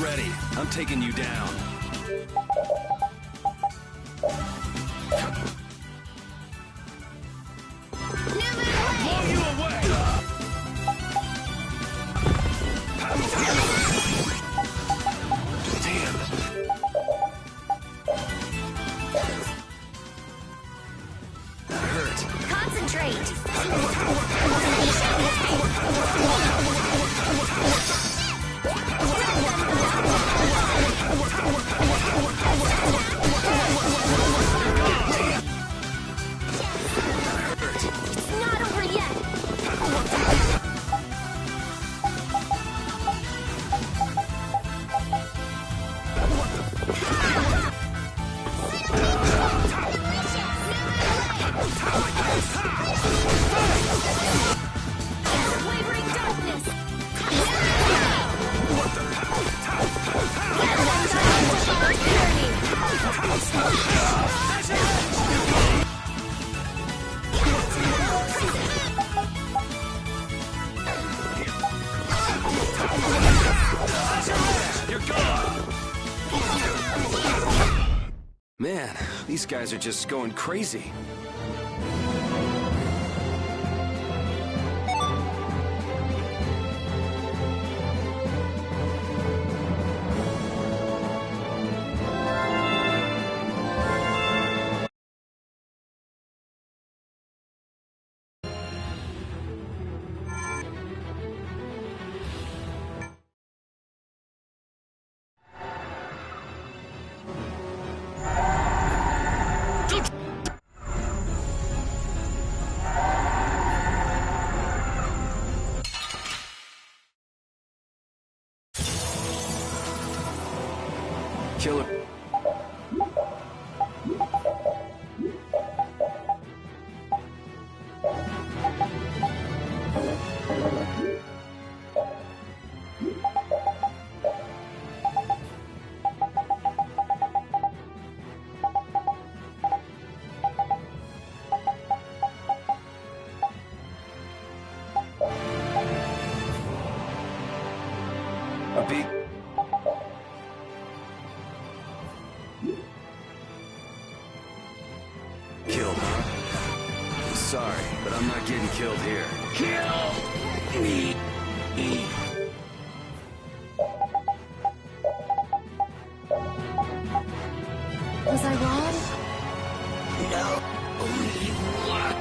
ready. I'm taking you down. Blow you away! Damn. That hurt. Concentrate! It's not over yet! Wavering darkness! You're gone! Man, these guys are just going crazy. Killer. A big... Killed, huh? Sorry, but I'm not getting killed here. Kill me! Was I wrong? No, you weren't.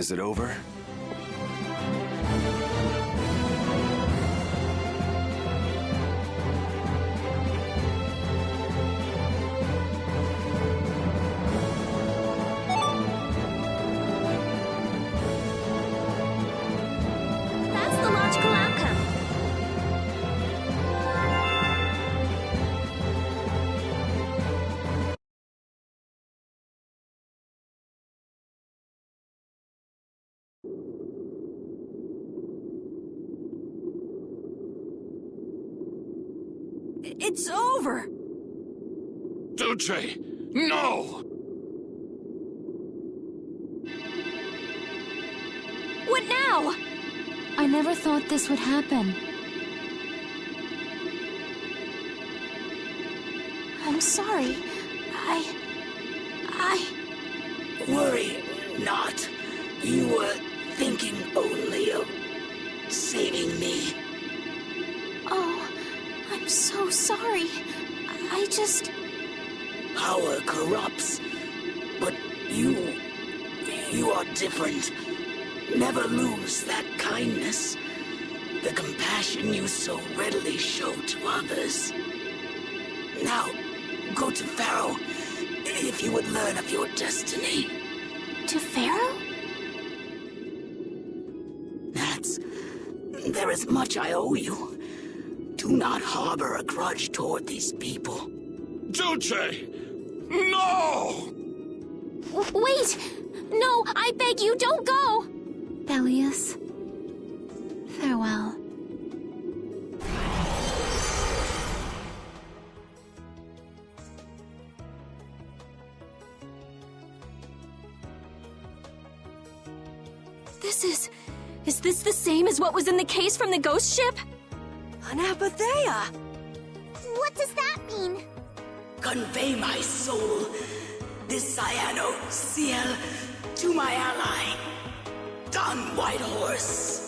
Is it over? That's the logical outcome. It's over! Duce! No! What now? I never thought this would happen. I'm sorry. Worry not. You were thinking only of saving me. Oh, I'm so sorry. I just... Power corrupts, but you are different. Never lose that kindness, the compassion you so readily show to others. Now, go to Pharaoh, if you would learn of your destiny. To Pharaoh? There is much I owe you. Do not harbor a grudge toward these people. Duce! No! Wait! No, I beg you, don't go! Bellius, farewell. Is this the same as what was in the case from the ghost ship? An apatheia! What does that mean? Convey my soul, this cyano ciel, to my ally, Don Whitehorse.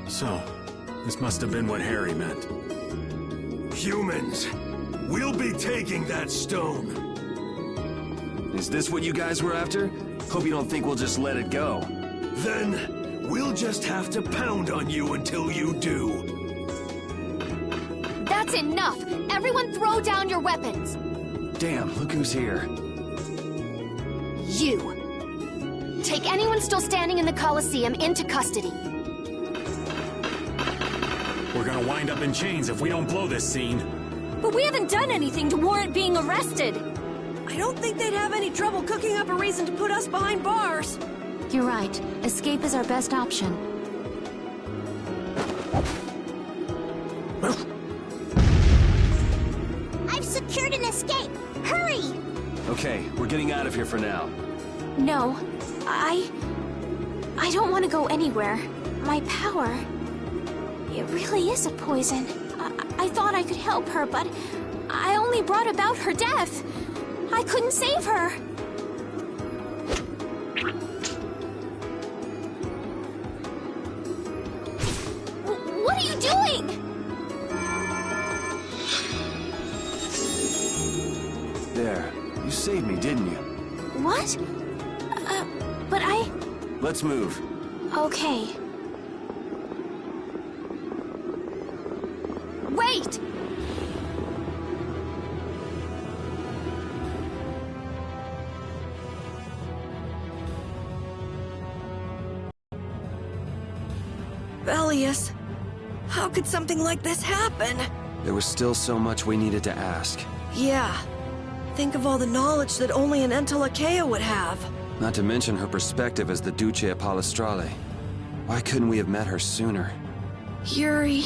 So, this must have been what Harry meant. Humans, we'll be taking that stone. Is this what you guys were after? Hope you don't think we'll just let it go. Then, we'll just have to pound on you until you do. That's enough! Everyone throw down your weapons! Damn, look who's here. You! Take anyone still standing in the Colosseum into custody. We're gonna wind up in chains if we don't blow this scene. But we haven't done anything to warrant being arrested. I don't think they'd have any trouble cooking up a reason to put us behind bars. You're right. Escape is our best option. I've secured an escape! Hurry! Okay, we're getting out of here for now. No, I don't want to go anywhere. My power... It really is a poison. I thought I could help her, but I only brought about her death. I couldn't save her. What are you doing? There. You saved me, didn't you? What? But I... Let's move. Okay. Wait! Bellius, how could something like this happen? There was still so much we needed to ask. Yeah. Think of all the knowledge that only an Entelakea would have. Not to mention her perspective as the Duce Palestrale. Why couldn't we have met her sooner? Yuri...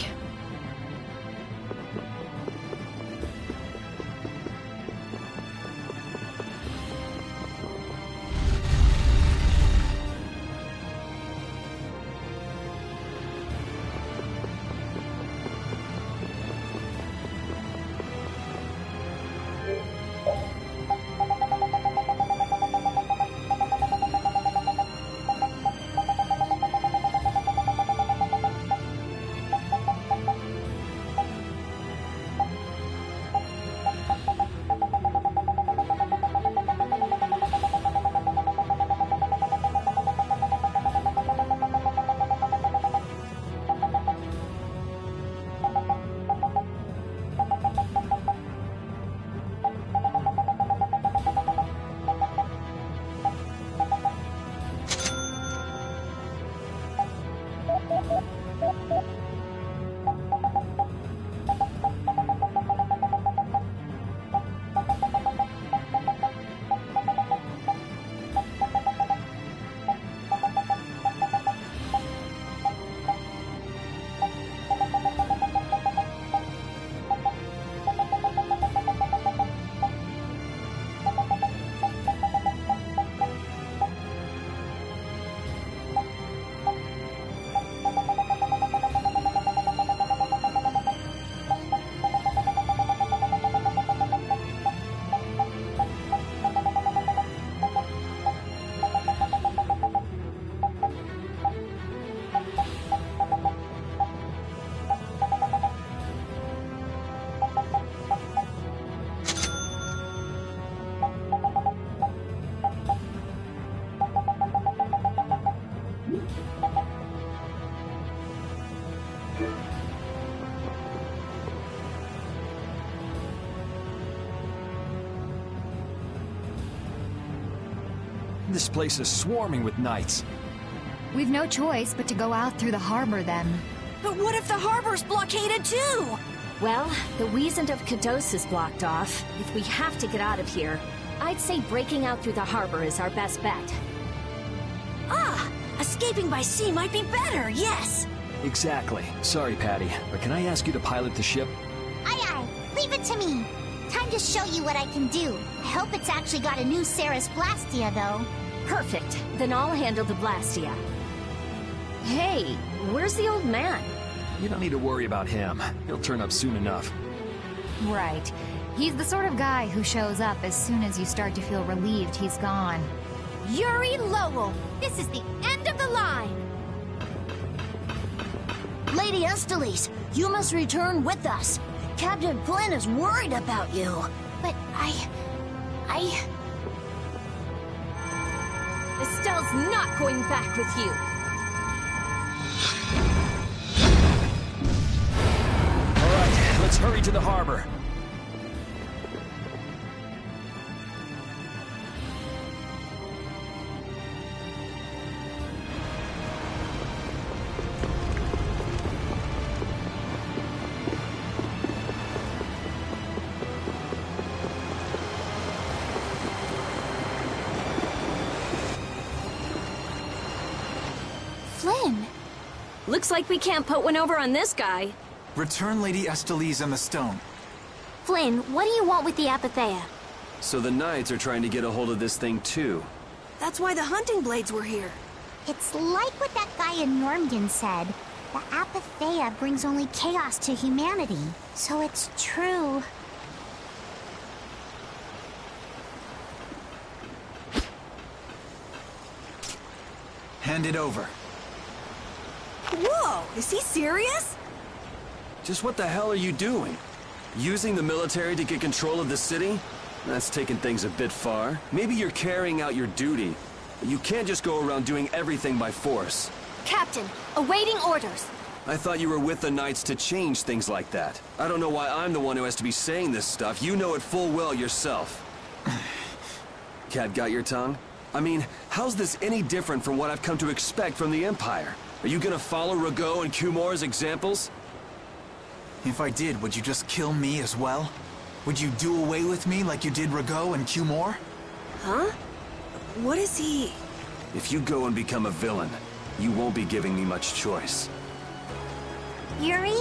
This place is swarming with knights. We've no choice but to go out through the harbor then. But what if the harbor's blockaded too? Well, the Wiesent of Kados is blocked off. If we have to get out of here, I'd say breaking out through the harbor is our best bet. Ah! Escaping by sea might be better, yes! Exactly. Sorry, Patty, but can I ask you to pilot the ship? Aye aye, leave it to me. Time to show you what I can do. I hope it's actually got a new Ceres Blastia, though. Perfect. Then I'll handle the Blastia. Hey, where's the old man? You don't need to worry about him. He'll turn up soon enough. Right. He's the sort of guy who shows up as soon as you start to feel relieved he's gone. Yuri Lowell, this is the end of the line. Lady Estellise, you must return with us. Captain Flynn is worried about you. But Estelle's not going back with you. All right, let's hurry to the harbor. Flynn! Looks like we can't put one over on this guy. Return Lady Estellise and the stone. Flynn, what do you want with the Apatheia? So the Knights are trying to get a hold of this thing too. That's why the hunting blades were here. it's like what that guy in Normgan said. The Apatheia brings only chaos to humanity. So it's true. Hand it over. Whoa, is he serious? Just what the hell are you doing? Using the military to get control of the city? That's taking things a bit far. Maybe you're carrying out your duty. You can't just go around doing everything by force. Captain, awaiting orders. I thought you were with the Knights to change things like that. I don't know why I'm the one who has to be saying this stuff. You know it full well yourself. Cat got your tongue? I mean, how's this any different from what I've come to expect from the Empire? Are you gonna follow Rago and Kumor's examples? If I did, would you just kill me as well? Would you do away with me like you did Rago and Kumor? Huh? What is he? If you go and become a villain, you won't be giving me much choice. Yuri?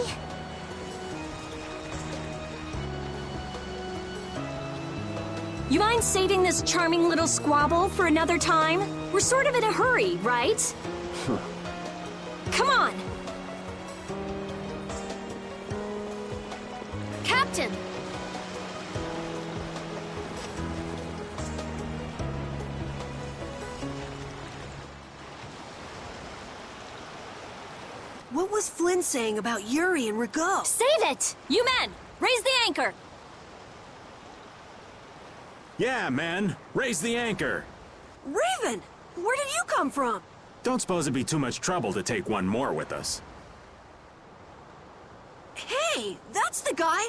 You mind saving this charming little squabble for another time? We're sort of in a hurry, right? Come on! Captain! What was Flynn saying about Yuri and Rago? Save it! You men, raise the anchor! Yeah, man. Raise the anchor. Raven! Where did you come from? Don't suppose it'd be too much trouble to take one more with us. Hey, that's the guy!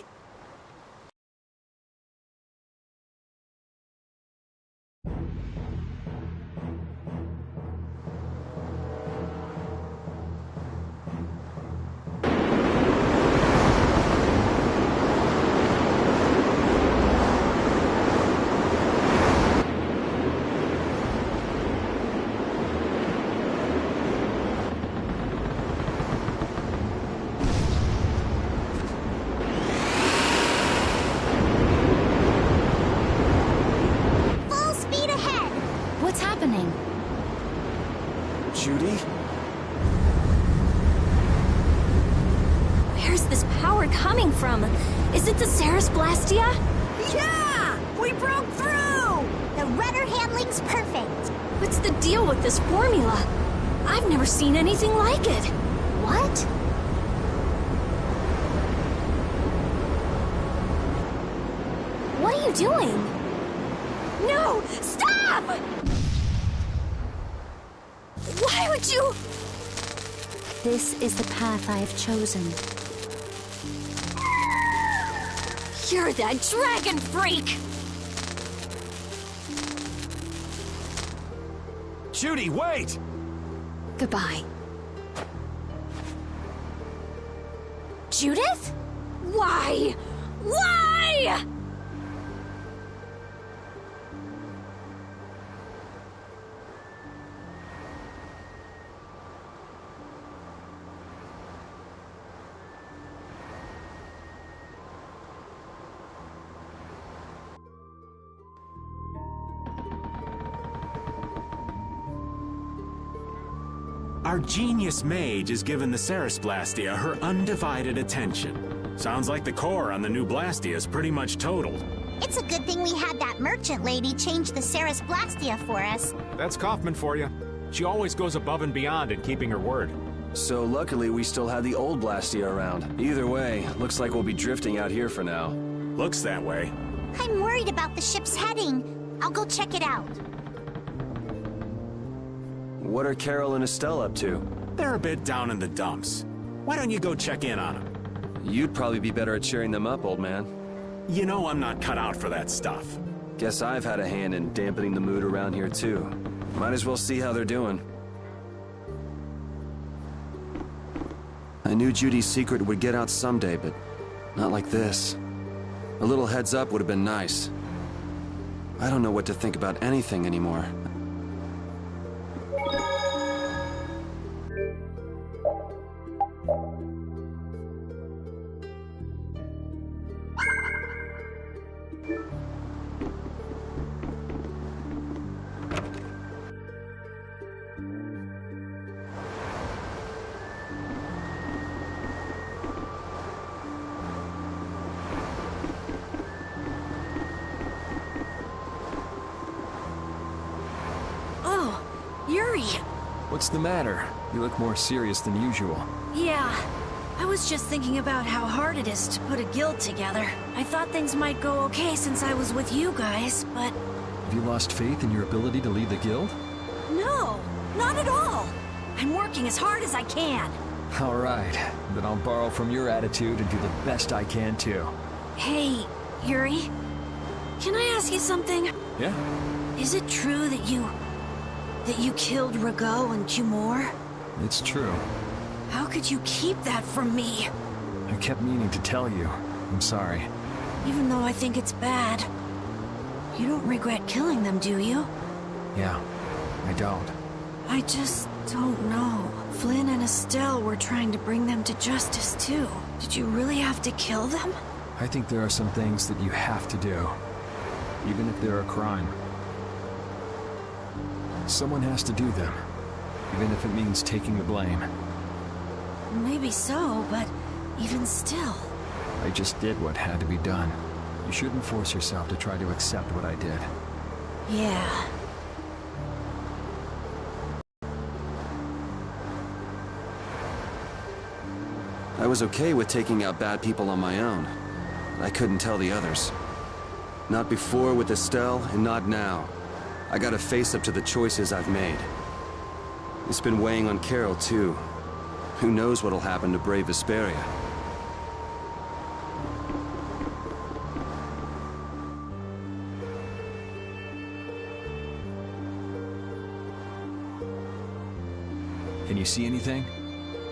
Judy? Where's this power coming from? Is it the Ceres Blastia? Yeah! We broke through! The rudder handling's perfect. What's the deal with this formula? I've never seen anything like it. What? What are you doing? No! Stop! Why would you... This is the path I have chosen. You're that dragon freak! Judy, wait! Goodbye. Judith? Why? Why? Our genius mage has given the Ceres Blastia her undivided attention. Sounds like the core on the new Blastia is pretty much totaled. It's a good thing we had that merchant lady change the Ceres Blastia for us. That's Kaufman for you. She always goes above and beyond in keeping her word. So luckily we still had the old Blastia around. Either way, looks like we'll be drifting out here for now. Looks that way. I'm worried about the ship's heading. I'll go check it out. What are Carol and Estelle up to? They're a bit down in the dumps. Why don't you go check in on them? You'd probably be better at cheering them up, old man. You know I'm not cut out for that stuff. Guess I've had a hand in dampening the mood around here too. Might as well see how they're doing. I knew Judy's secret would get out someday, but not like this. A little heads up would have been nice. I don't know what to think about anything anymore. What's the matter? You look more serious than usual. Yeah. I was just thinking about how hard it is to put a guild together. I thought things might go okay since I was with you guys, but... Have you lost faith in your ability to lead the guild? No, not at all. I'm working as hard as I can. All right, then I'll borrow from your attitude and do the best I can too. Hey, Yuri. Can I ask you something? Yeah? Is it true that you killed Rago and Cumore? It's true. How could you keep that from me? I kept meaning to tell you. I'm sorry. Even though I think it's bad. You don't regret killing them, do you? Yeah, I don't. I just don't know. Flynn and Estelle were trying to bring them to justice, too. Did you really have to kill them? I think there are some things that you have to do. Even if they're a crime. Someone has to do them. Even if it means taking the blame. Maybe so, but even still... I just did what had to be done. You shouldn't force yourself to try to accept what I did. Yeah. I was okay with taking out bad people on my own. I couldn't tell the others. Not before with Estelle, and not now. I gotta face up to the choices I've made. It's been weighing on Carol, too. Who knows what'll happen to brave Vesperia? Can you see anything?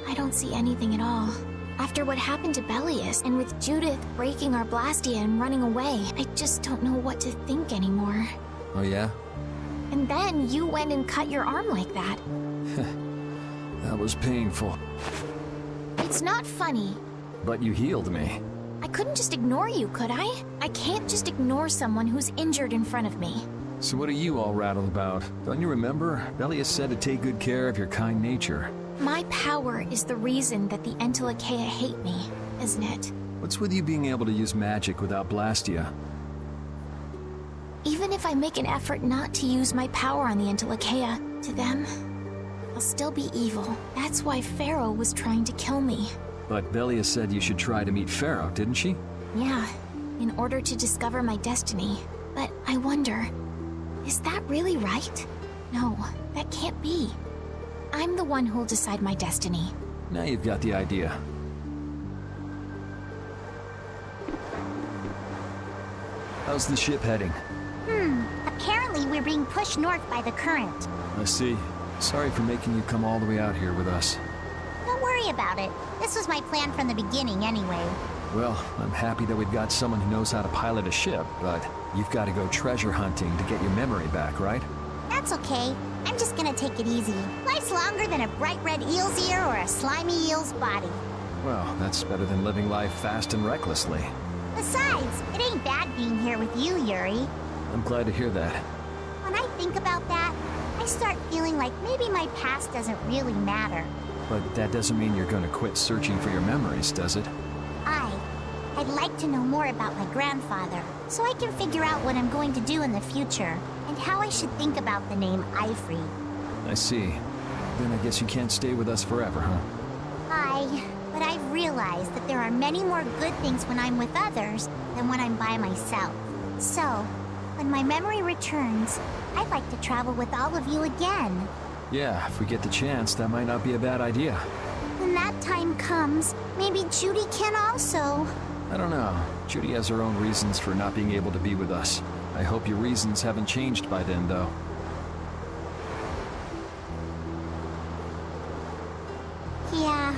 I don't see anything at all. After what happened to Belius, and with Judith breaking our Blastia and running away, I just don't know what to think anymore. Oh yeah? And then you went and cut your arm like that. That was painful. It's not funny. But you healed me. I couldn't just ignore you, could I? I can't just ignore someone who's injured in front of me. So what are you all rattled about? Don't you remember? Belius said to take good care of your kind nature. My power is the reason that the Entelekea hate me, isn't it? What's with you being able to use magic without Blastia? Even if I make an effort not to use my power on the Entelekea, to them, I'll still be evil. That's why Pharaoh was trying to kill me. But Belius said you should try to meet Pharaoh, didn't she? Yeah, in order to discover my destiny. But I wonder, is that really right? No, that can't be. I'm the one who'll decide my destiny. Now you've got the idea. How's the ship heading? Apparently we're being pushed north by the current. I see. Sorry for making you come all the way out here with us. Don't worry about it. This was my plan from the beginning anyway. Well, I'm happy that we've got someone who knows how to pilot a ship, but you've got to go treasure hunting to get your memory back, right? That's okay. I'm just gonna take it easy. Life's longer than a bright red eel's ear or a slimy eel's body. Well, that's better than living life fast and recklessly. Besides, it ain't bad being here with you, Yuri. I'm glad to hear that. When I think about that, I start feeling like maybe my past doesn't really matter. But that doesn't mean you're going to quit searching for your memories, does it? I'd like to know more about my grandfather, so I can figure out what I'm going to do in the future, and how I should think about the name Ifri. I see. Then I guess you can't stay with us forever, huh? But I've realized that there are many more good things when I'm with others than when I'm by myself. So, when my memory returns, I'd like to travel with all of you again. Yeah, if we get the chance, that might not be a bad idea. When that time comes, maybe Judy can also. I don't know. Judy has her own reasons for not being able to be with us. I hope your reasons haven't changed by then, though. Yeah.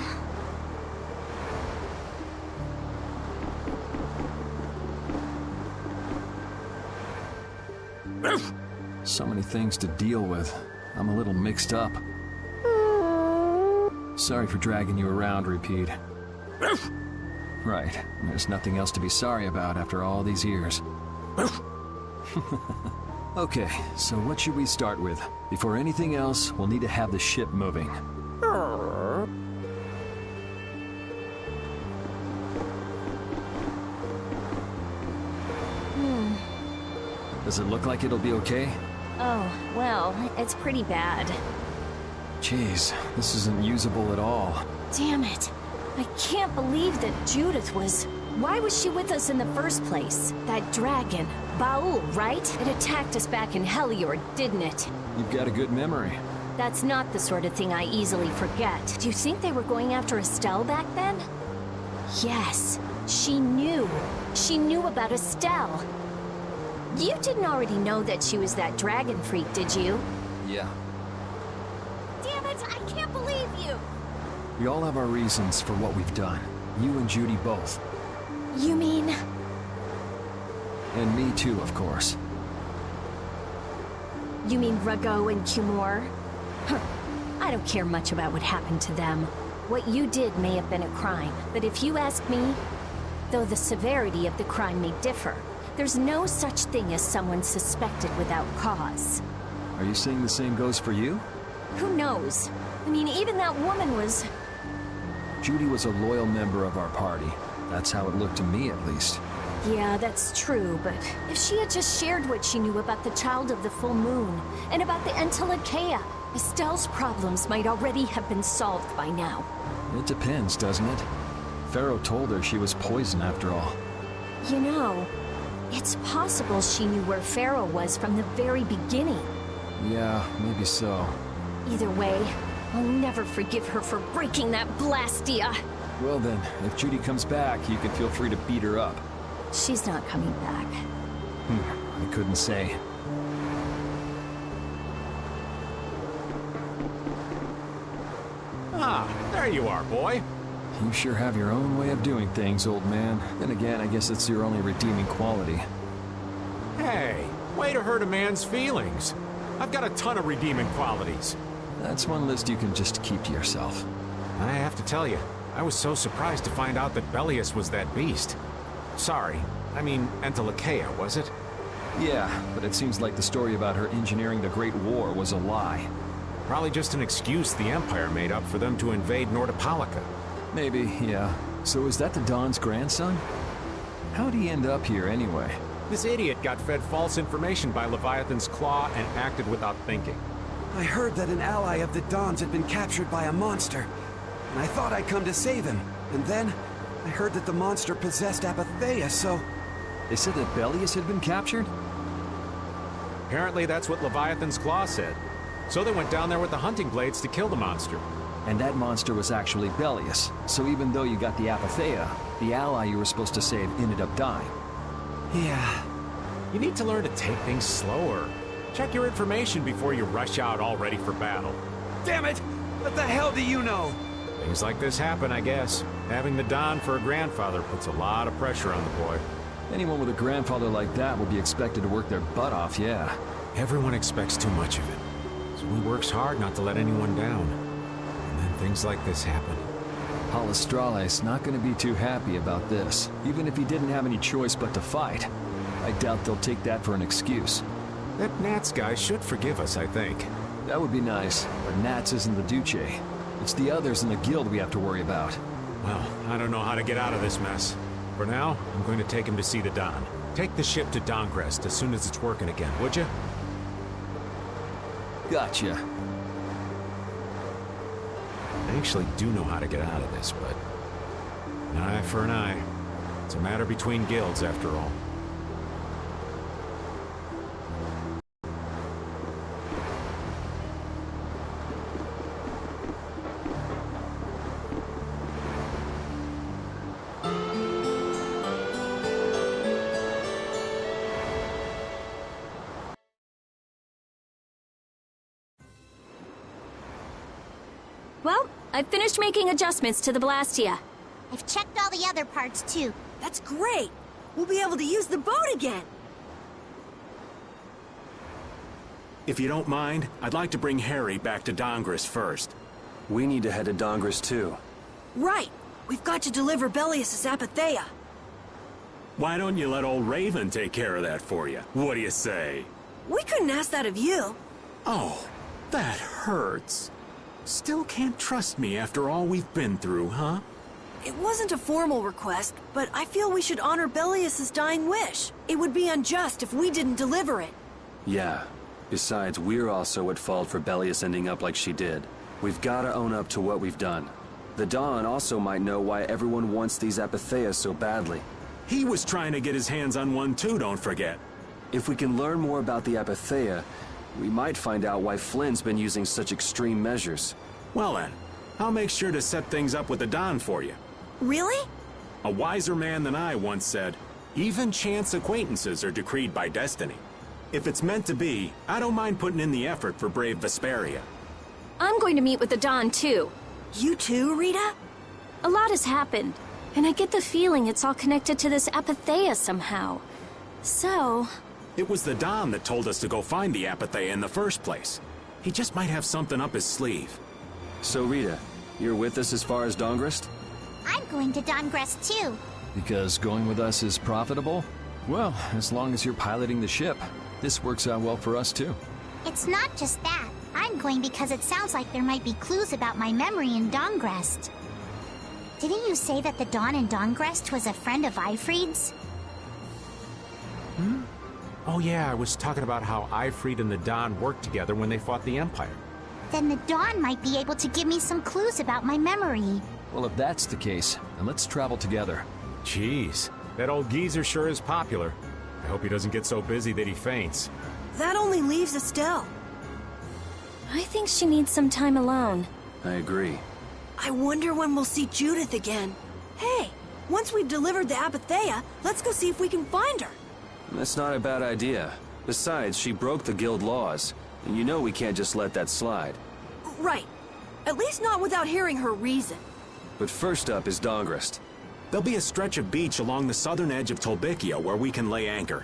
So many things to deal with. I'm a little mixed up. Sorry for dragging you around, Repeat. Right. There's nothing else to be sorry about after all these years. Okay, so what should we start with? Before anything else, we'll need to have the ship moving. Does it look like it'll be okay? Oh, well, it's pretty bad. Jeez, this isn't usable at all. Damn it. I can't believe that Judith was... Why was she with us in the first place? That dragon, Baul, right? It attacked us back in Heliord, didn't it? You've got a good memory. That's not the sort of thing I easily forget. Do you think they were going after Estelle back then? Yes, she knew. She knew about Estelle. You didn't already know that she was that dragon freak, did you? Yeah. Damn it, I can't believe you! We all have our reasons for what we've done. You and Judy both. You mean... And me too, of course. You mean Rago and Cumor? Huh. I don't care much about what happened to them. What you did may have been a crime, but if you ask me, though the severity of the crime may differ, there's no such thing as someone suspected without cause. Are you saying the same goes for you? Who knows? I mean, even that woman was... Judy was a loyal member of our party. That's how it looked to me, at least. Yeah, that's true, but if she had just shared what she knew about the Child of the Full Moon, and about the Entelekea, Estelle's problems might already have been solved by now. It depends, doesn't it? Pharaoh told her she was poison after all. You know, it's possible she knew where Pharaoh was from the very beginning. Yeah, maybe so. Either way, I'll never forgive her for breaking that Blastia. Well then, if Judy comes back, you can feel free to beat her up. She's not coming back. I couldn't say. Ah, there you are, boy. You sure have your own way of doing things, old man. Then again, I guess it's your only redeeming quality. Hey, way to hurt a man's feelings. I've got a ton of redeeming qualities. That's one list you can just keep to yourself. I have to tell you, I was so surprised to find out that Bellius was that beast. Sorry, I mean Entelekea, was it? Yeah, but it seems like the story about her engineering the Great War was a lie. Probably just an excuse the Empire made up for them to invade Nordopolica. Maybe, yeah. So is that the Don's grandson? How'd he end up here anyway? This idiot got fed false information by Leviathan's Claw and acted without thinking. I heard that an ally of the Don's had been captured by a monster, and I thought I'd come to save him. And then, I heard that the monster possessed Apatheia, so... They said that Bellius had been captured? Apparently that's what Leviathan's Claw said. So they went down there with the hunting blades to kill the monster. And that monster was actually Bellius. So even though you got the Apatheia, the ally you were supposed to save ended up dying. Yeah. You need to learn to take things slower. Check your information before you rush out all ready for battle. Damn it! What the hell do you know? Things like this happen, I guess. Having the Don for a grandfather puts a lot of pressure on the boy. Anyone with a grandfather like that will be expected to work their butt off, yeah. Everyone expects too much of it. So he works hard not to let anyone down. And then things like this happen. Palestrale's not going to be too happy about this, even if he didn't have any choice but to fight. I doubt they'll take that for an excuse. That Nats guy should forgive us, I think. That would be nice, but Nats isn't the Duce. It's the others in the guild we have to worry about. Well, I don't know how to get out of this mess. For now, I'm going to take him to see the Don. Take the ship to Dongrest as soon as it's working again, would you? Gotcha. I actually do know how to get out of this, but... an eye for an eye. It's a matter between guilds, after all. Well, I've finished making adjustments to the Blastia. I've checked all the other parts, too. That's great! We'll be able to use the boat again! If you don't mind, I'd like to bring Harry back to Dongrest first. We need to head to Dongrest too. Right! We've got to deliver Belius' Apatheia. Why don't you let old Raven take care of that for you? What do you say? We couldn't ask that of you. Oh, that hurts. Still can't trust me after all we've been through, huh? It wasn't a formal request, but I feel we should honor Belius' dying wish. It would be unjust if we didn't deliver it. Yeah. Besides, we're also at fault for Belius ending up like she did. We've gotta own up to what we've done. The Don also might know why everyone wants these Apatheias so badly. He was trying to get his hands on one too, don't forget. If we can learn more about the Apatheia, we might find out why Flynn's been using such extreme measures. Well then, I'll make sure to set things up with the Don for you. Really? A wiser man than I once said, even chance acquaintances are decreed by destiny. If it's meant to be, I don't mind putting in the effort for brave Vesperia. I'm going to meet with the Don, too. You too, Rita? A lot has happened, and I get the feeling it's all connected to this Apatheia somehow. So... It was the Don that told us to go find the Apatheia in the first place. He just might have something up his sleeve. So Rita, you're with us as far as Dongrest? I'm going to Dongrest too. Because going with us is profitable? Well, as long as you're piloting the ship, this works out well for us too. It's not just that. I'm going because it sounds like there might be clues about my memory in Dongrest. Didn't you say that the Don in Dongrest was a friend of Eifried's? Hmm? Oh yeah, I was talking about how Eifried and the Don worked together when they fought the Empire. Then the Don might be able to give me some clues about my memory. Well, if that's the case, then let's travel together. Jeez, that old geezer sure is popular. I hope he doesn't get so busy that he faints. That only leaves Estelle. I think she needs some time alone. I agree. I wonder when we'll see Judith again. Hey, once we've delivered the Apatheia, let's go see if we can find her. That's not a bad idea. Besides, she broke the guild laws, and you know we can't just let that slide. Right. At least not without hearing her reason. But first up is Dongrest. There'll be a stretch of beach along the southern edge of Tolbikia where we can lay anchor.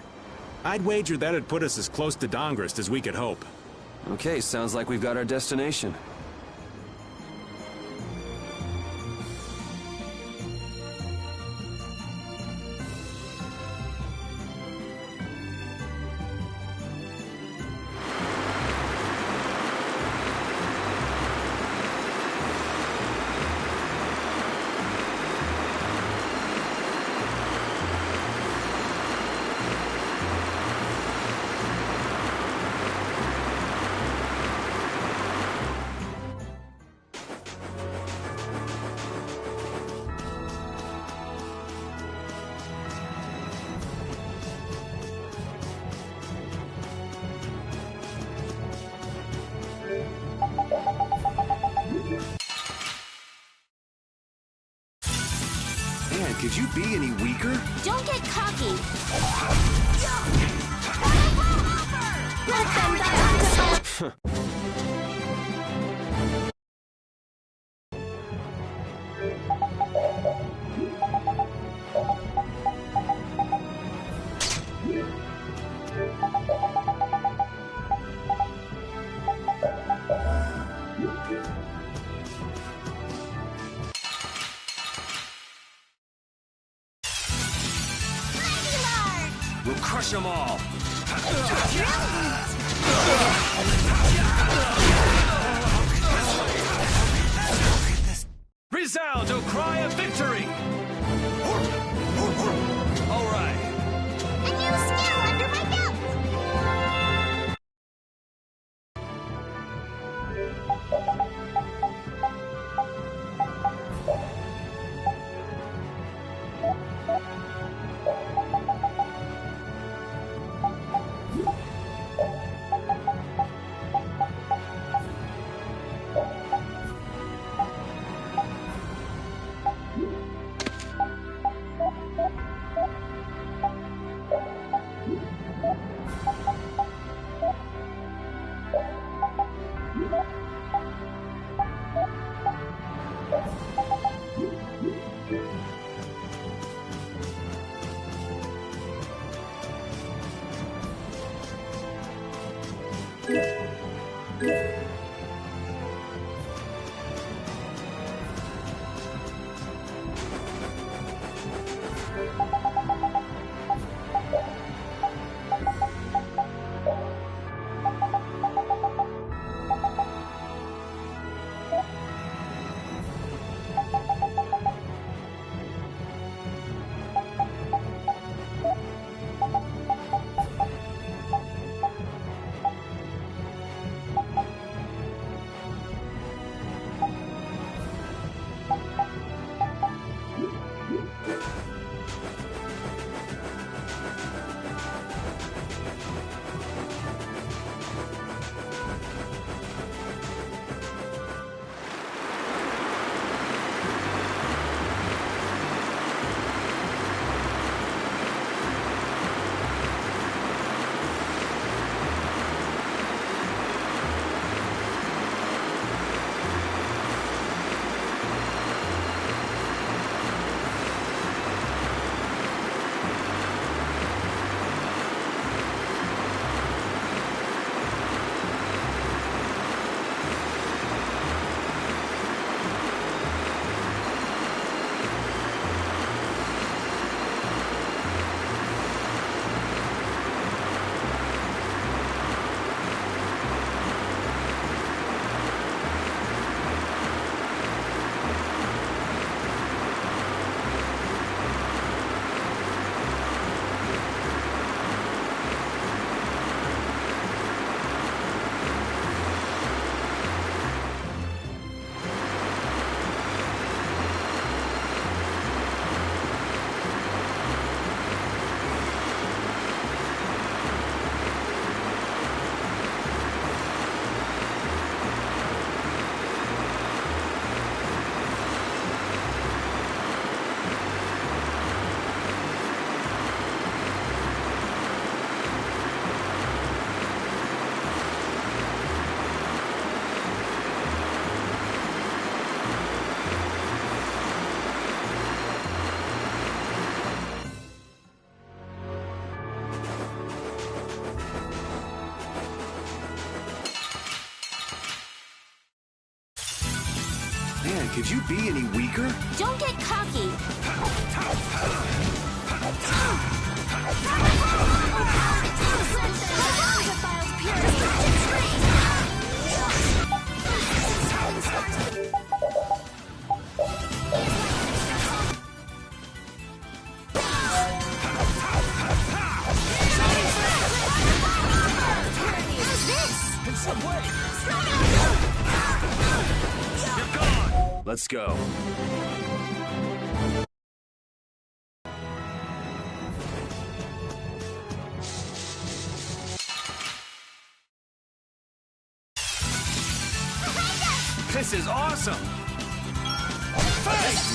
I'd wager that'd put us as close to Dongrest as we could hope. Okay, sounds like we've got our destination. could you be any weaker? Don't get cocky. Let them die. We'll crush them all. Resound, O cry of victory! All right. A new skill under my belt! Man, could you be any weaker? Don't get cocky. Let's go. This is awesome! Face!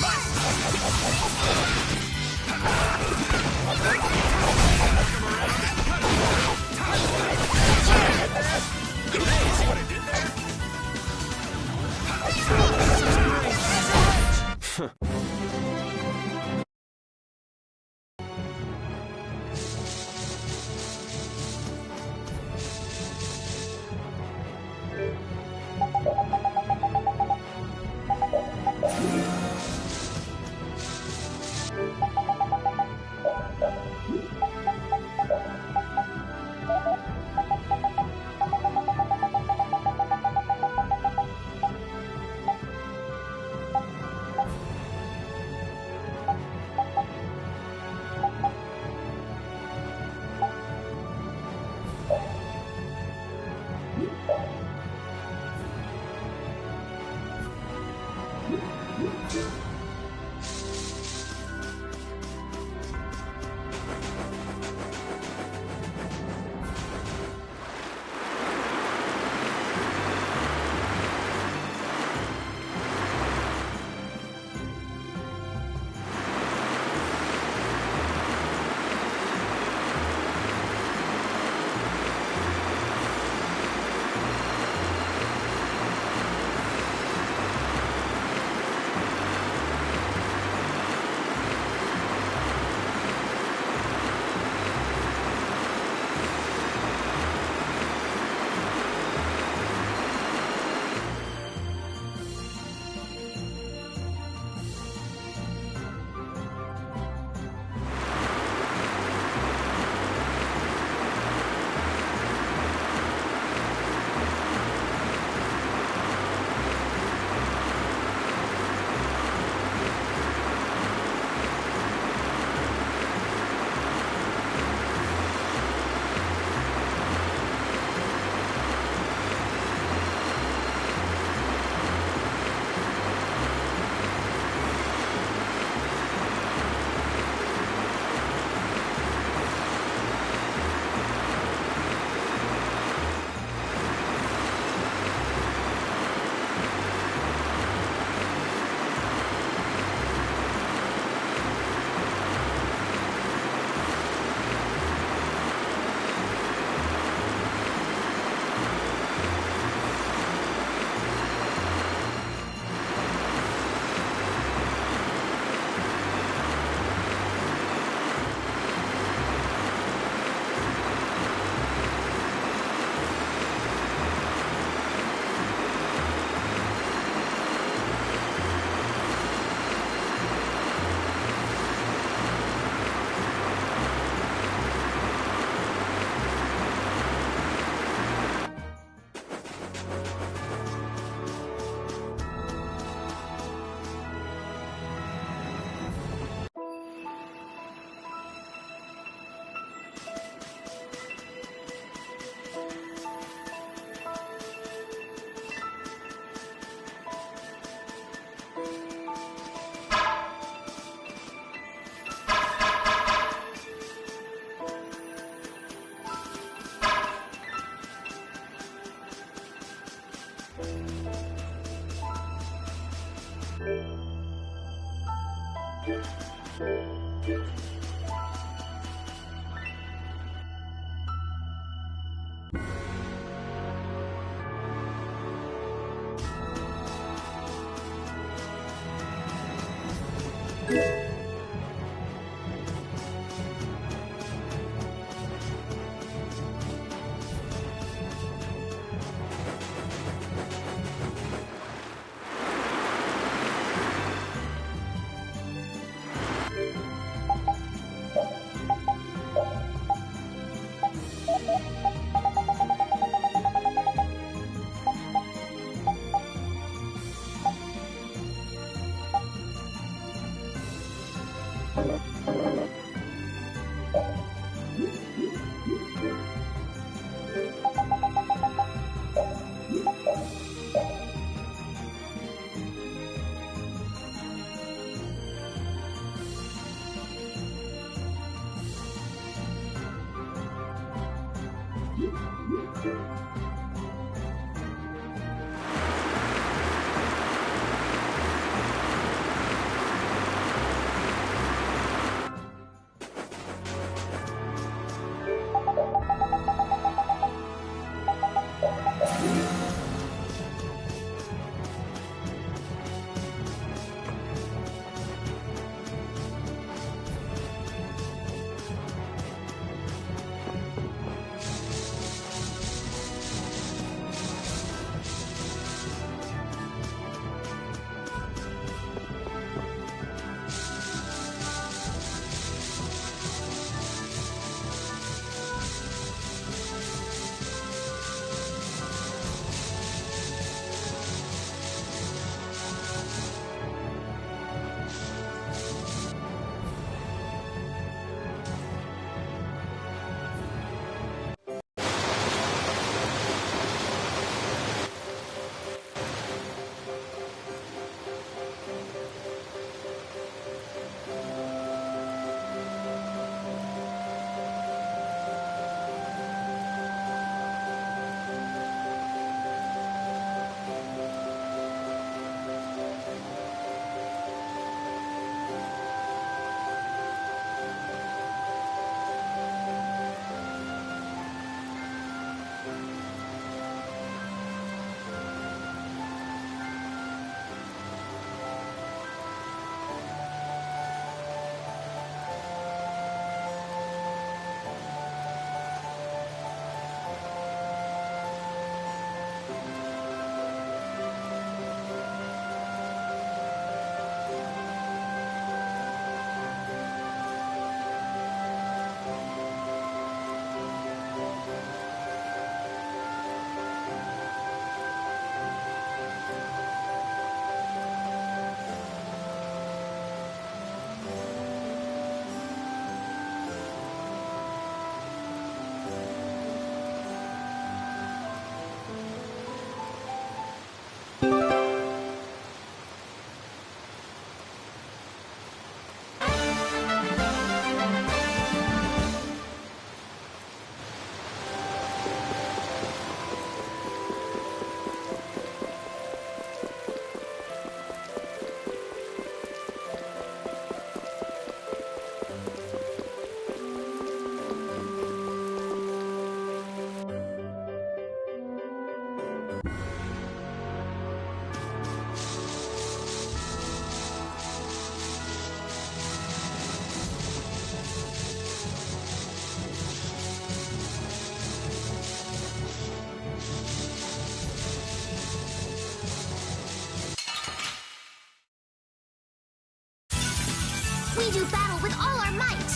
We do battle with all our might!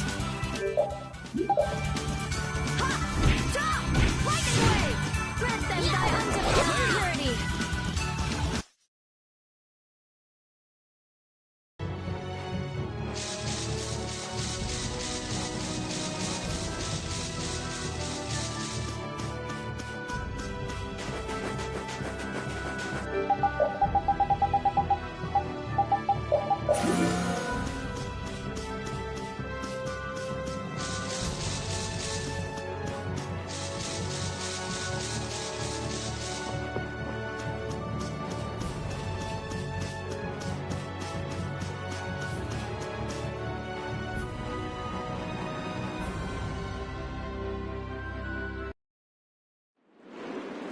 Ha! Ta! Lightning wave! Grant them thy undefiled purity!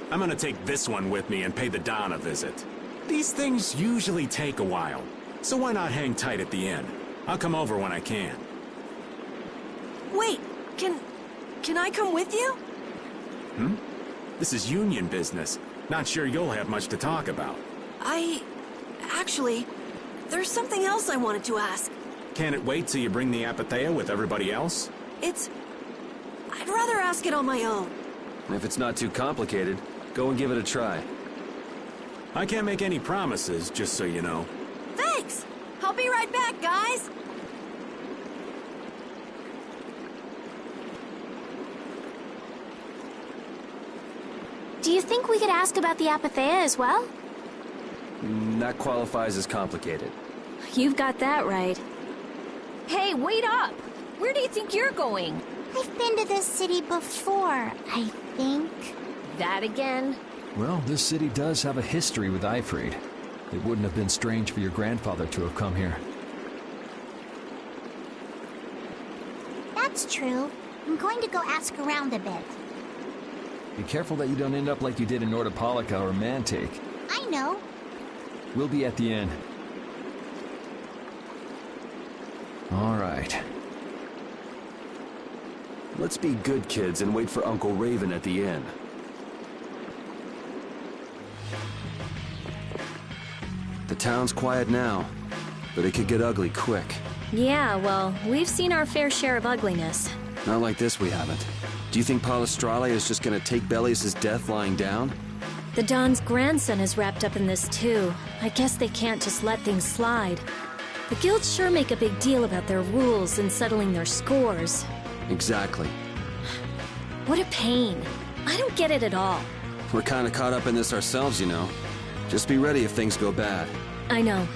I'm gonna take this one with me and pay the Don a visit. These things usually take a while, so why not hang tight at the inn? I'll come over when I can. Wait, can I come with you? Hmm? This is union business. Not sure you'll have much to talk about. Actually, there's something else I wanted to ask. Can it wait till you bring the Apathea with everybody else? I'd rather ask it on my own. If it's not too complicated, go and give it a try. I can't make any promises, just so you know. Thanks! I'll be right back, guys! Do you think we could ask about the Apathea as well? That qualifies as complicated. You've got that right. Hey, wait up! Where do you think you're going? I've been to this city before, I think. That again? Well, this city does have a history with Ifrit. It wouldn't have been strange for your grandfather to have come here. That's true. I'm going to go ask around a bit. Be careful that you don't end up like you did in Nordopolica or Mantake. I know. We'll be at the inn. All right. Let's be good kids and wait for Uncle Raven at the inn. The town's quiet now, but it could get ugly quick. Yeah, well, we've seen our fair share of ugliness. Not like this, we haven't. Do you think Palestrale is just gonna take Belius' death lying down? The Don's grandson is wrapped up in this too. I guess they can't just let things slide. The guilds sure make a big deal about their rules and settling their scores. Exactly. What a pain. I don't get it at all. We're kinda caught up in this ourselves, you know. Just be ready if things go bad. I know.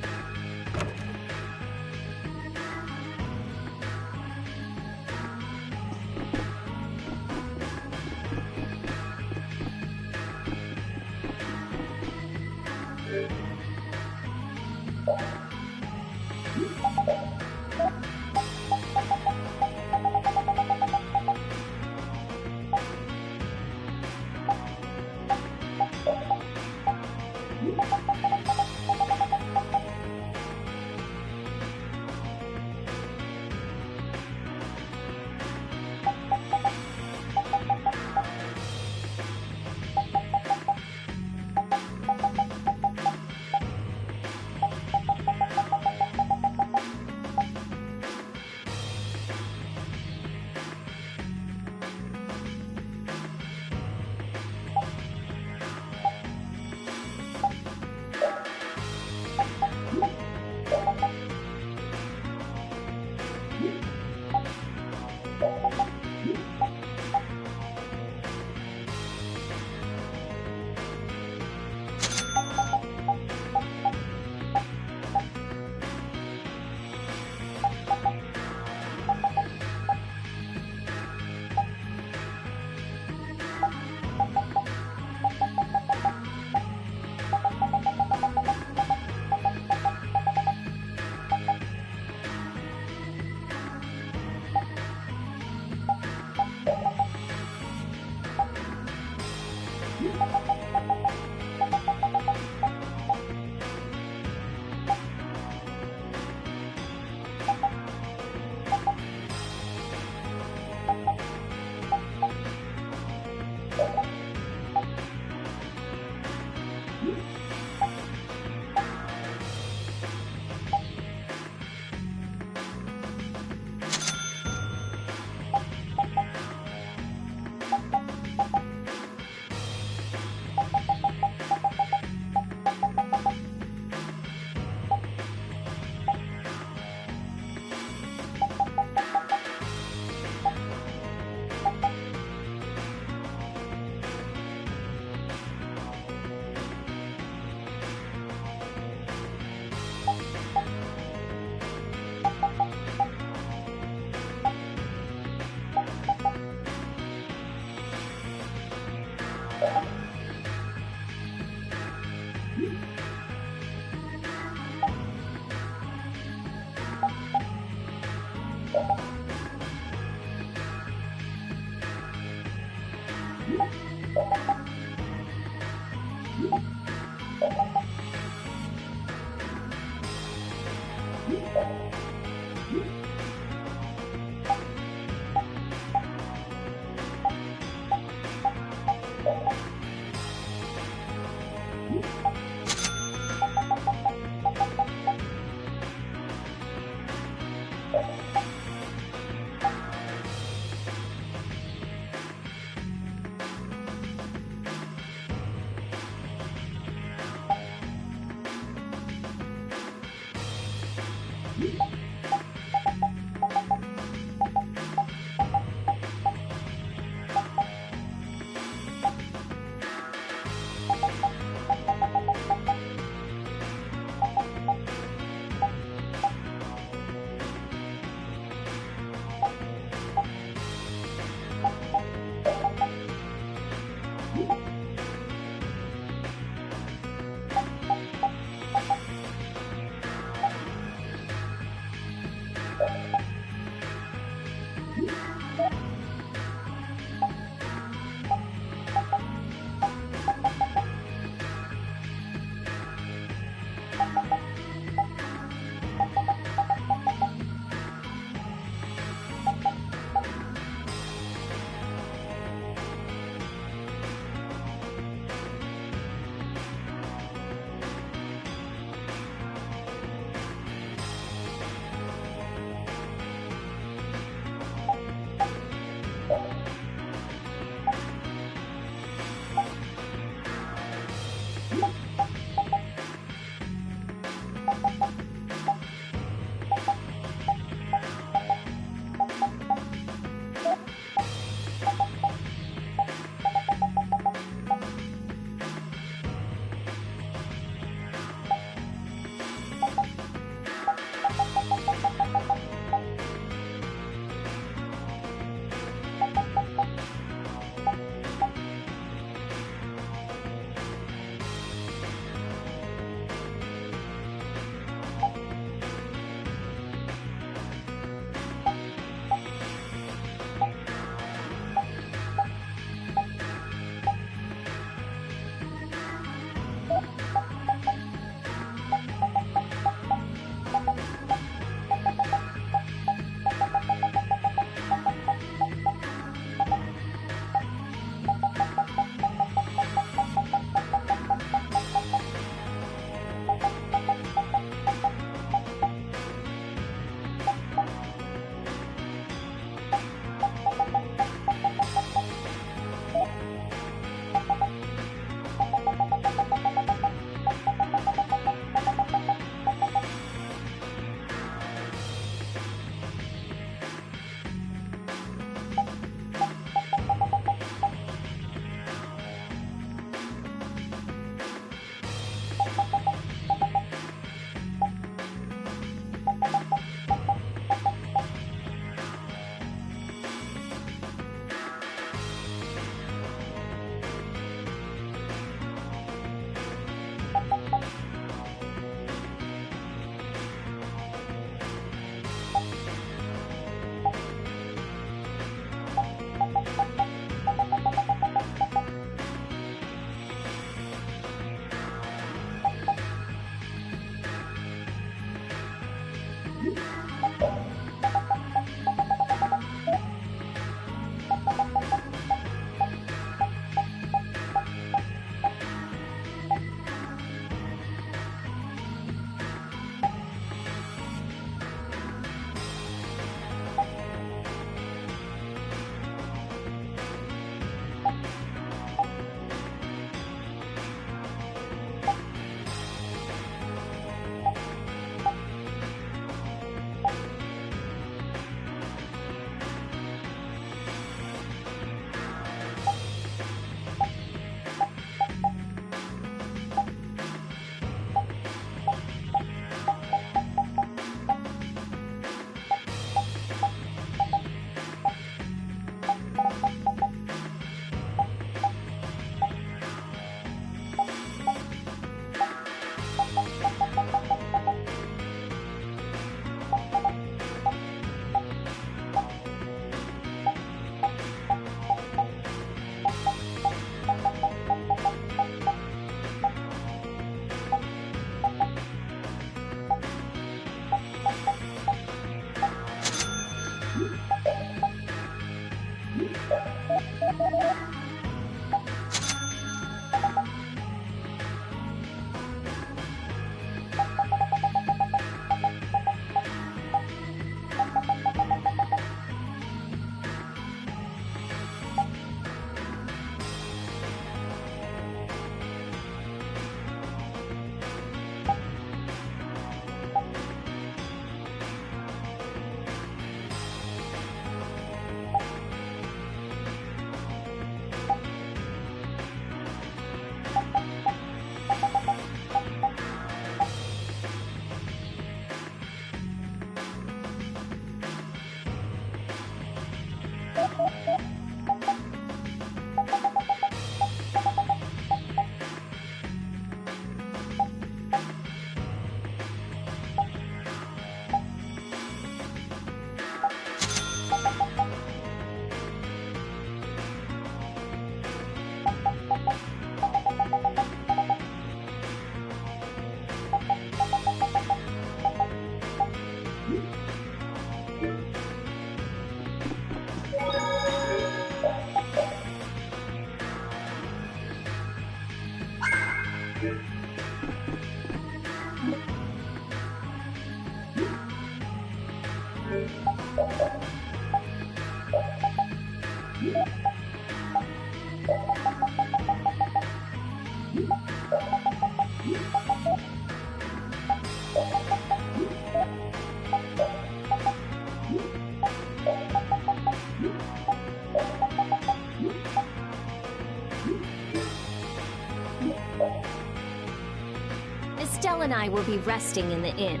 Estelle and I will be resting in the inn.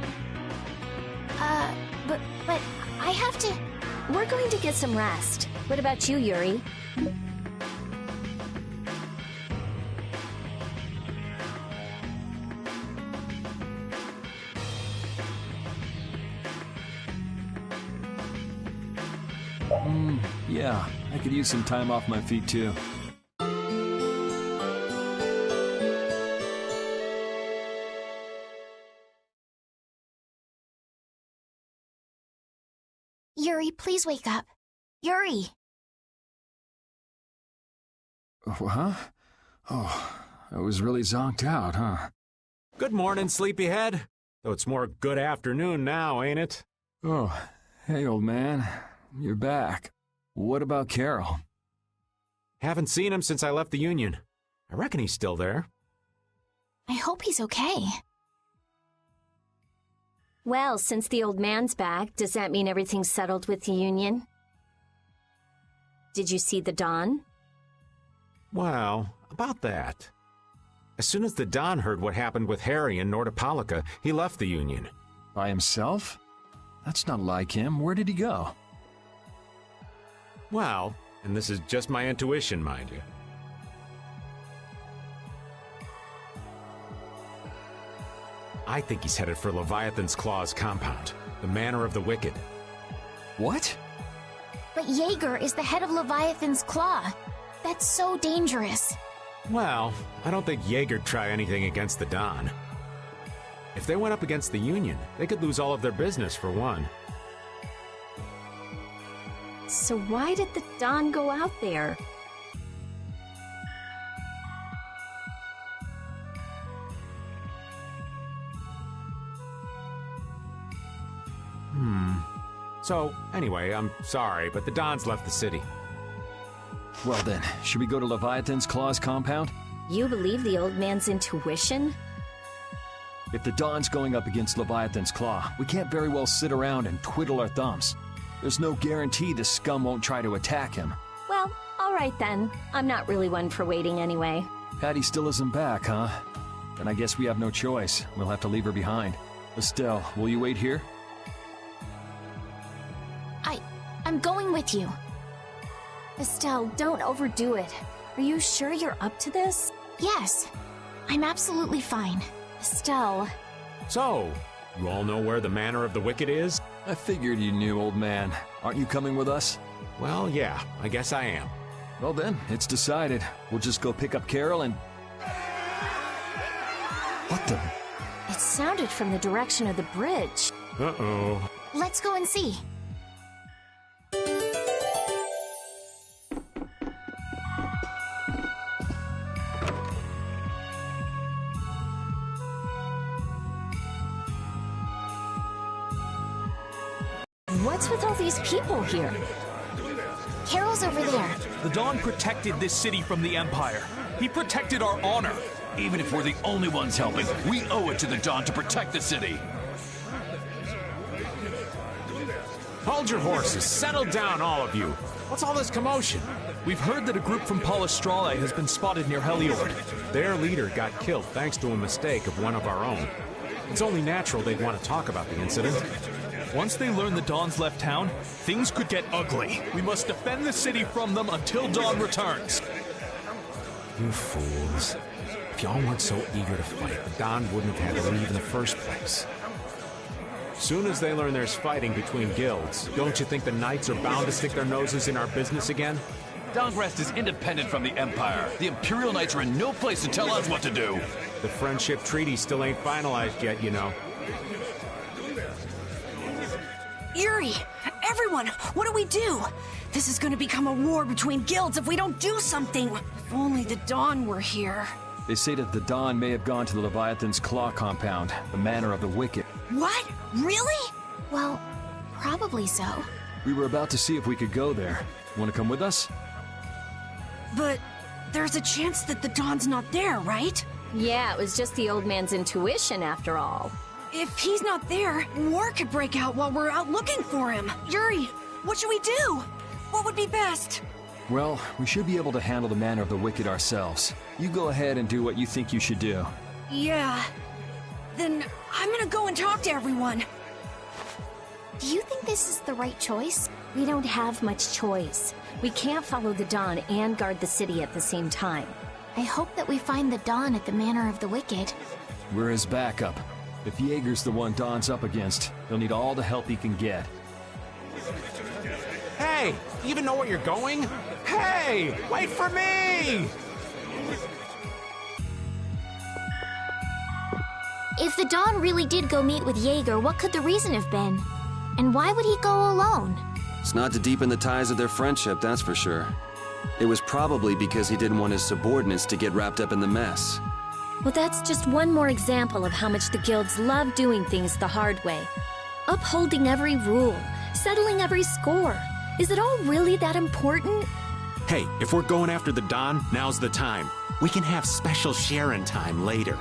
But I have to... We're going to get some rest. What about you, Yuri? Yeah, I could use some time off my feet too. Yuri, please wake up. Yuri! Huh? Oh, I was really zonked out, huh? Good morning, sleepyhead. Though it's more good afternoon now, ain't it? Oh, hey, old man. You're back. What about Carol? Haven't seen him since I left the Union. I reckon he's still there. I hope he's okay. Well, since the old man's back, does that mean everything's settled with the Union? Did you see the Don? Well, about that. As soon as the Don heard what happened with Harry in Nordopolica, he left the Union. By himself? That's not like him. Where did he go? Well, and this is just my intuition, mind you. I think he's headed for Leviathan's Claw's compound, the Manor of the Wicked. What? But Yeager is the head of Leviathan's Claw. That's so dangerous. Well, I don't think Yeager'd try anything against the Don. If they went up against the Union, they could lose all of their business for one. So why did the Don go out there? So, anyway, I'm sorry, but the Don's left the city. Well then, should we go to Leviathan's Claw's compound? You believe the old man's intuition? If the Don's going up against Leviathan's Claw, we can't very well sit around and twiddle our thumbs. There's no guarantee the scum won't try to attack him. Well, all right then. I'm not really one for waiting anyway. Patty still isn't back, huh? Then I guess we have no choice. We'll have to leave her behind. Estelle, will you wait here? I'm going with you. Estelle, don't overdo it. Are you sure you're up to this? Yes. I'm absolutely fine. Estelle. So, you all know where the Manor of the Wicked is? I figured you knew, old man. Aren't you coming with us? Well, yeah, I guess I am. Well then, it's decided. We'll just go pick up Carol and... What the... It sounded from the direction of the bridge. Uh-oh. Let's go and see. What's with all these people here? Carol's over there. The Don protected this city from the Empire. He protected our honor. Even if we're the only ones helping, we owe it to the Don to protect the city. Hold your horses. Settle down, all of you. What's all this commotion? We've heard that a group from Palestrale has been spotted near Heliord. Their leader got killed thanks to a mistake of one of our own. It's only natural they'd want to talk about the incident. Once they learn the Don's left town, things could get ugly. We must defend the city from them until Don returns. You fools. If y'all weren't so eager to fight, the Don wouldn't have had to leave in the first place. Soon as they learn there's fighting between guilds, don't you think the Knights are bound to stick their noses in our business again? Dongrest is independent from the Empire. The Imperial Knights are in no place to tell us what to do. The Friendship Treaty still ain't finalized yet, you know. Yuri! Everyone! What do we do? This is gonna become a war between guilds if we don't do something! If only the Dawn were here. They say that the Dawn may have gone to the Leviathan's Claw compound, the Manor of the Wicked. What? Really? Well, probably so. We were about to see if we could go there. Want to come with us? But there's a chance that the Dawn's not there, right? Yeah, it was just the old man's intuition after all. If he's not there, war could break out while we're out looking for him. Yuri, what should we do? What would be best? Well, we should be able to handle the Manor of the Wicked ourselves. You go ahead and do what you think you should do. Yeah. Then I'm gonna go and talk to everyone. Do you think this is the right choice? We don't have much choice. We can't follow the Dawn and guard the city at the same time. I hope that we find the Dawn at the Manor of the Wicked. We're his backup. If Yeager's the one Dawn's up against, he'll need all the help he can get. Hey! You even know where you're going? Hey! Wait for me! If the Dawn really did go meet with Yeager, what could the reason have been? And why would he go alone? It's not to deepen the ties of their friendship, that's for sure. It was probably because he didn't want his subordinates to get wrapped up in the mess. Well, that's just one more example of how much the guilds love doing things the hard way. Upholding every rule, settling every score. Is it all really that important? Hey, if we're going after the Dawn, now's the time. We can have special sharing time later.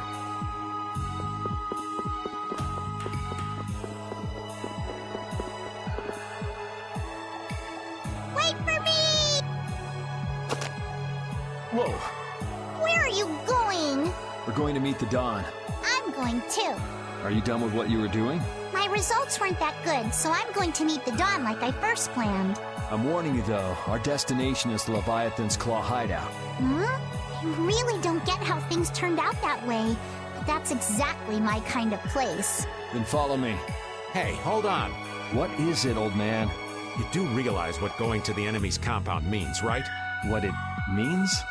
Wait for me! Whoa! Where are you going? We're going to meet the Dawn. I'm going too. Are you done with what you were doing? My results weren't that good, so I'm going to meet the Dawn like I first planned. I'm warning you though, our destination is the Leviathan's Claw hideout. I really don't get how things turned out that way, but that's exactly my kind of place. Then follow me. Hey, hold on. What is it, old man? You do realize what going to the enemy's compound means, right? What it means?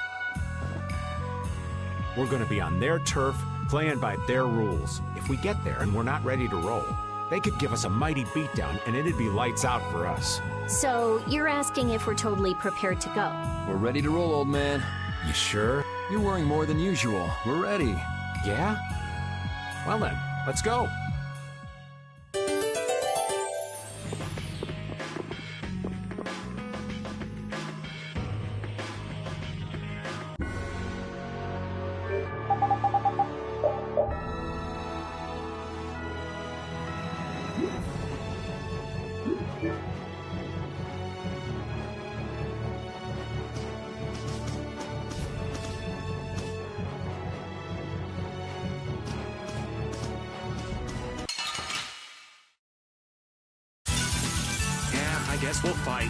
We're gonna be on their turf, playing by their rules. If we get there and we're not ready to roll, they could give us a mighty beatdown and it'd be lights out for us. So, you're asking if we're totally prepared to go? We're ready to roll, old man. You sure? You're worrying more than usual. We're ready. Yeah? Well then, let's go. I guess we'll fight.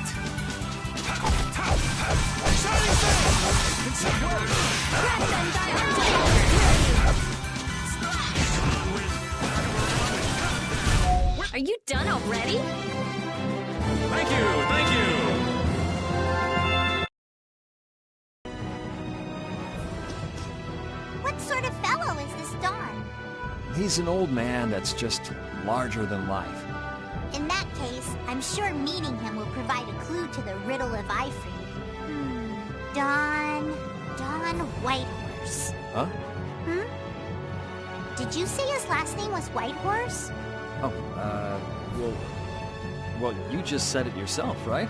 Are you done already? Thank you, thank you! What sort of fellow is this Dawn? He's an old man that's just larger than life. In that case, I'm sure meeting him will provide a clue to the riddle of Ifrey. Dawn Whitehorse. Huh? Did you say his last name was Whitehorse? Oh, well, you just said it yourself, right?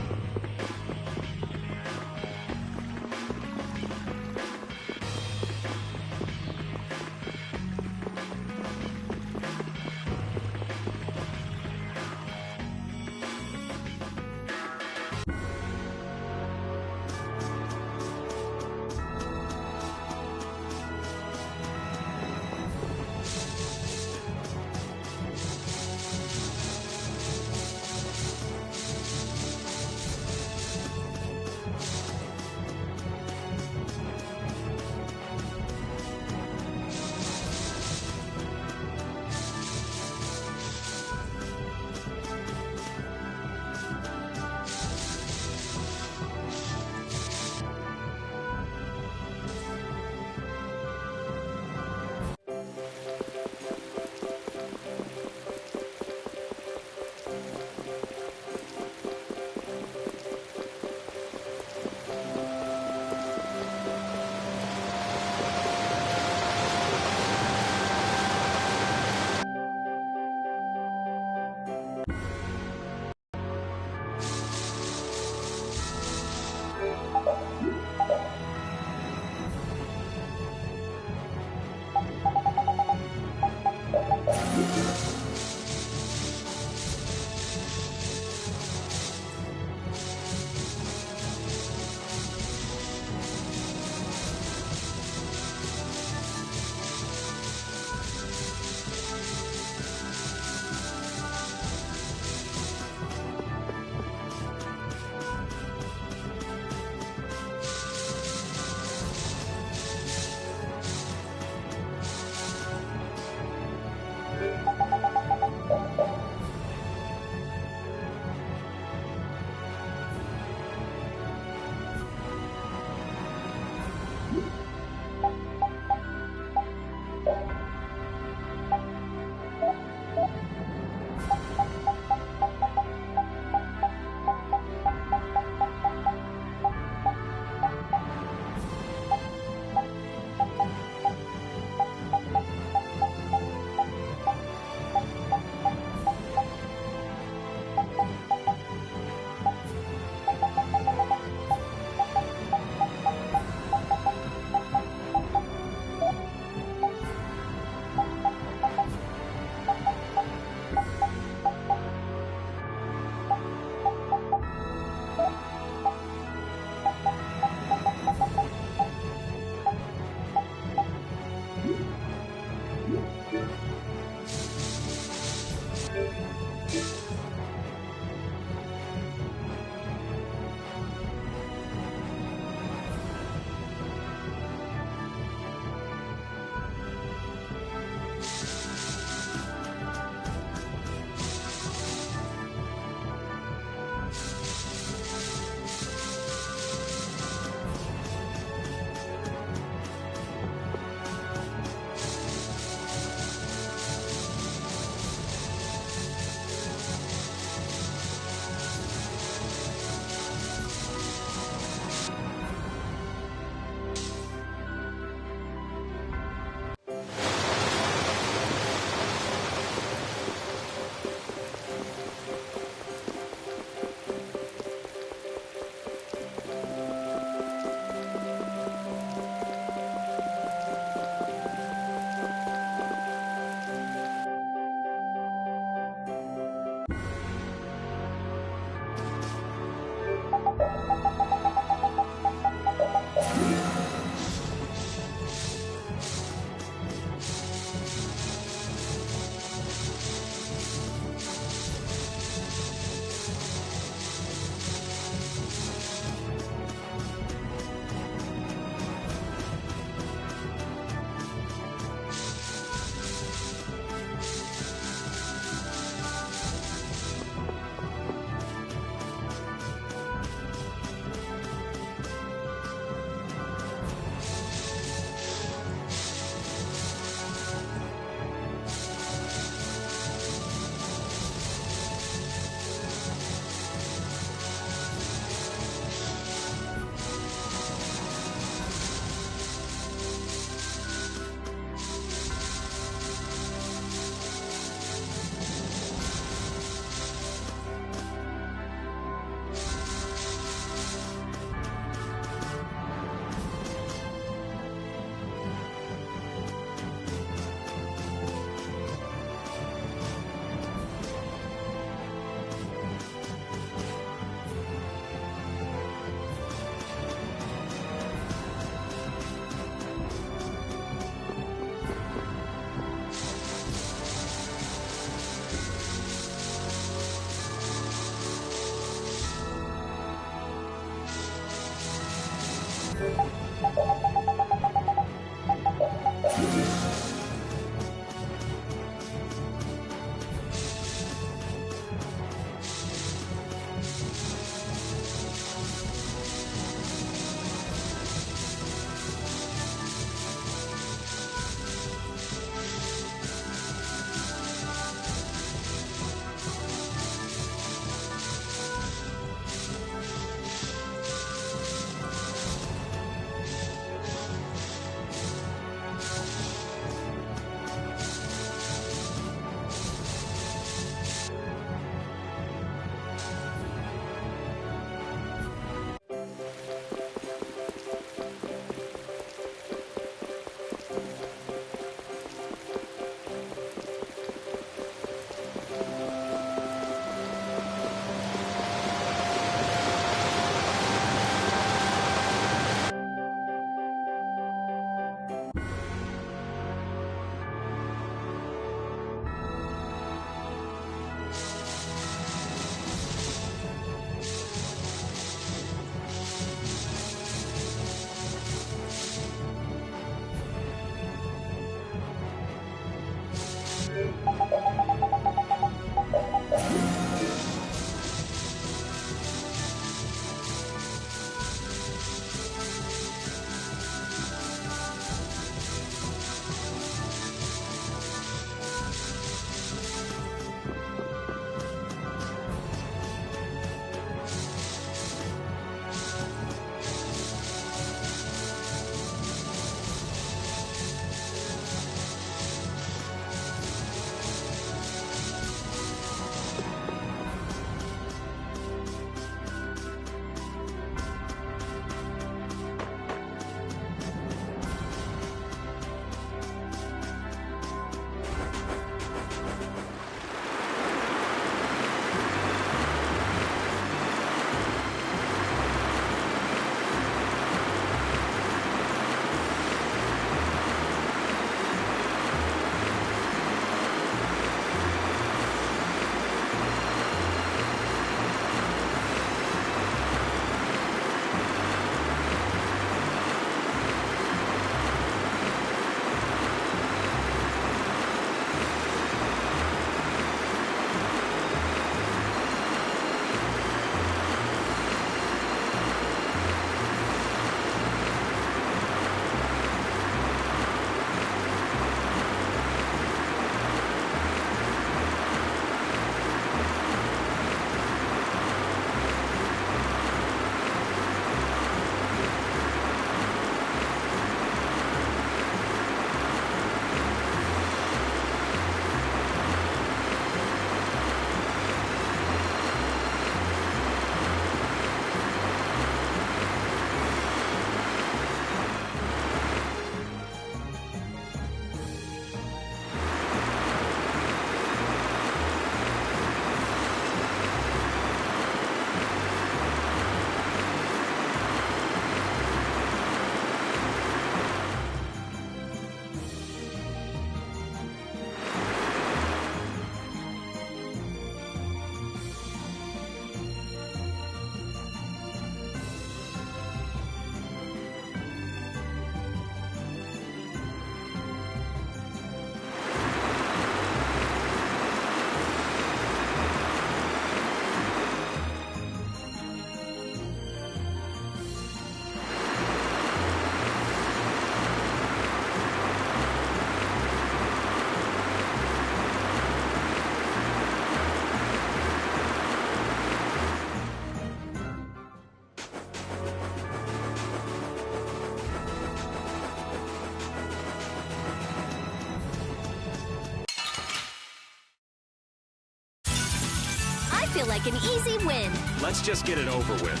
feel like an easy win. Let's just get it over with.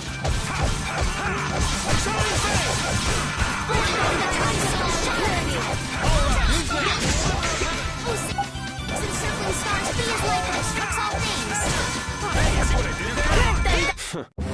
Encircling stars be as light that obstructs all things. That's what I do.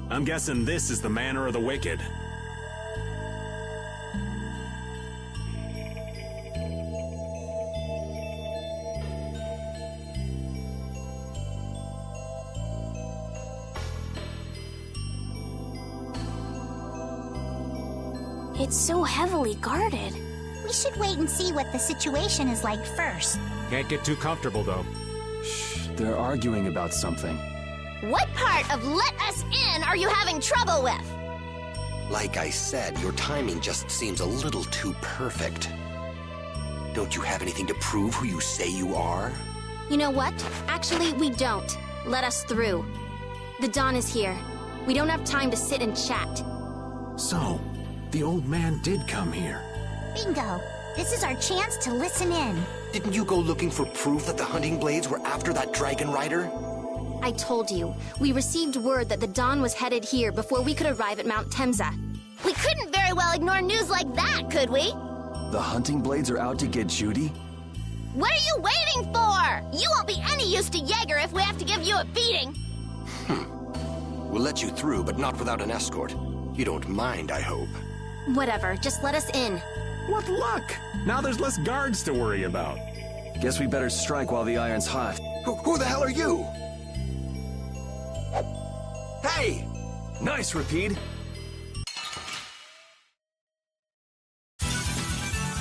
I'm guessing this is the manor of the wicked. It's so heavily guarded. We should wait and see what the situation is like first. Can't get too comfortable, though. Shh, they're arguing about something. What part of let us in are you having trouble with? Like I said, your timing just seems a little too perfect. Don't you have anything to prove who you say you are? You know what? Actually, we don't. Let us through. The dawn is here. We don't have time to sit and chat. So, the old man did come here. Bingo! This is our chance to listen in. Didn't you go looking for proof that the hunting blades were after that dragon rider? I told you. We received word that the dawn was headed here before we could arrive at Mount Temza. We couldn't very well ignore news like that, could we? The hunting blades are out to get Judy? What are you waiting for? You won't be any use to Yeager if we have to give you a beating. We'll let you through, but not without an escort. You don't mind, I hope. Whatever, just let us in. What luck! Now there's less guards to worry about. Guess we better strike while the iron's hot. Who the hell are you? Hey! Nice, Rapide.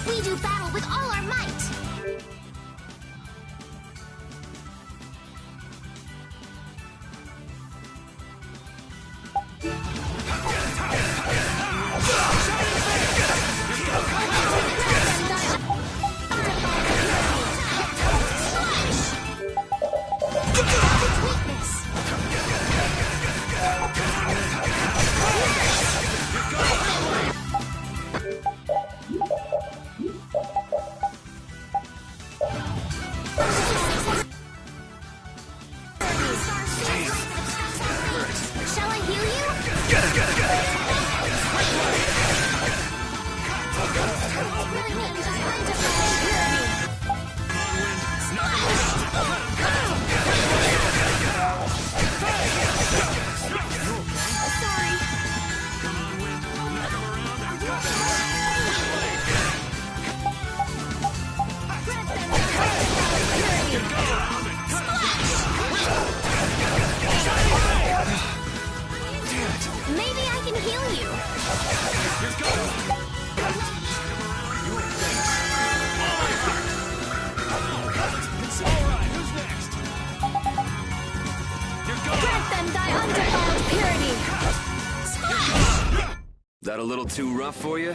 We do battle with all our might. Maybe I can heal you. Grant them thy undefiled purity. That a little too rough for you?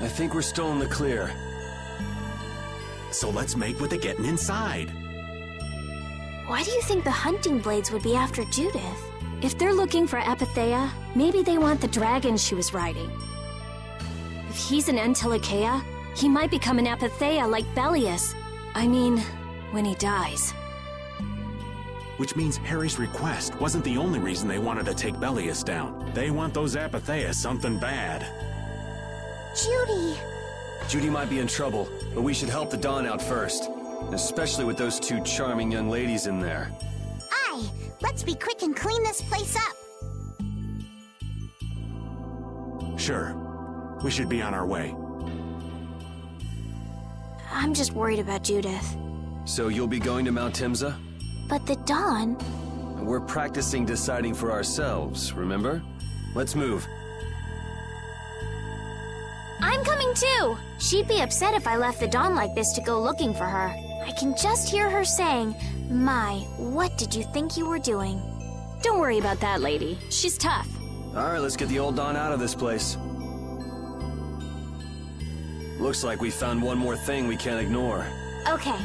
I think we're still in the clear. So let's make with the getting inside. Why do you think the hunting blades would be after Judith? If they're looking for Apatheia, maybe they want the dragon she was riding. If he's an Antilocheia, he might become an Apatheia like Belius. I mean, when he dies. Which means Harry's request wasn't the only reason they wanted to take Belius down. They want those Apatheia something bad. Judy! Judy might be in trouble, but we should help the Dawn out first. Especially with those two charming young ladies in there. Aye! Let's be quick and clean this place up! Sure. We should be on our way. I'm just worried about Judith. So you'll be going to Mount Timza? But the Dawn... We're practicing deciding for ourselves, remember? Let's move. I'm coming too! She'd be upset if I left the Dawn like this to go looking for her. I can just hear her saying, "My, what did you think you were doing?" Don't worry about that lady. She's tough. Alright, let's get the old Dawn out of this place. Looks like we found one more thing we can't ignore. Okay.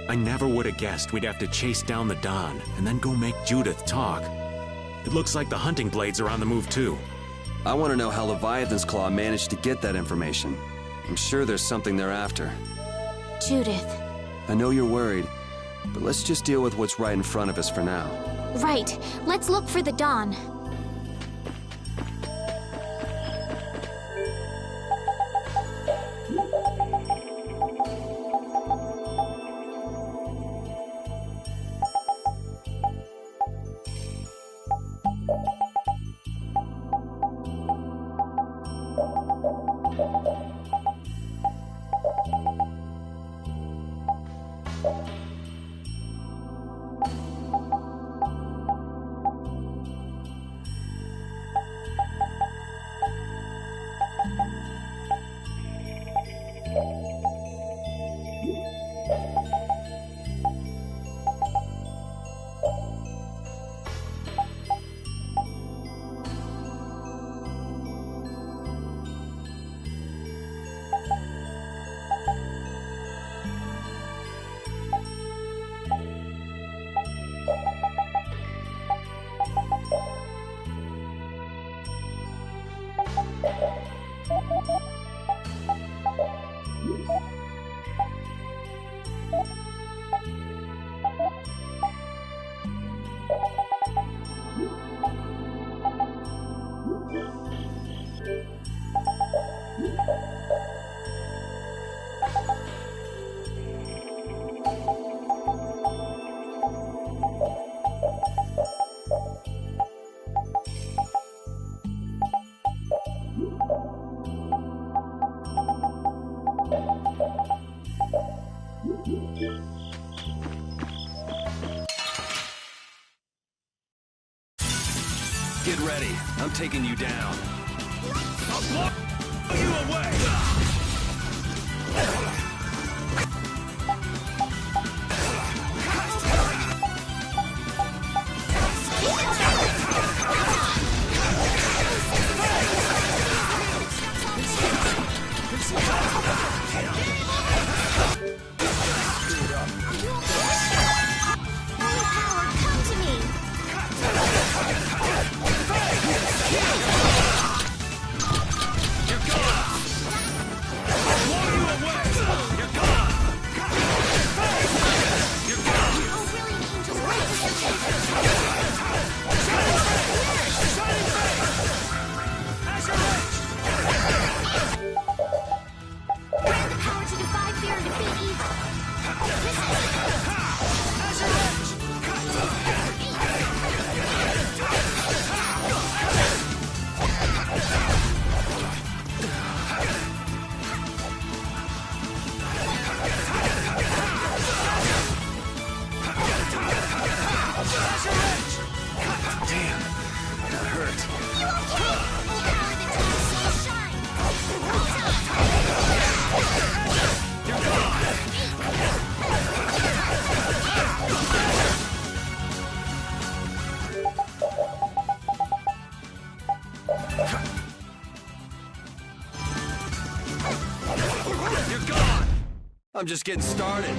I never would have guessed we'd have to chase down the Dawn and then go make Judith talk. It looks like the hunting blades are on the move too. I want to know how Leviathan's Claw managed to get that information. I'm sure there's something they're after. Judith. I know you're worried, but let's just deal with what's right in front of us for now. Right. Let's look for the Dawn. Get ready. I'm taking you down. I'll blow you away! I'm just getting started.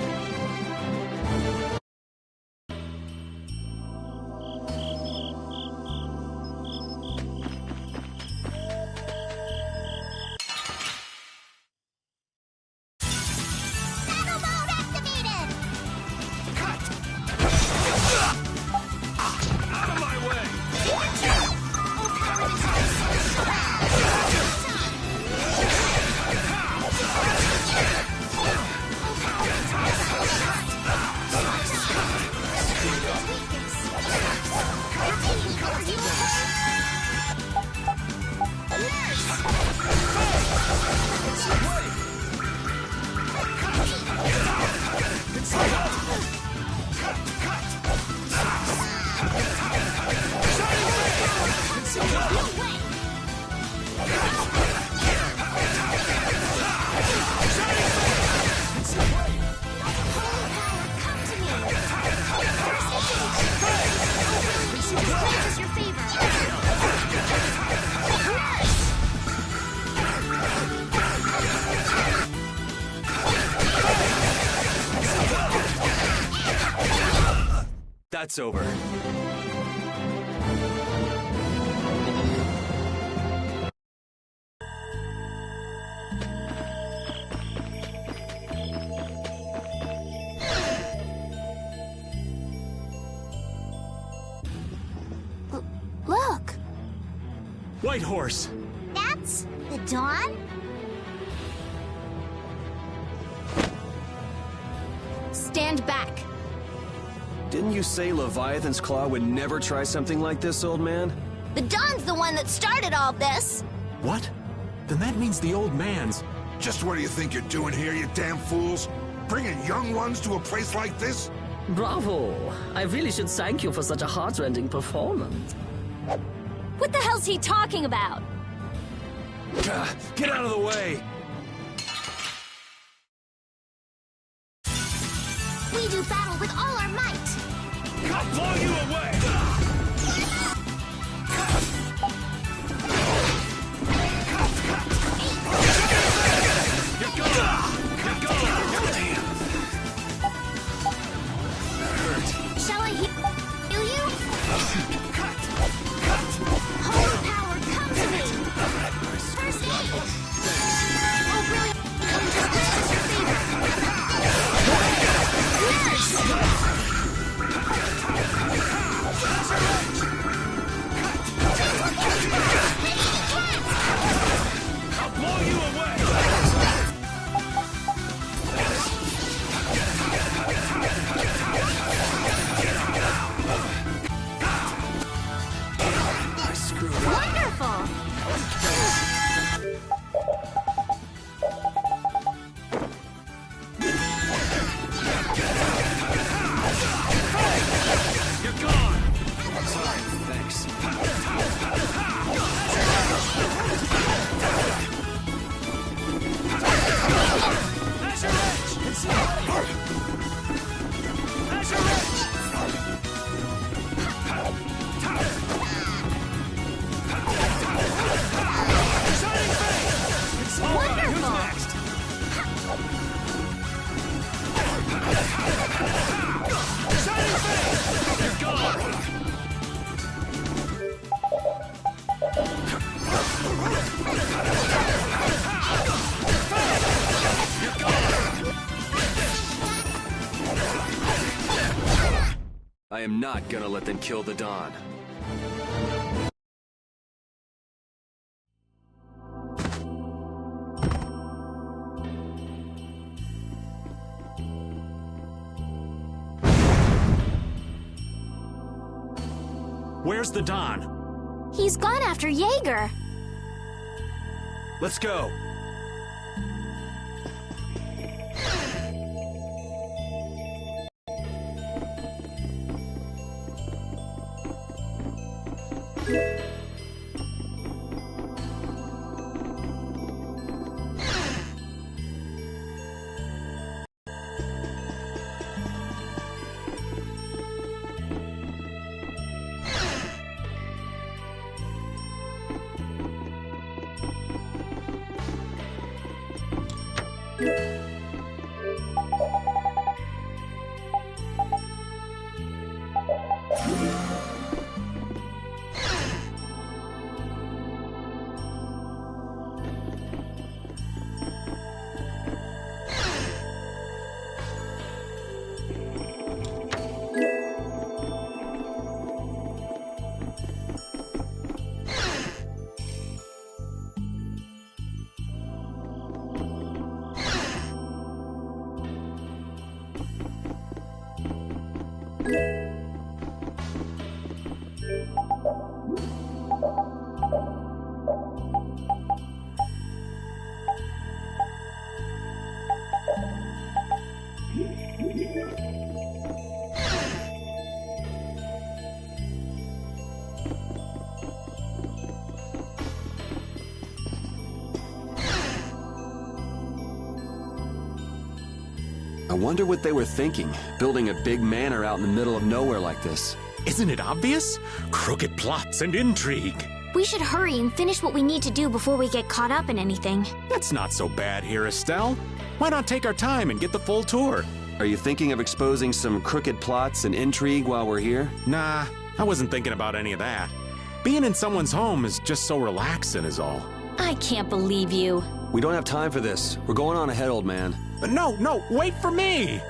That's over. Look! White horse! That's the Dawn? Stand back. Didn't you say Leviathan's Claw would never try something like this, old man? The Dawn's the one that started all this. What? Then that means the old man's... Just what do you think you're doing here, you damn fools? Bringing young ones to a place like this? Bravo! I really should thank you for such a heart-rending performance. What the hell's he talking about? Get out of the way! We do battle with all our might! I'll blow you away! You're gone! You're gone! Damn! That hurt. Shall I heal you? Holy power, come to me! First aid! Oh, really? Where's your I'll blow you away! I screwed up. Wonderful! You're gone! Sorry, thanks. That's your edge! That's your edge! Shining face! All right, who's next? Shining face! You're gone! I am not gonna let them kill the Dawn. Where's the Dawn? He's gone after Yeager. Let's go. I wonder what they were thinking, building a big manor out in the middle of nowhere like this. Isn't it obvious? Crooked plots and intrigue. We should hurry and finish what we need to do before we get caught up in anything. That's not so bad here, Estelle. Why not take our time and get the full tour? Are you thinking of exposing some crooked plots and intrigue while we're here? Nah, I wasn't thinking about any of that. Being in someone's home is just so relaxing is all. I can't believe you. We don't have time for this. We're going on ahead, old man. No, wait for me!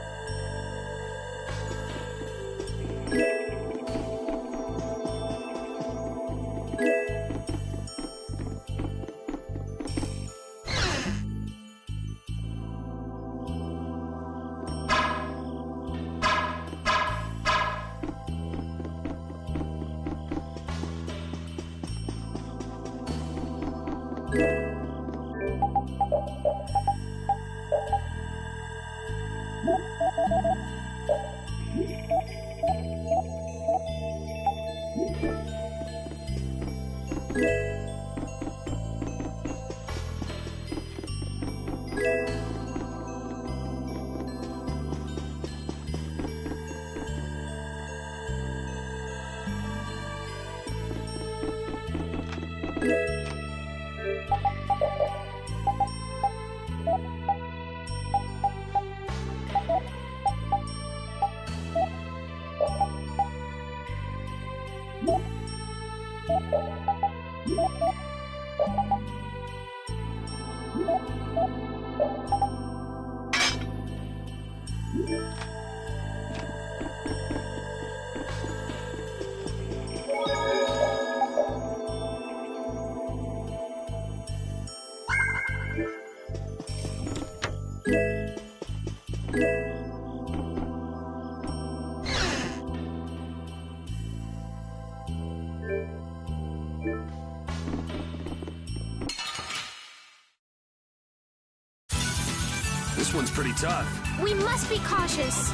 This one's pretty tough. We must be cautious.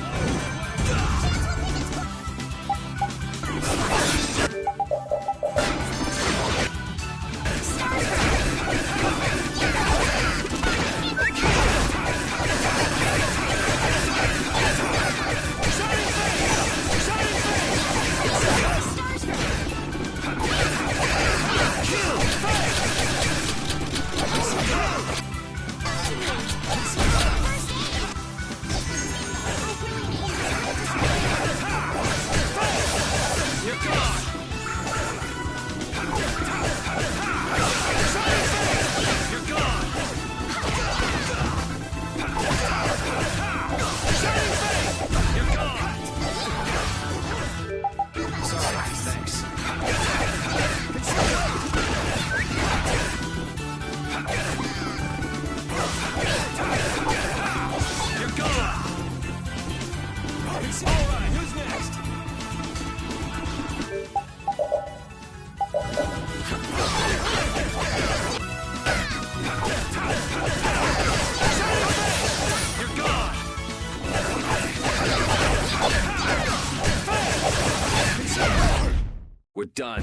We're done.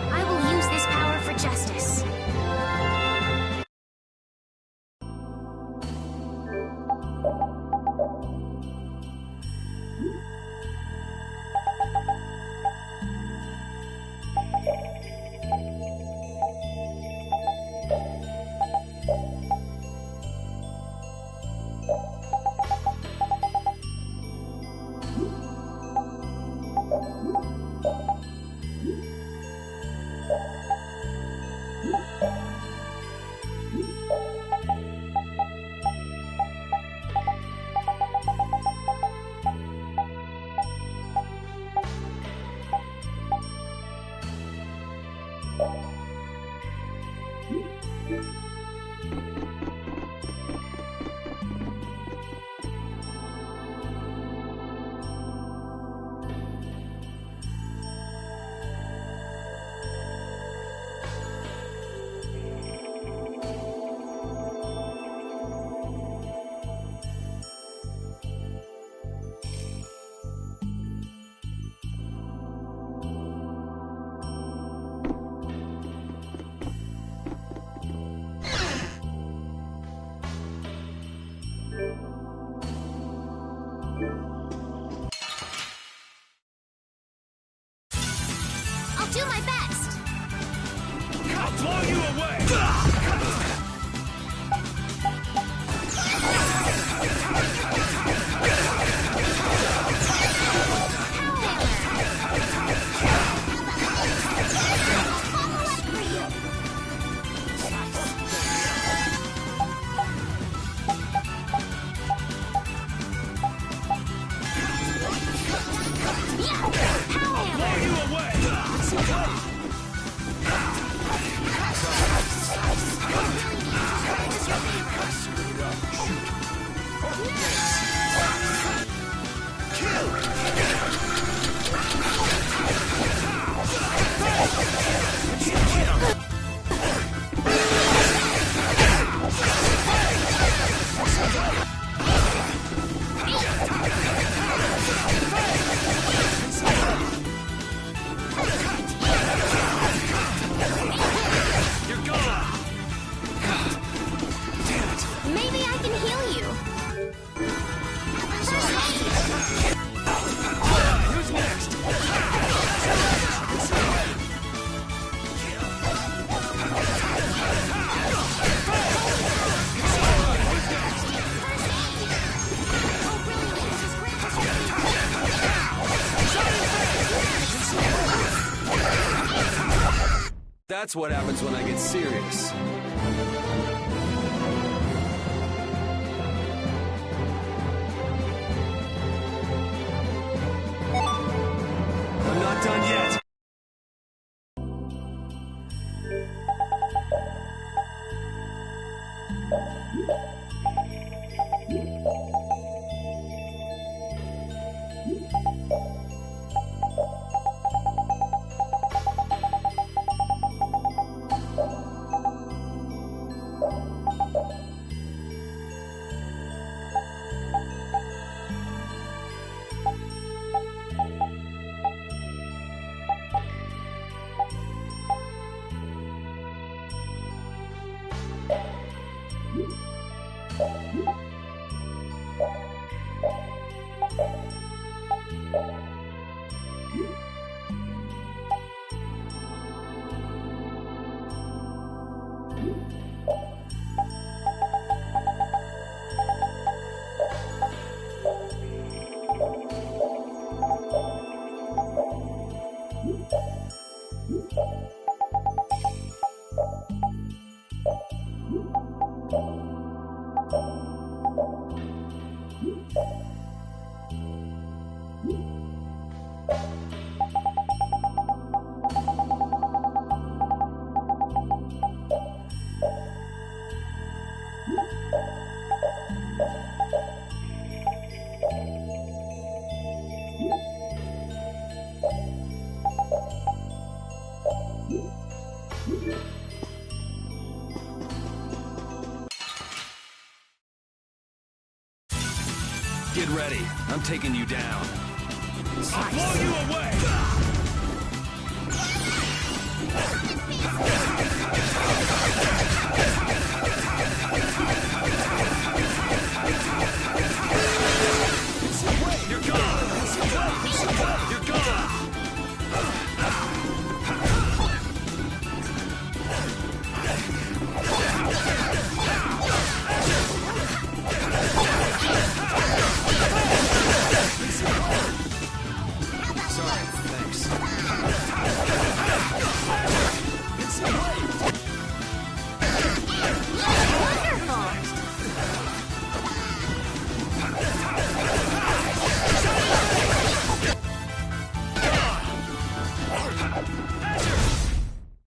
I will use this power for justice. That's what happens when I get serious. I'm not done yet. Get ready. I'm taking you down. I'll blow you away! You're gone! You're gone! Sorry, thanks.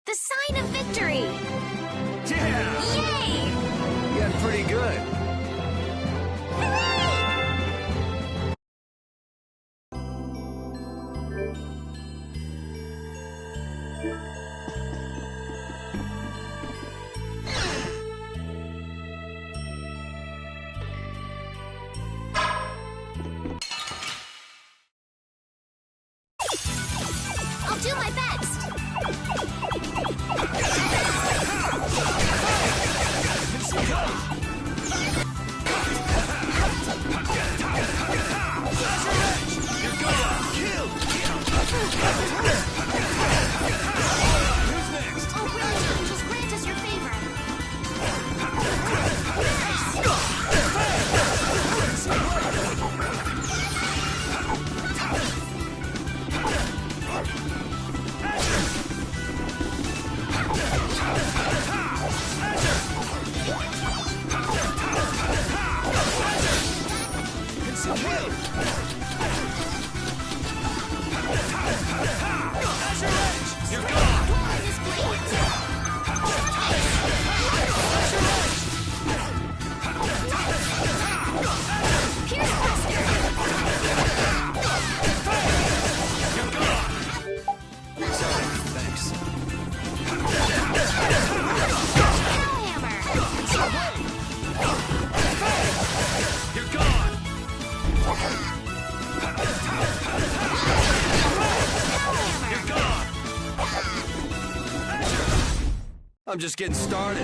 The sign of victory! Yeah! Yay! You got pretty good. I'll do my best! Who's next? Oh, brilliant! Just grant us your favor! I'm just getting started.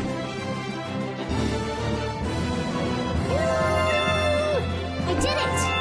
I did it!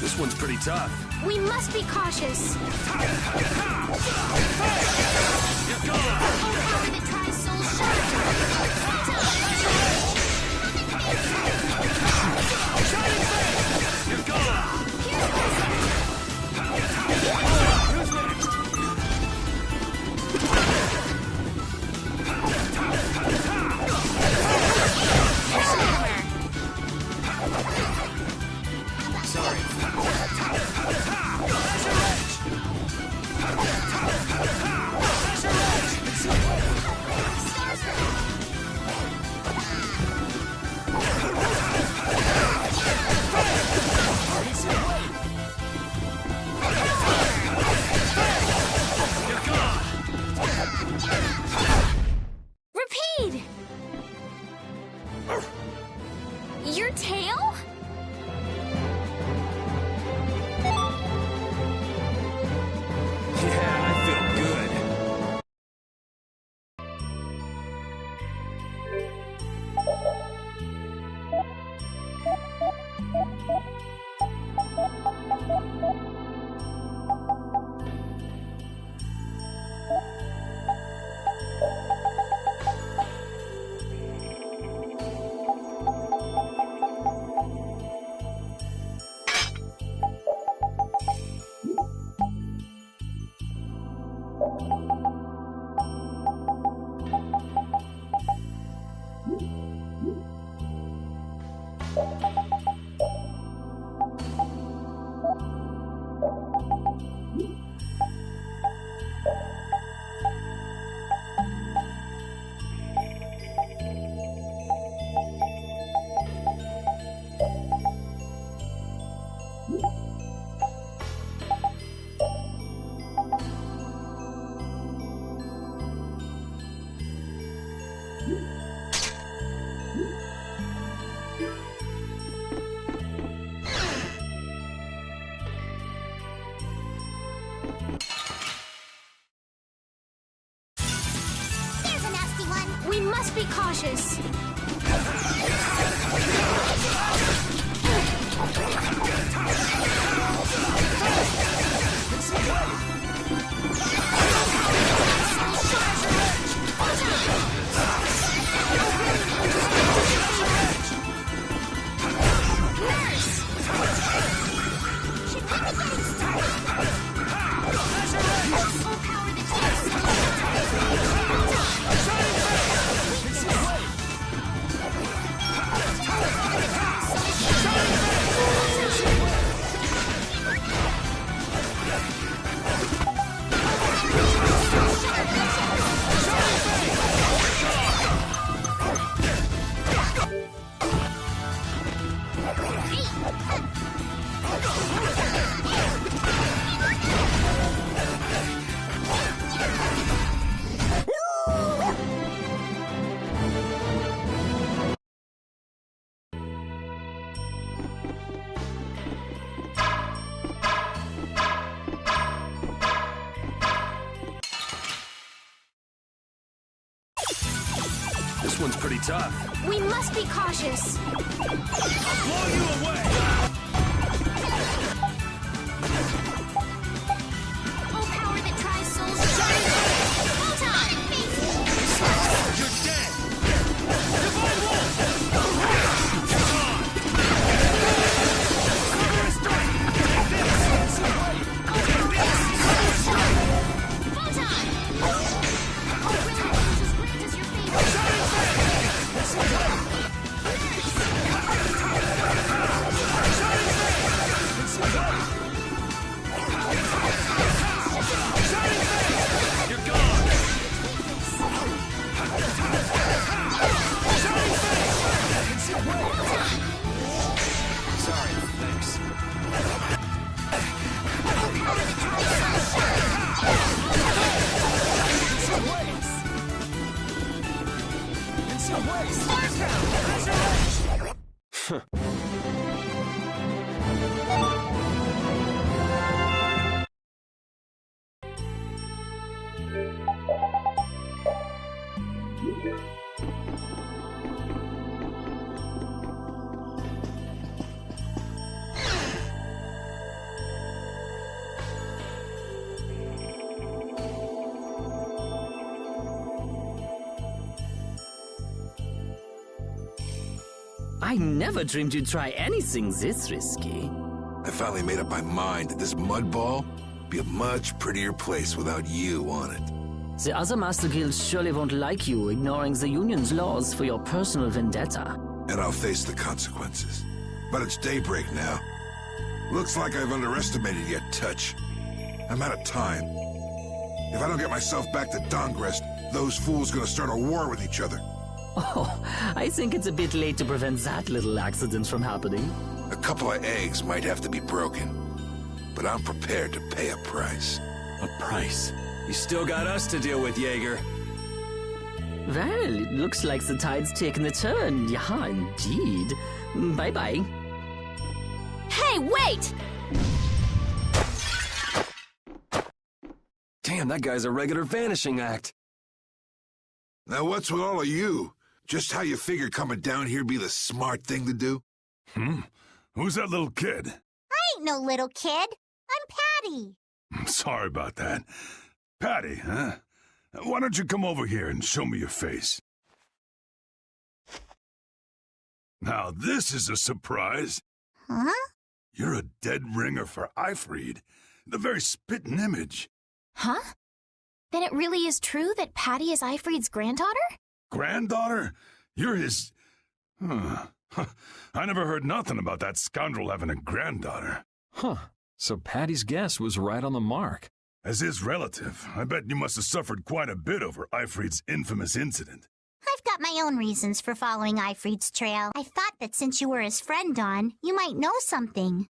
This one's pretty tough. We must be cautious. You're gone! Oh, power that tries soul You're gone! Who's next? Sorry. Repeat! Your tail? Yeah, I feel good. There's a nasty one. We must be cautious. This one's pretty tough. We must be cautious. I'll blow you away! Oh, power that tries souls. Hold on! You're dead! Divine Wolf! You're gone! Cover and strike! Take this! Photon! Oh, really? Just grant us your You're gone! Sorry, thanks. I never dreamed you'd try anything this risky. I finally made up my mind that this mud ball would be a much prettier place without you on it. The other Master Guilds surely won't like you ignoring the Union's laws for your personal vendetta. And I'll face the consequences. But it's daybreak now. Looks like I've underestimated your touch. I'm out of time. If I don't get myself back to Dongrest, those fools gonna start a war with each other. Oh, I think it's a bit late to prevent that little accident from happening. A couple of eggs might have to be broken, but I'm prepared to pay a price. A price? You still got us to deal with, Yeager. Well, it looks like the tide's taken a turn. Yeah, indeed. Bye-bye. Hey, wait! Damn, that guy's a regular vanishing act. Now what's with all of you? Just how you figured coming down here be the smart thing to do? Who's that little kid? I ain't no little kid. I'm Patty. I'm sorry about that. Patty, huh? Why don't you come over here and show me your face? Now this is a surprise. Huh? You're a dead ringer for Eifried. The very spitting image. Huh? Then it really is true that Patty is Eifried's granddaughter? Granddaughter? You're his... I never heard nothing about that scoundrel having a granddaughter. Huh. So Patty's guess was right on the mark. As his relative, I bet you must have suffered quite a bit over Eifried's infamous incident. I've got my own reasons for following Eifried's trail. I thought that since you were his friend, Dawn, you might know something.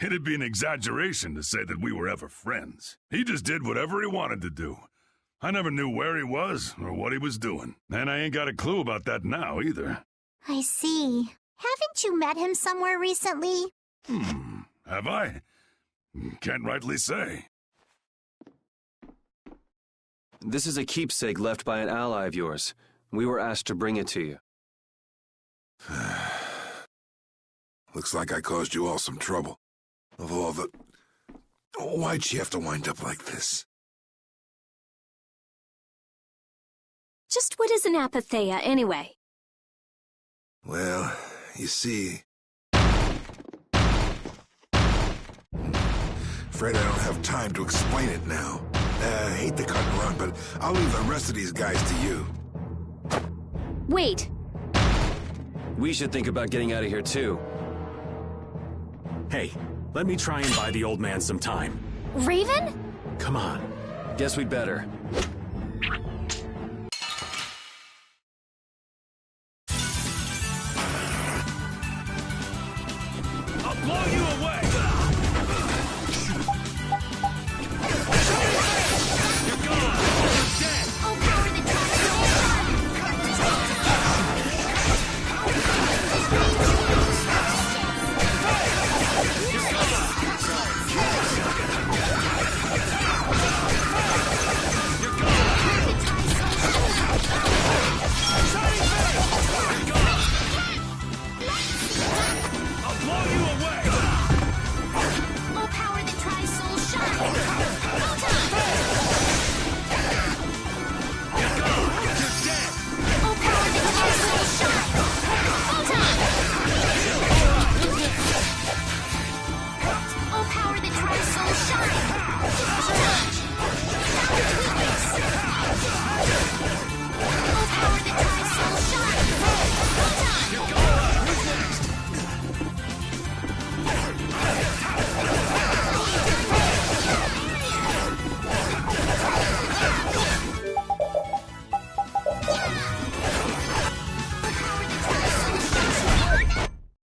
It'd be an exaggeration to say that we were ever friends. He just did whatever he wanted to do. I never knew where he was or what he was doing. And I ain't got a clue about that now, either. I see. Haven't you met him somewhere recently? Have I? Can't rightly say. This is a keepsake left by an ally of yours. We were asked to bring it to you. Looks like I caused you all some trouble. Of all the... Why'd she have to wind up like this? Just what is an apatheia, anyway? Well, you see... Afraid I don't have time to explain it now. Hate to cut and run, but I'll leave the rest of these guys to you. Wait. We should think about getting out of here, too. Hey, let me try and buy the old man some time. Raven? Come on. Guess we'd better. I'll blow you away! You're gone! You're dead! Oh, power the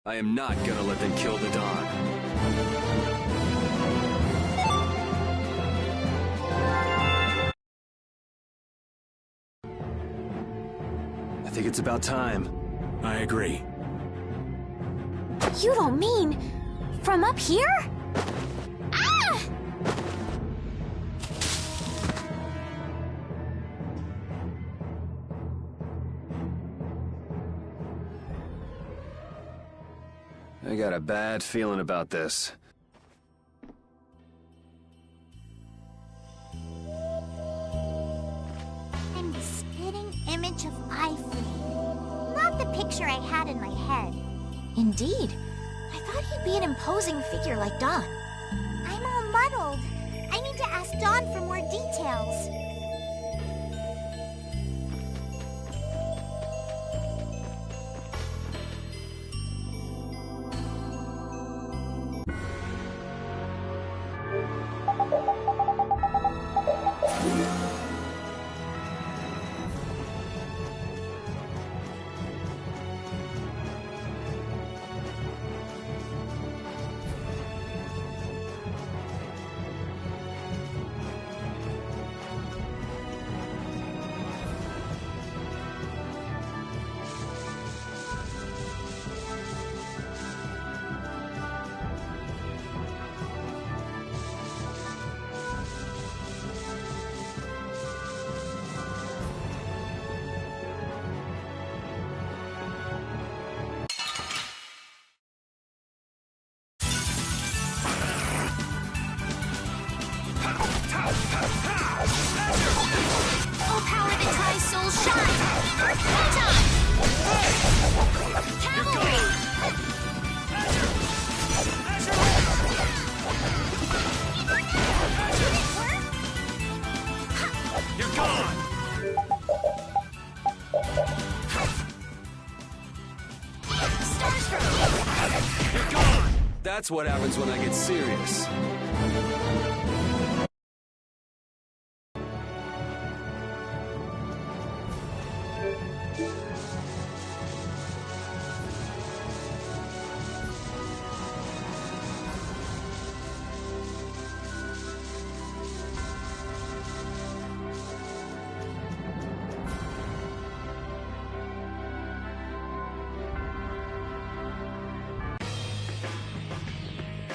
I am not gonna let them kill the Dawn. I think it's about time. I agree. You don't mean... from up here? Ah! I got a bad feeling about this. I'm the spitting image of Eifried. Not the picture picture I had in my head. Indeed. I thought he'd be an imposing figure like Don. I'm all muddled. I need to ask Dawn for more details. Full power to Tri-Soul shine! Photon! Cavalry! You're gone! Starstroke! You're gone! That's what happens when I get serious.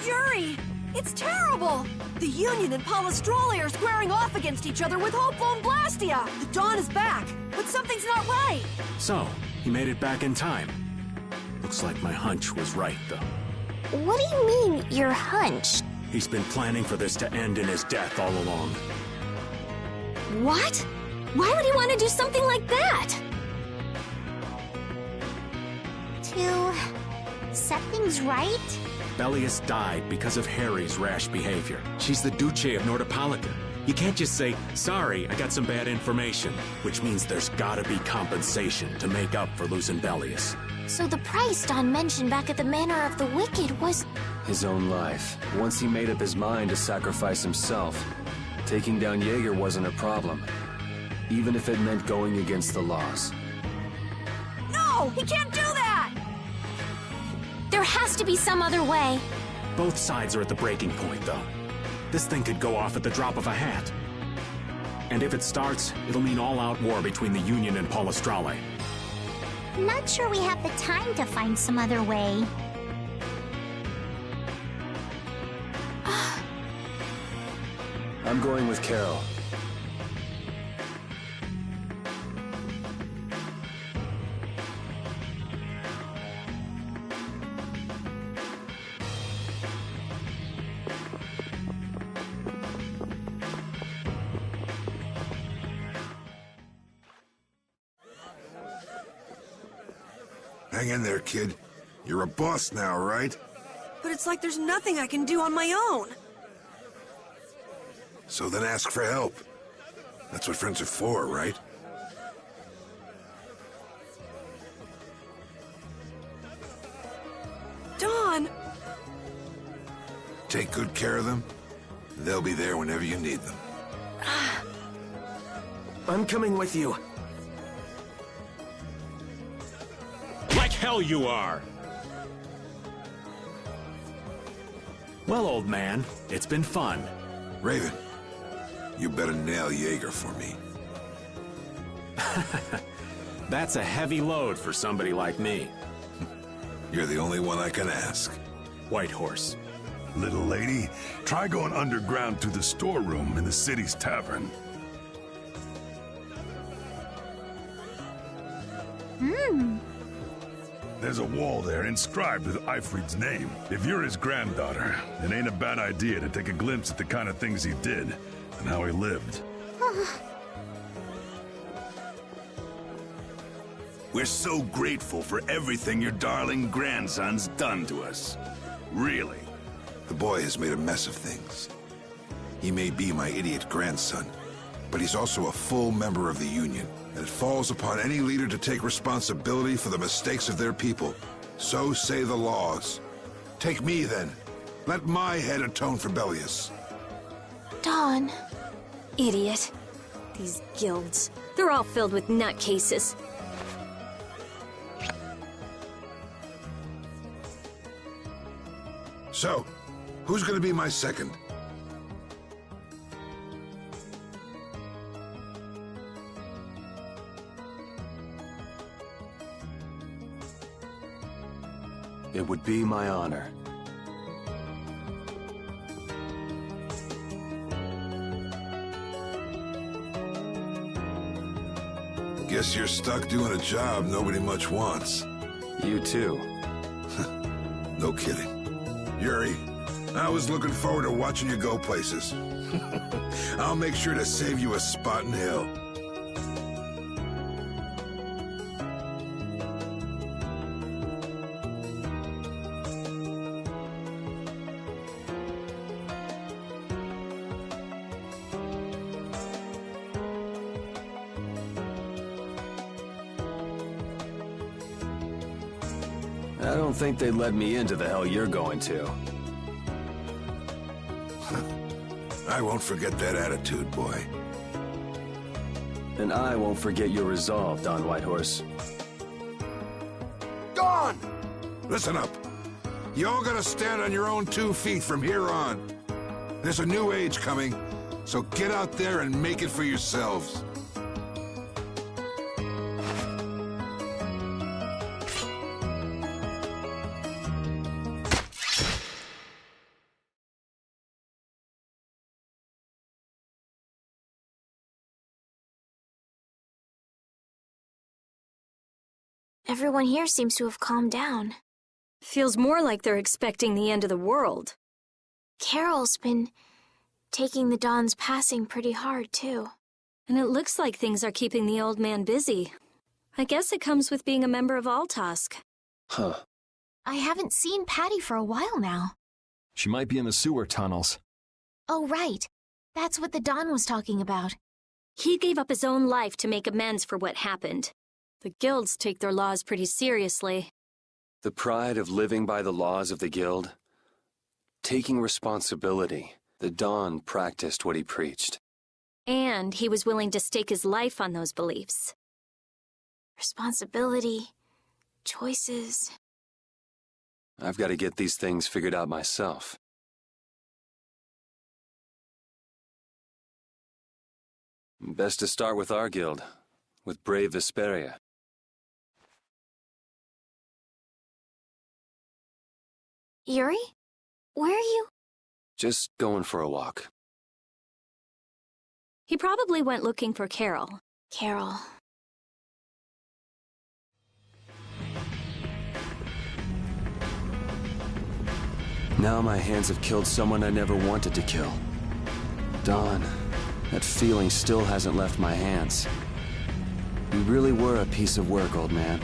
Yuri! It's terrible! The Union and Polystroli are squaring off against each other with Hopeful and Blastia! The Dawn is back, but something's not right! So, he made it back in time. Looks like my hunch was right, though. What do you mean, your hunch? He's been planning for this to end in his death all along. What? Why would he want to do something like that? To set things right? Bellius died because of Harry's rash behavior. She's the Duce of Nordopolica. You can't just say, sorry, I got some bad information, which means there's gotta be compensation to make up for losing Bellius. So the price Don mentioned back at the Manor of the Wicked was... His own life. Once he made up his mind to sacrifice himself, taking down Yeager wasn't a problem. Even if it meant going against the laws. No! He can't do that! There has to be some other way. Both sides are at the breaking point, though. This thing could go off at the drop of a hat. And if it starts, it'll mean all-out war between the Union and Polystroli. Not sure we have the time to find some other way. I'm going with Carol. Hang in there, kid. You're a boss now, right? But it's like there's nothing I can do on my own. So then ask for help. That's what friends are for, right? Dawn! Take good care of them. They'll be there whenever you need them. I'm coming with you. Like hell you are! Well, old man, it's been fun. Raven, you better nail Yeager for me. That's a heavy load for somebody like me. You're the only one I can ask. White Horse. Little lady, try going underground to the storeroom in the city's tavern. There's a wall there inscribed with Eifried's name. If you're his granddaughter, it ain't a bad idea to take a glimpse at the kind of things he did and how he lived. We're so grateful for everything your darling grandson's done to us. Really. The boy has made a mess of things. He may be my idiot grandson, but he's also a full member of the Union, and it falls upon any leader to take responsibility for the mistakes of their people. So say the laws. Take me, then. Let my head atone for Bellius. Dawn. Idiot. These guilds. They're all filled with nutcases. So, who's gonna be my second? It would be my honor. Guess you're stuck doing a job nobody much wants. You too. No kidding. Yuri, I was looking forward to watching you go places. I'll make sure to save you a spot in hell. I don't think they'd let me into the hell you're going to. I won't forget that attitude, boy. And I won't forget your resolve, Don Whitehorse. Dawn! Listen up. You all gotta stand on your own 2 feet from here on. There's a new age coming, so get out there and make it for yourselves. Everyone here seems to have calmed down. Feels more like they're expecting the end of the world. Carol's been taking the Dawn's passing pretty hard, too. And it looks like things are keeping the old man busy. I guess it comes with being a member of Altosk. Huh. I haven't seen Patty for a while now. She might be in the sewer tunnels. Oh, right. That's what the Dawn was talking about. He gave up his own life to make amends for what happened. The guilds take their laws pretty seriously. The pride of living by the laws of the guild. Taking responsibility. The Dawn practiced what he preached. And he was willing to stake his life on those beliefs. Responsibility. Choices. I've got to get these things figured out myself. Best to start with our guild, with brave Vesperia. Yuri? Where are you? Just going for a walk. He probably went looking for Carol. Carol. Now my hands have killed someone I never wanted to kill. Dawn, that feeling still hasn't left my hands. You really were a piece of work, old man.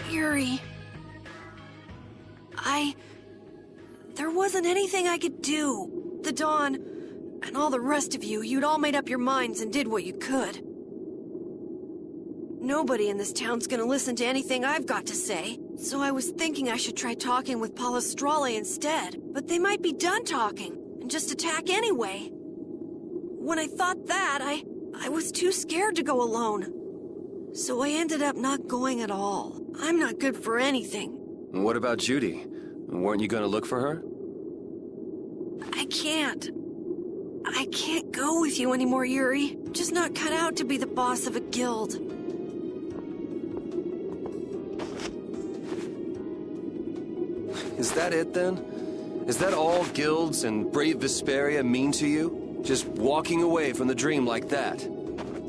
Yuri. There wasn't anything I could do. The Dawn, and all the rest of you, you'd all made up your minds and did what you could. Nobody in this town's gonna listen to anything I've got to say, so I was thinking I should try talking with Palestrale instead, but they might be done talking, and just attack anyway. When I thought that, I was too scared to go alone. So I ended up not going at all. I'm not good for anything. What about Judy? Weren't you gonna look for her? I can't. I can't go with you anymore, Yuri. I'm just not cut out to be the boss of a guild. Is that it then? Is that all guilds and brave Vesperia mean to you? Just walking away from the dream like that?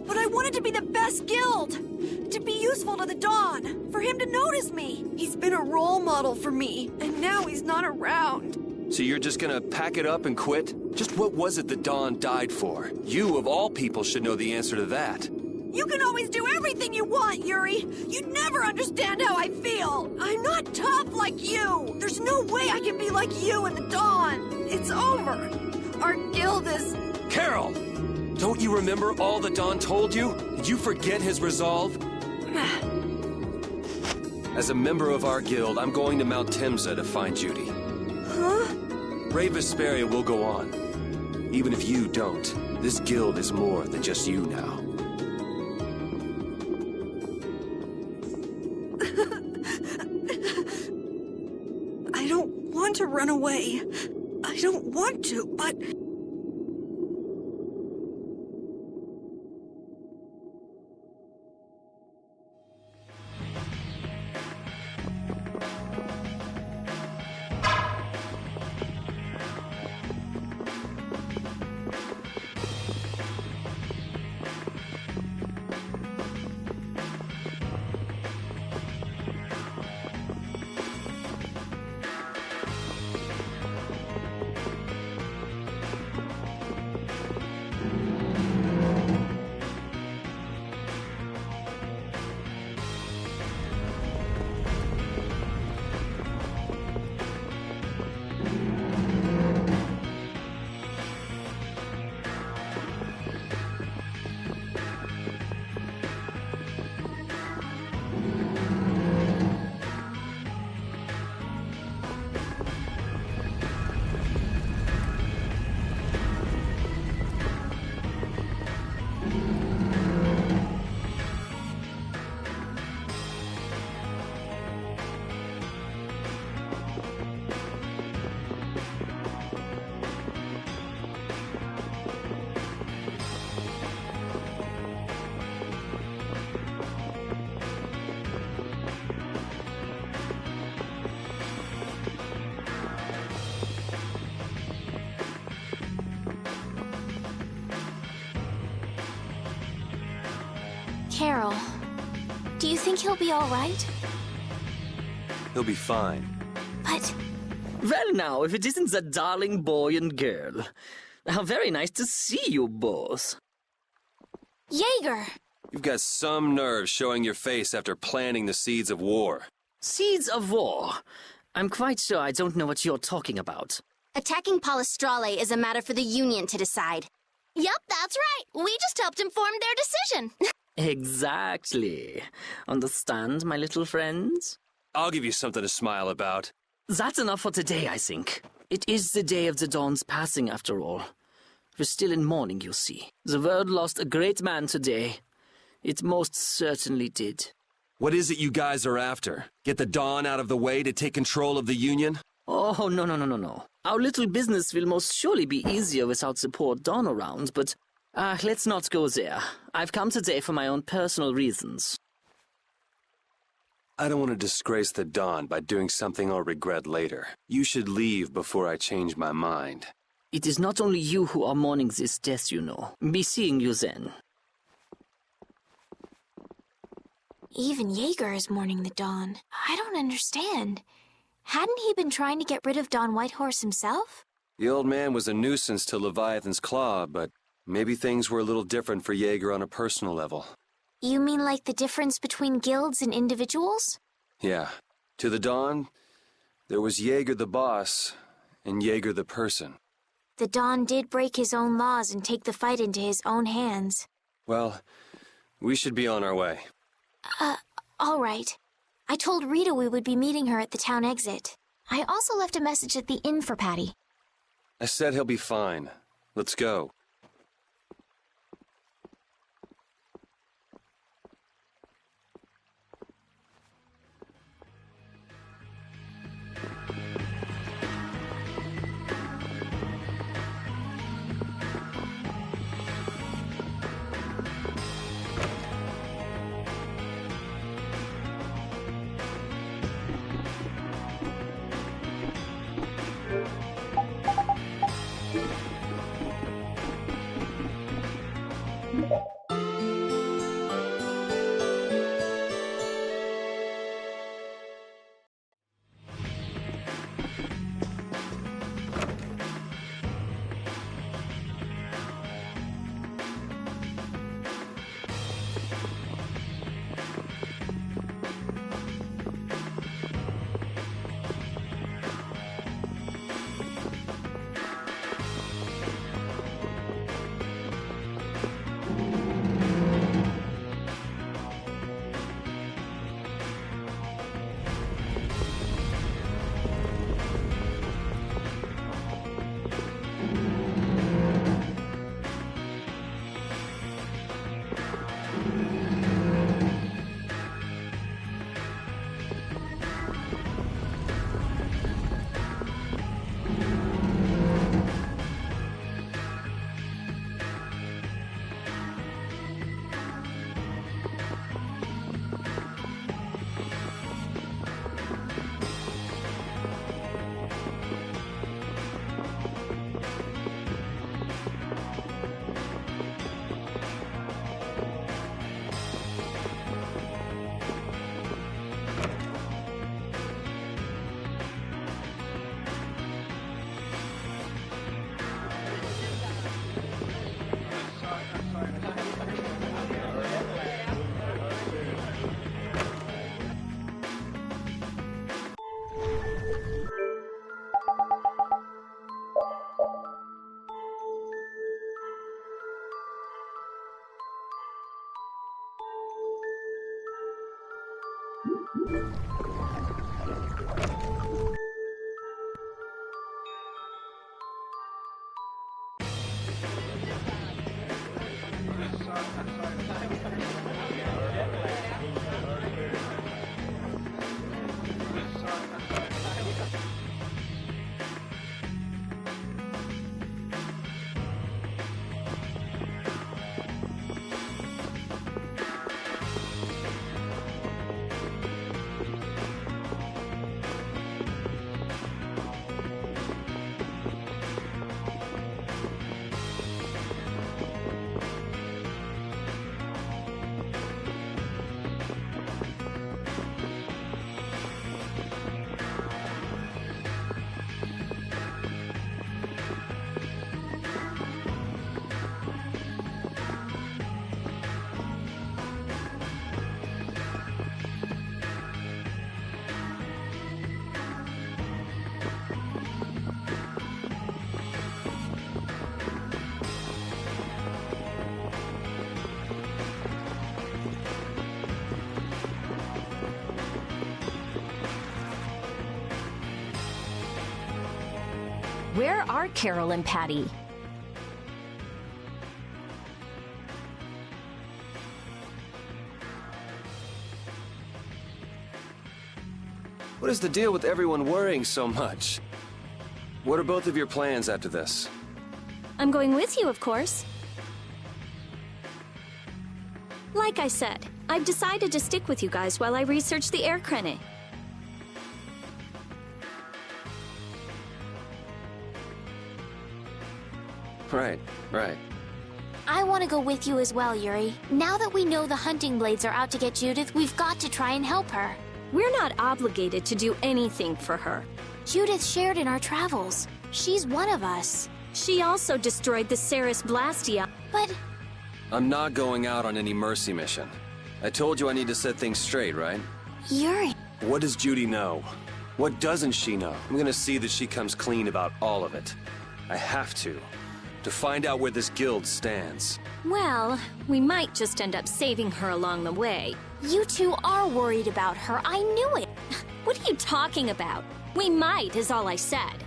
But I wanted to be the best guild! To be useful to the Dawn! For him to notice me! He's been a role model for me, and now he's not around. So you're just gonna pack it up and quit? Just what was it the Dawn died for? You, of all people, should know the answer to that. You can always do everything you want, Yuri! You'd never understand how I feel! I'm not tough like you! There's no way I can be like you and the Dawn! It's over! Our guild is... Carol! Don't you remember all the Dawn told you? Did you forget his resolve? As a member of our guild, I'm going to Mount Temsa to find Judy. Huh? Brave Vesperia will go on. Even if you don't, this guild is more than just you now. I don't want to run away. I don't want to, but... Carol, do you think he'll be all right? He'll be fine. But... Well now, if it isn't that darling boy and girl. How very nice to see you both. Yeager! You've got some nerve showing your face after planting the seeds of war. Seeds of war? I'm quite sure I don't know what you're talking about. Attacking Palestrale is a matter for the Union to decide. Yup, that's right. We just helped inform their decision. Exactly. Understand, my little friends? I'll give you something to smile about. That's enough for today, I think. It is the day of the Dawn's passing, after all. We're still in mourning, you see. The world lost a great man today. It most certainly did. What is it you guys are after? Get the Dawn out of the way to take control of the Union? Oh, no. Our little business will most surely be easier without the poor Dawn around, but... let's not go there. I've come today for my own personal reasons. I don't want to disgrace the Dawn by doing something I'll regret later. You should leave before I change my mind. It is not only you who are mourning this death, you know. Be seeing you then. Even Yeager is mourning the Dawn. I don't understand. Hadn't he been trying to get rid of Don Whitehorse himself? The old man was a nuisance to Leviathan's Claw, but maybe things were a little different for Yeager on a personal level. You mean like the difference between guilds and individuals? Yeah. To the Dawn, there was Yeager the boss, and Yeager the person. The Dawn did break his own laws and take the fight into his own hands. Well, we should be on our way. All right. I told Rita we would be meeting her at the town exit. I also left a message at the inn for Patty. I said he'll be fine. Let's go. Where are Carol and Patty? What is the deal with everyone worrying so much? What are both of your plans after this? I'm going with you, of course. Like I said, I've decided to stick with you guys while I research the air crenny. Right. I want to go with you as well, Yuri. Now that we know the hunting blades are out to get Judith, we've got to try and help her. We're not obligated to do anything for her. Judith shared in our travels. She's one of us. She also destroyed the Ceres Blastia, but... I'm not going out on any mercy mission. I told you I need to set things straight, right? Yuri... What does Judy know? What doesn't she know? I'm gonna see that she comes clean about all of it. I have to find out where this guild stands. Well, we might just end up saving her along the way. You two are worried about her, I knew it! What are you talking about? We might, is all I said.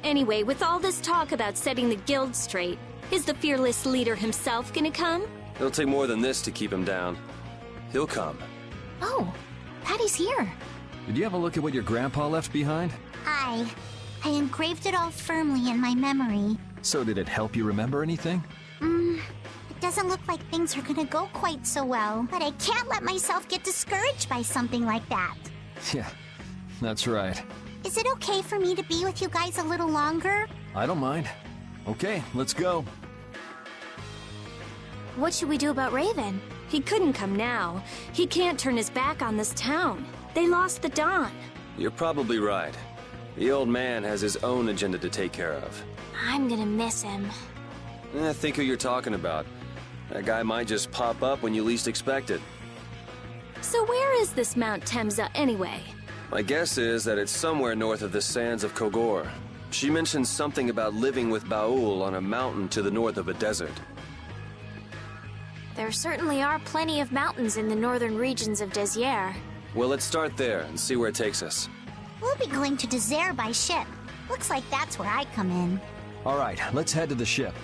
Anyway, with all this talk about setting the guild straight, is the fearless leader himself gonna come? It'll take more than this to keep him down. He'll come. Oh, Patty's here. Did you have a look at what your grandpa left behind? I engraved it all firmly in my memory. So did it help you remember anything? It doesn't look like things are gonna go quite so well, but I can't let myself get discouraged by something like that. Yeah, that's right. Is it okay for me to be with you guys a little longer? I don't mind. Okay, let's go. What should we do about Raven? He couldn't come now. He can't turn his back on this town. They lost the Dawn. You're probably right. The old man has his own agenda to take care of. I'm gonna miss him. Think who you're talking about. That guy might just pop up when you least expect it. So where is this Mount Temsa anyway? My guess is that it's somewhere north of the sands of Kogor. She mentioned something about living with Baul on a mountain to the north of a desert. There certainly are plenty of mountains in the northern regions of Desier. Well, let's start there and see where it takes us. We'll be going to Desier by ship. Looks like that's where I come in. All right, let's head to the ship.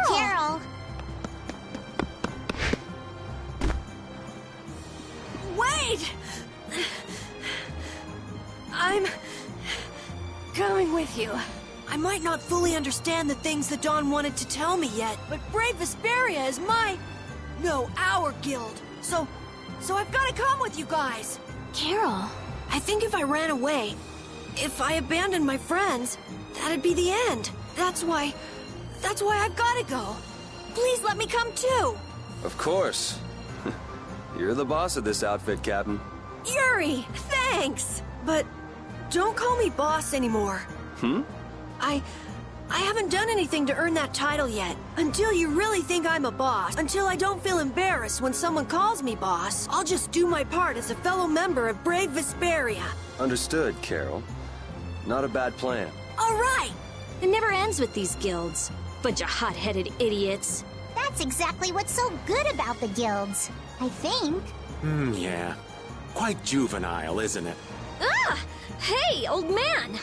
Carol! Wait! I'm coming with you. I might not fully understand the things the Dawn wanted to tell me yet, but Brave Vesperia is our guild. So I've got to come with you guys. Carol. I think if I ran away, if I abandoned my friends, that'd be the end. That's why I've got to go. Please let me come too. Of course. You're the boss of this outfit, Captain. Yuri, thanks! But don't call me boss anymore. I haven't done anything to earn that title yet. Until you really think I'm a boss, until I don't feel embarrassed when someone calls me boss, I'll just do my part as a fellow member of Brave Vesperia. Understood, Carol. Not a bad plan. All right! It never ends with these guilds. Bunch of hot-headed idiots. That's exactly what's so good about the guilds, I think. Yeah. Quite juvenile, isn't it? Ah! Hey, old man!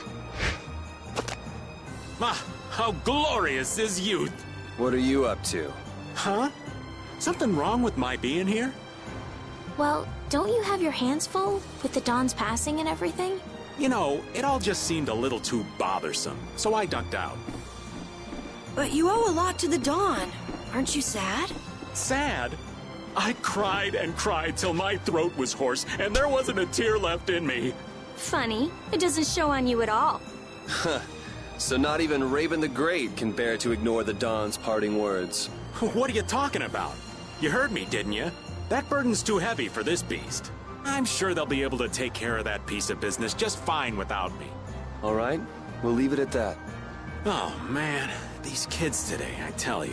Ah, how glorious is youth! What are you up to? Huh? Something wrong with my being here? Well, don't you have your hands full with the Dawn's passing and everything? You know, it all just seemed a little too bothersome, so I ducked out. But you owe a lot to the Dawn. Aren't you sad? Sad? I cried and cried till my throat was hoarse, and there wasn't a tear left in me. Funny, it doesn't show on you at all. So not even Raven the Great can bear to ignore the Dawn's parting words. What are you talking about? You heard me, didn't you? That burden's too heavy for this beast. I'm sure they'll be able to take care of that piece of business just fine without me. All right, we'll leave it at that. Oh, man. These kids today, I tell you.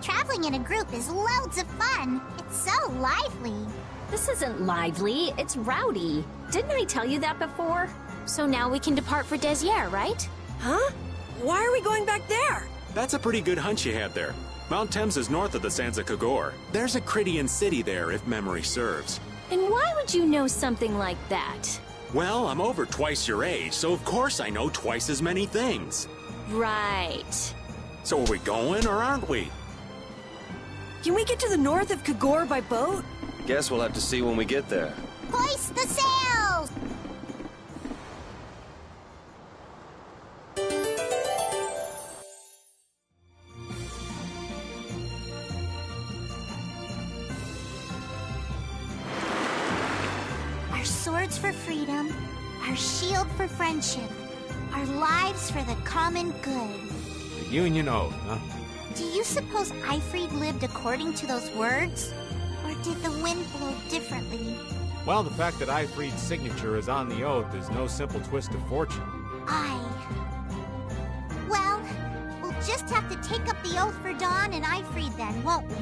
Traveling in a group is loads of fun. It's so lively. This isn't lively, it's rowdy. Didn't I tell you that before? So now we can depart for Desier, right? Huh? Why are we going back there? That's a pretty good hunch you had there. Mount Thames is north of the Sansa Kagor. There's a Krydian city there, if memory serves. And why would you know something like that? Well, I'm over twice your age, so of course I know twice as many things. Right. So are we going, or aren't we? Can we get to the north of Kagor by boat? Guess we'll have to see when we get there. Hoist the sails! Our swords for freedom, our shield for friendship, our lives for the common good. The Union Oath, huh? Do you suppose Eifried lived according to those words? Or did the wind blow differently? Well, the fact that Eifried's signature is on the oath is no simple twist of fortune. Well, we'll just have to take up the oath for Dawn and Eifried then, won't we?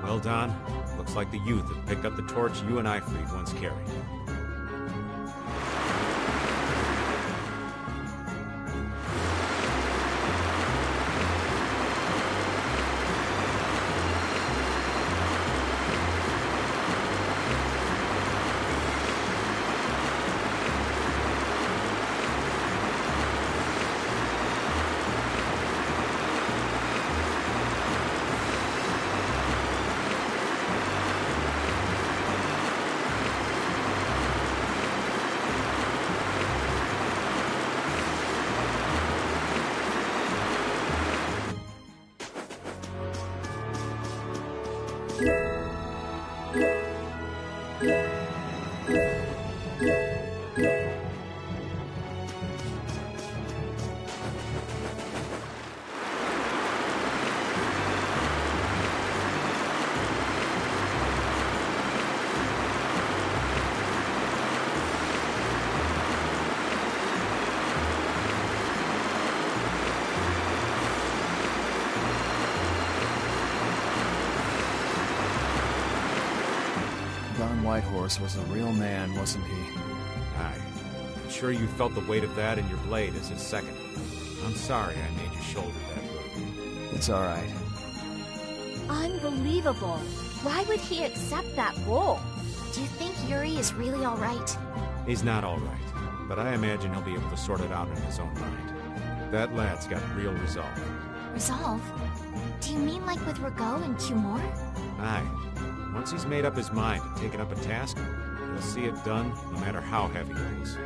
Well, Don, looks like the youth have picked up the torch you and Eifried once carried. Whitehorse was a real man, wasn't he? Aye. I'm sure you felt the weight of that in your blade as his second. I'm sorry I made you shoulder that burden. It's all right. Unbelievable. Why would he accept that role? Do you think Yuri is really all right? He's not all right, but I imagine he'll be able to sort it out in his own mind. That lad's got real resolve. Resolve? Do you mean like with Rago and Cumor? Aye. Once he's made up his mind and taken up a task, he'll see it done no matter how heavy it is.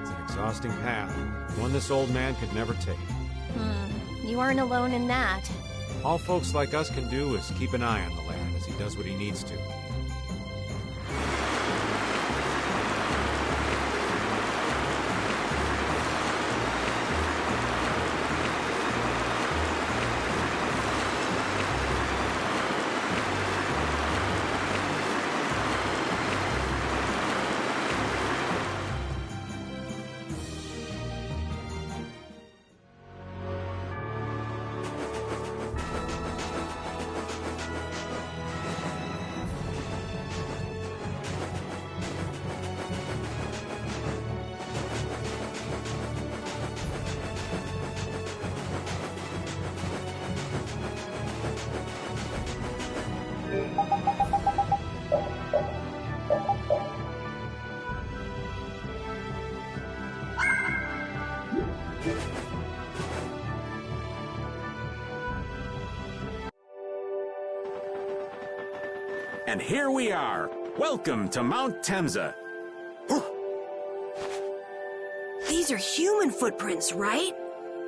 It's an exhausting path, one this old man could never take. You aren't alone in that. All folks like us can do is keep an eye on the lad as he does what he needs to. And here we are. Welcome to Mount Temsa. These are human footprints, right?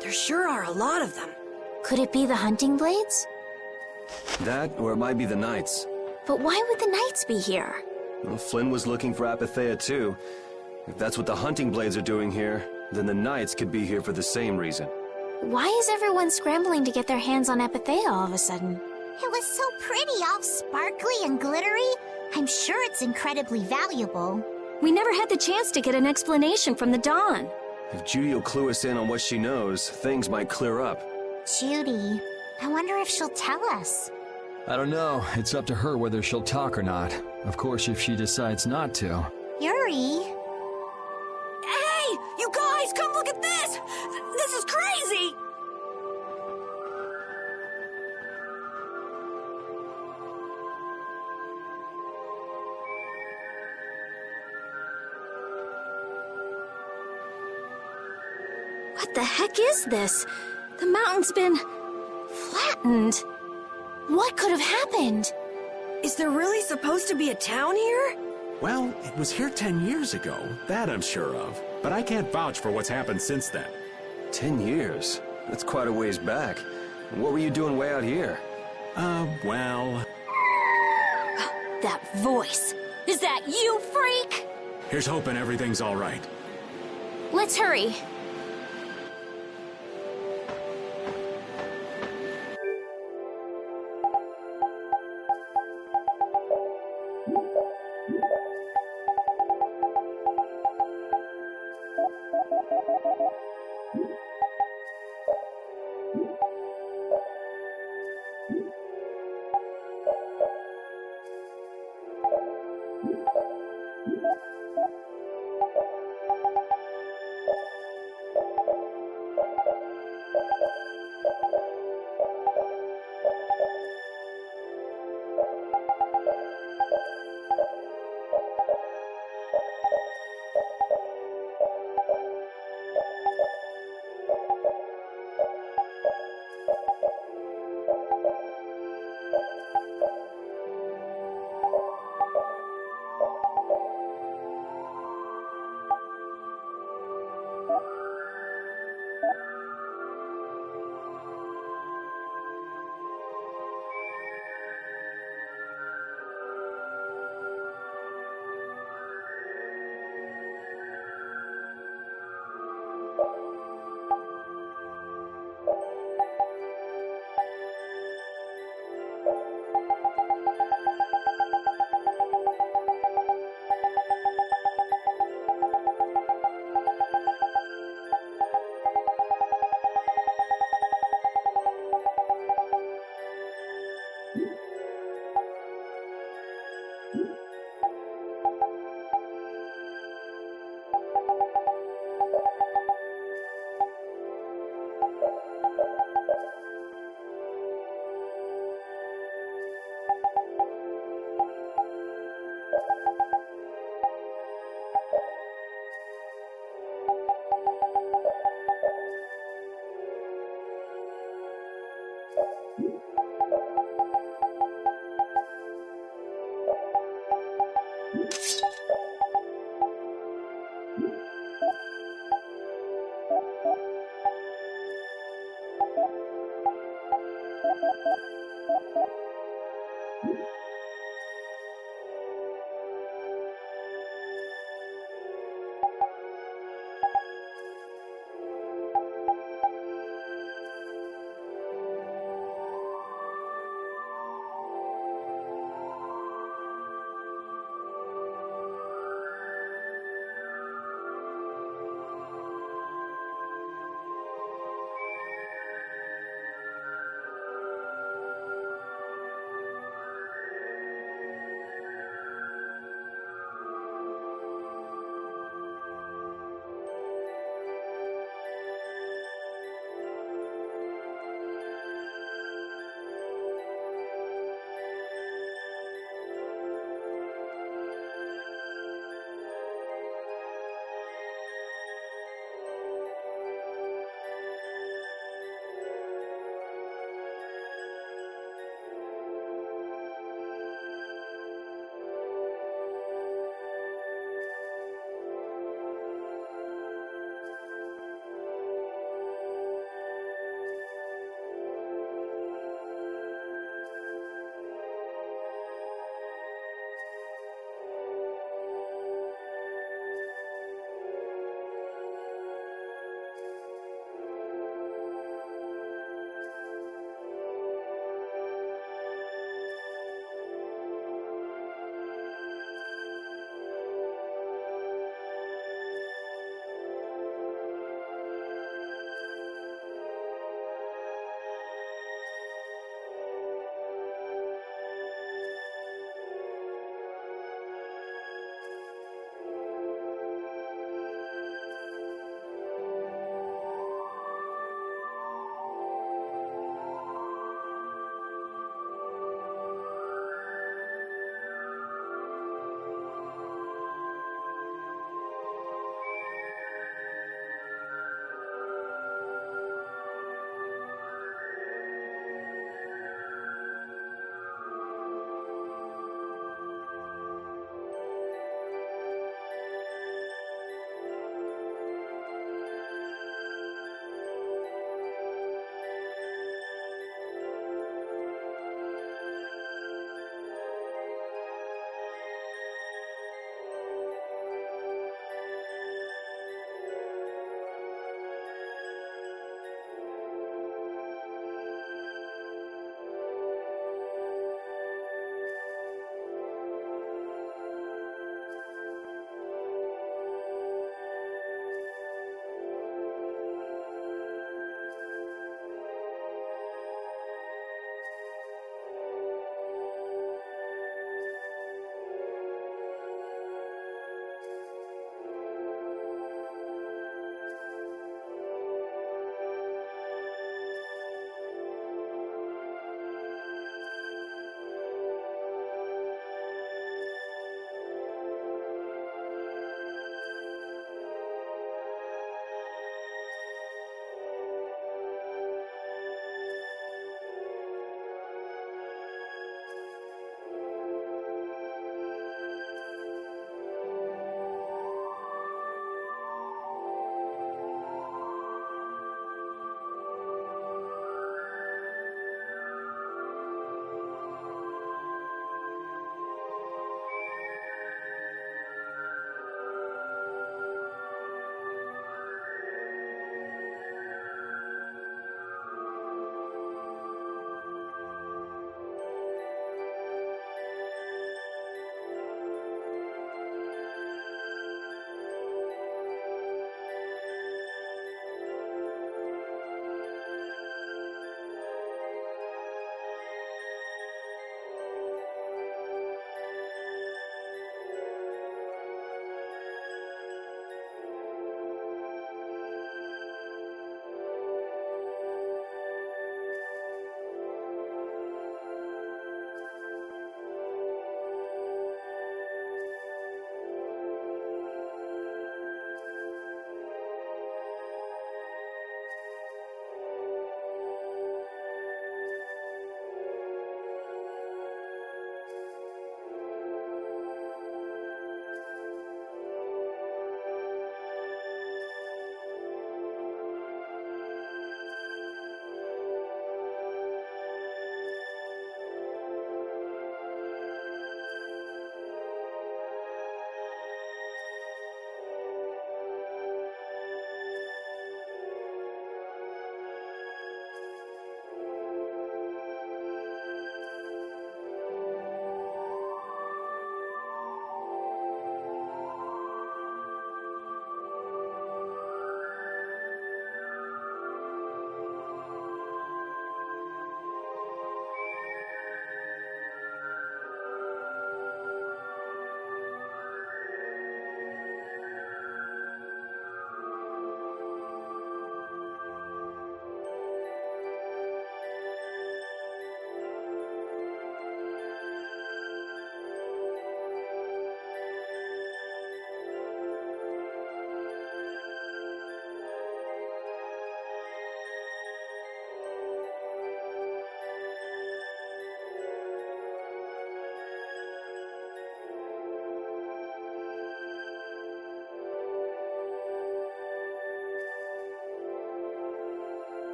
There sure are a lot of them. Could it be the hunting blades? That, or it might be the Knights. But why would the Knights be here? Well, Flynn was looking for Apatheia too. If that's what the hunting blades are doing here, then the Knights could be here for the same reason. Why is everyone scrambling to get their hands on Apatheia all of a sudden? It was so pretty, all sparkly and glittery. I'm sure it's incredibly valuable. We never had the chance to get an explanation from the Dawn. If Judy will clue us in on what she knows, things might clear up. Judy, I wonder if she'll tell us. I don't know. It's up to her whether she'll talk or not. Of course, if she decides not to. Yuri? Hey! You guys, come look at this! This is crazy! What the heck is this? The mountain's been flattened. What could have happened? Is there really supposed to be a town here? Well, it was here 10 years ago. That I'm sure of. But I can't vouch for what's happened since then. 10 years? That's quite a ways back. What were you doing way out here? Well... That voice! Is that you, freak? Here's hoping everything's all right. Let's hurry.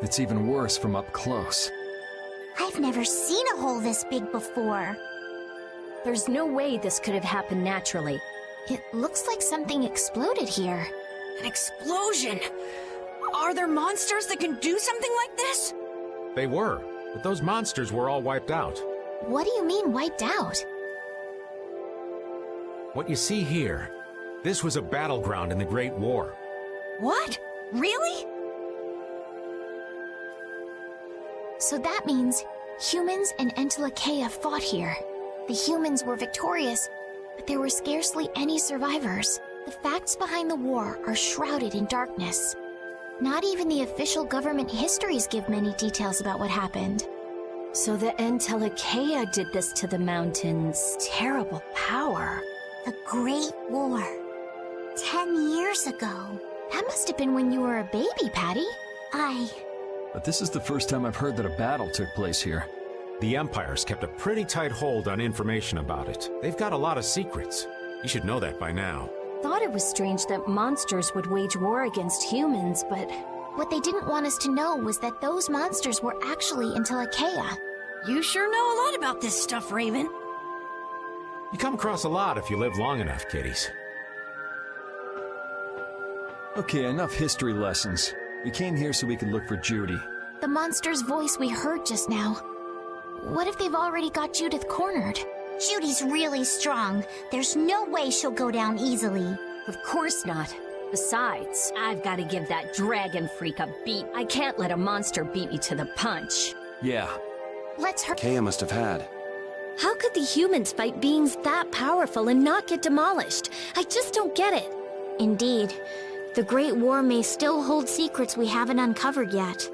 It's even worse from up close. I've never seen a hole this big before. There's no way this could have happened naturally. It looks like something exploded here. An explosion? Are there monsters that can do something like this? They were, but those monsters were all wiped out. What do you mean, wiped out? What you see here, this was a battleground in the Great War. What? Really? So that means humans and Entelekea fought here. The humans were victorious, but there were scarcely any survivors. The facts behind the war are shrouded in darkness. Not even the official government histories give many details about what happened. So the Entelekea did this to the mountains. Terrible power. The Great War. 10 years ago. That must have been when you were a baby, Patty. But this is the first time I've heard that a battle took place here. The Empire's kept a pretty tight hold on information about it. They've got a lot of secrets. You should know that by now. Thought it was strange that monsters would wage war against humans, but... What they didn't want us to know was that those monsters were actually Entelekea. You sure know a lot about this stuff, Raven. You come across a lot if you live long enough, kiddies. Okay, enough history lessons. We came here so we could look for Judy. The monster's voice we heard just now. What if they've already got Judith cornered? Judy's really strong. There's no way she'll go down easily. Of course not. Besides, I've got to give that dragon freak a beat. I can't let a monster beat me to the punch. Yeah. Let's hurry. Kea must have had. How could the humans fight beings that powerful and not get demolished? I just don't get it. Indeed. The Great War may still hold secrets we haven't uncovered yet.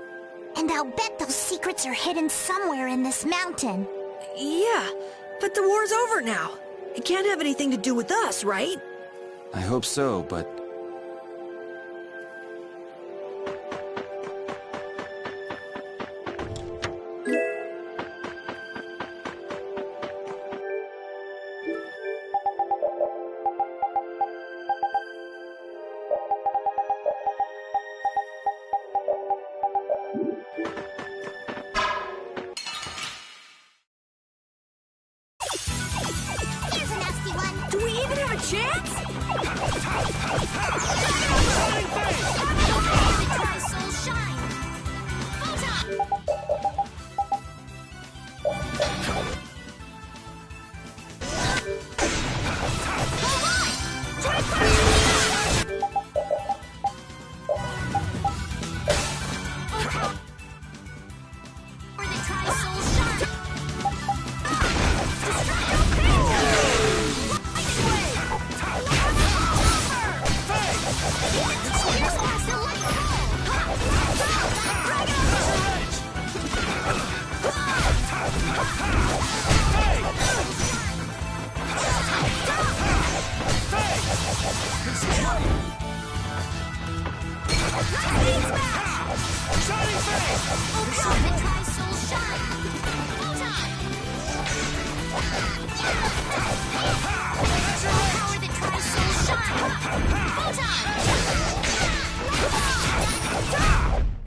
And I'll bet those secrets are hidden somewhere in this mountain. Yeah, but the war's over now. It can't have anything to do with us, right? I hope so, but... Here's a nasty one. Do we even have a chance? Try soul shine.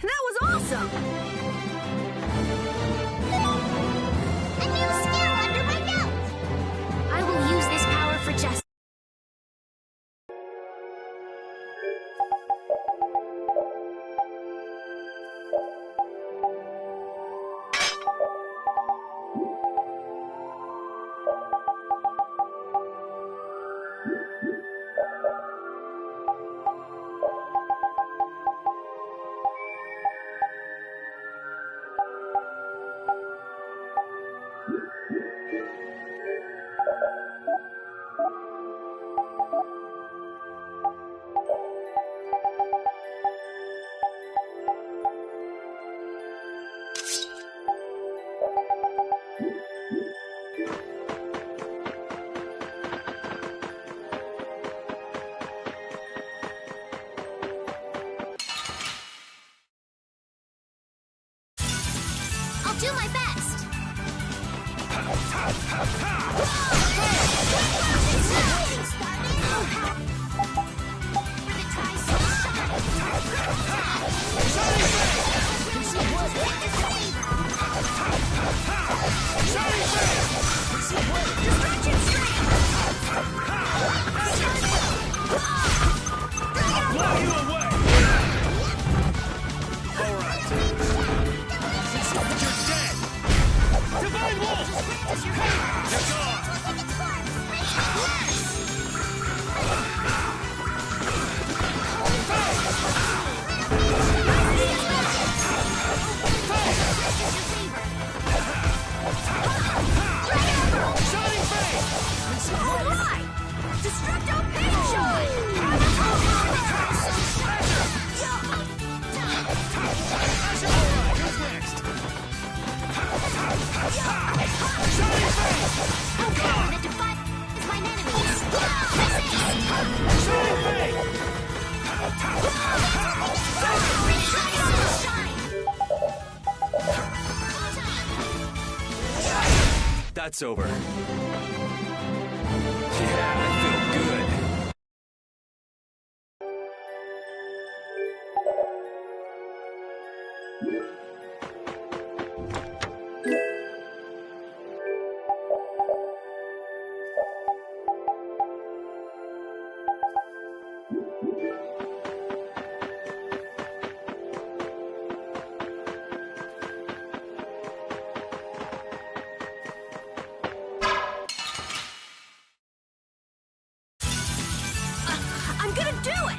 That was awesome! A new skill under my belt. I will use this power for justice. I'll do my best. That's over. Yeah, I feel good. I'm gonna do it!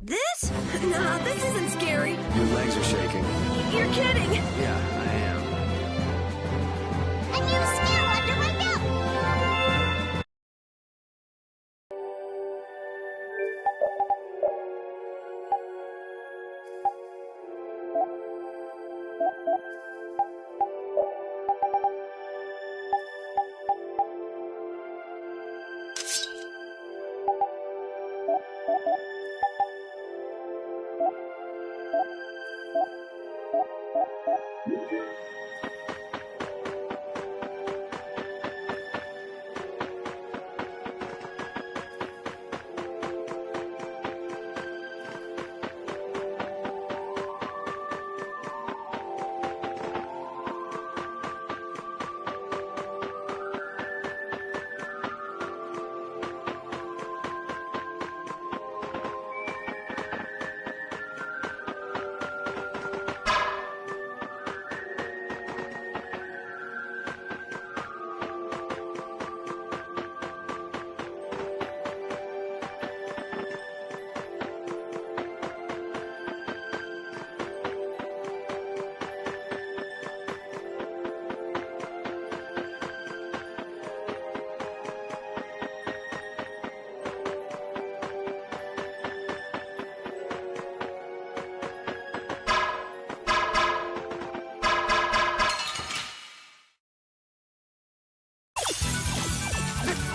This? No, this isn't scary. Your legs are shaking. You're kidding. Yeah, I am. A new skill under my belt!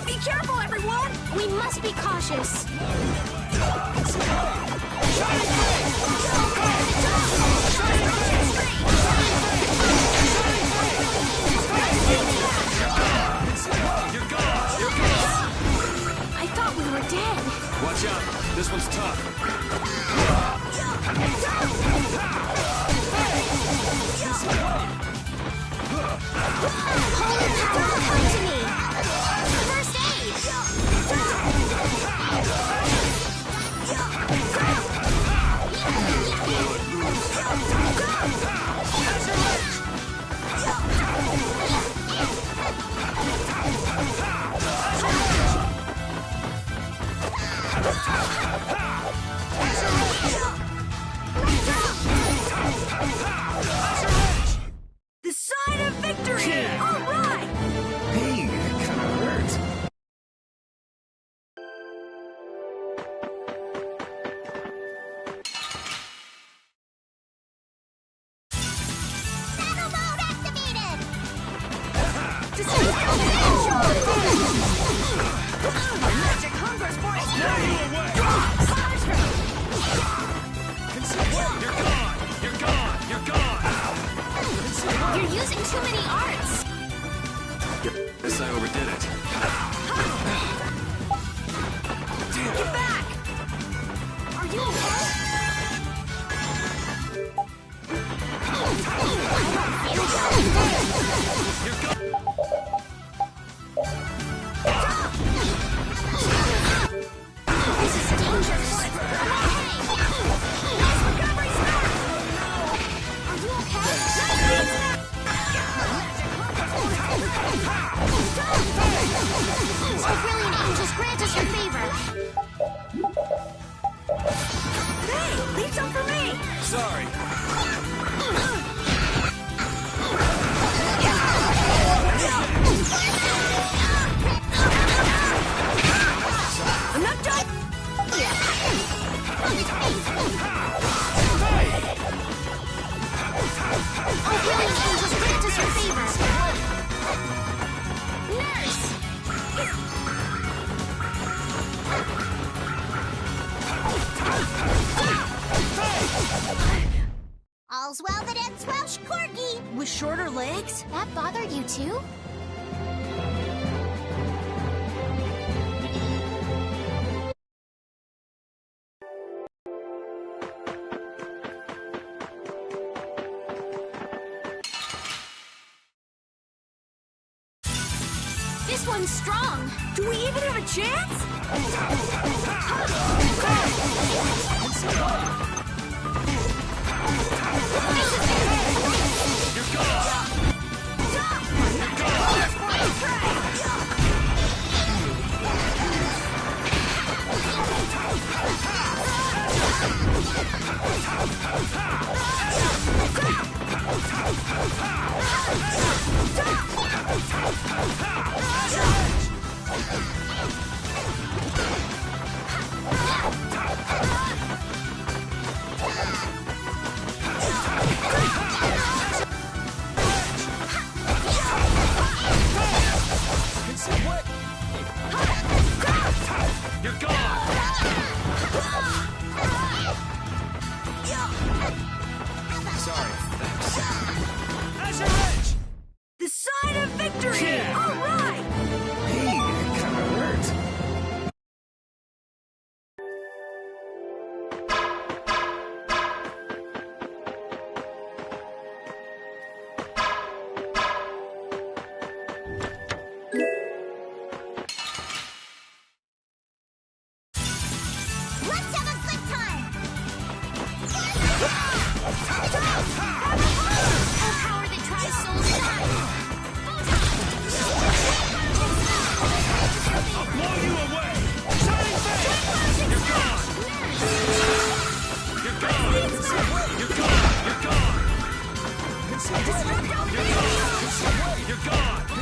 Be careful, everyone! We must be cautious. I thought we were dead. Watch out. This one's tough. Holy power, come to me. First aid. Magic hungers for experience! You're gone! You're gone! You're gone! You're using too many arts! Guess I overdid it. Get back! Are you okay? This is dangerous! Nice recovery, Smack! Are you okay? Brilliant angels, grant us your favor! Hey, leave some for me! Sorry. I'm not done yet! Oh, brilliant angels, grant us your favor! Nurse! All's well that ends well, Corky. With shorter legs? That bothered you too? This one's strong. Do we even have a chance? You're gone! Sorry. Thanks. The sign of victory! Yeah. All right! Hey, it kind of hurt. Let's have a good time. Oh, power that tries soul shine! I'll blow you away! Shining face! You're gone! You're gone! You're gone! You're gone! You're gone! You're gone! You're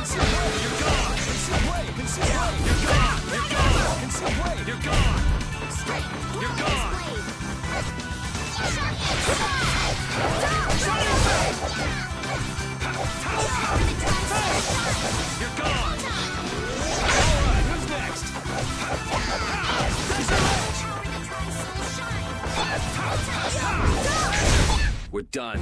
gone! You're gone! You're gone! You're gone! Alright, who's next? We're done.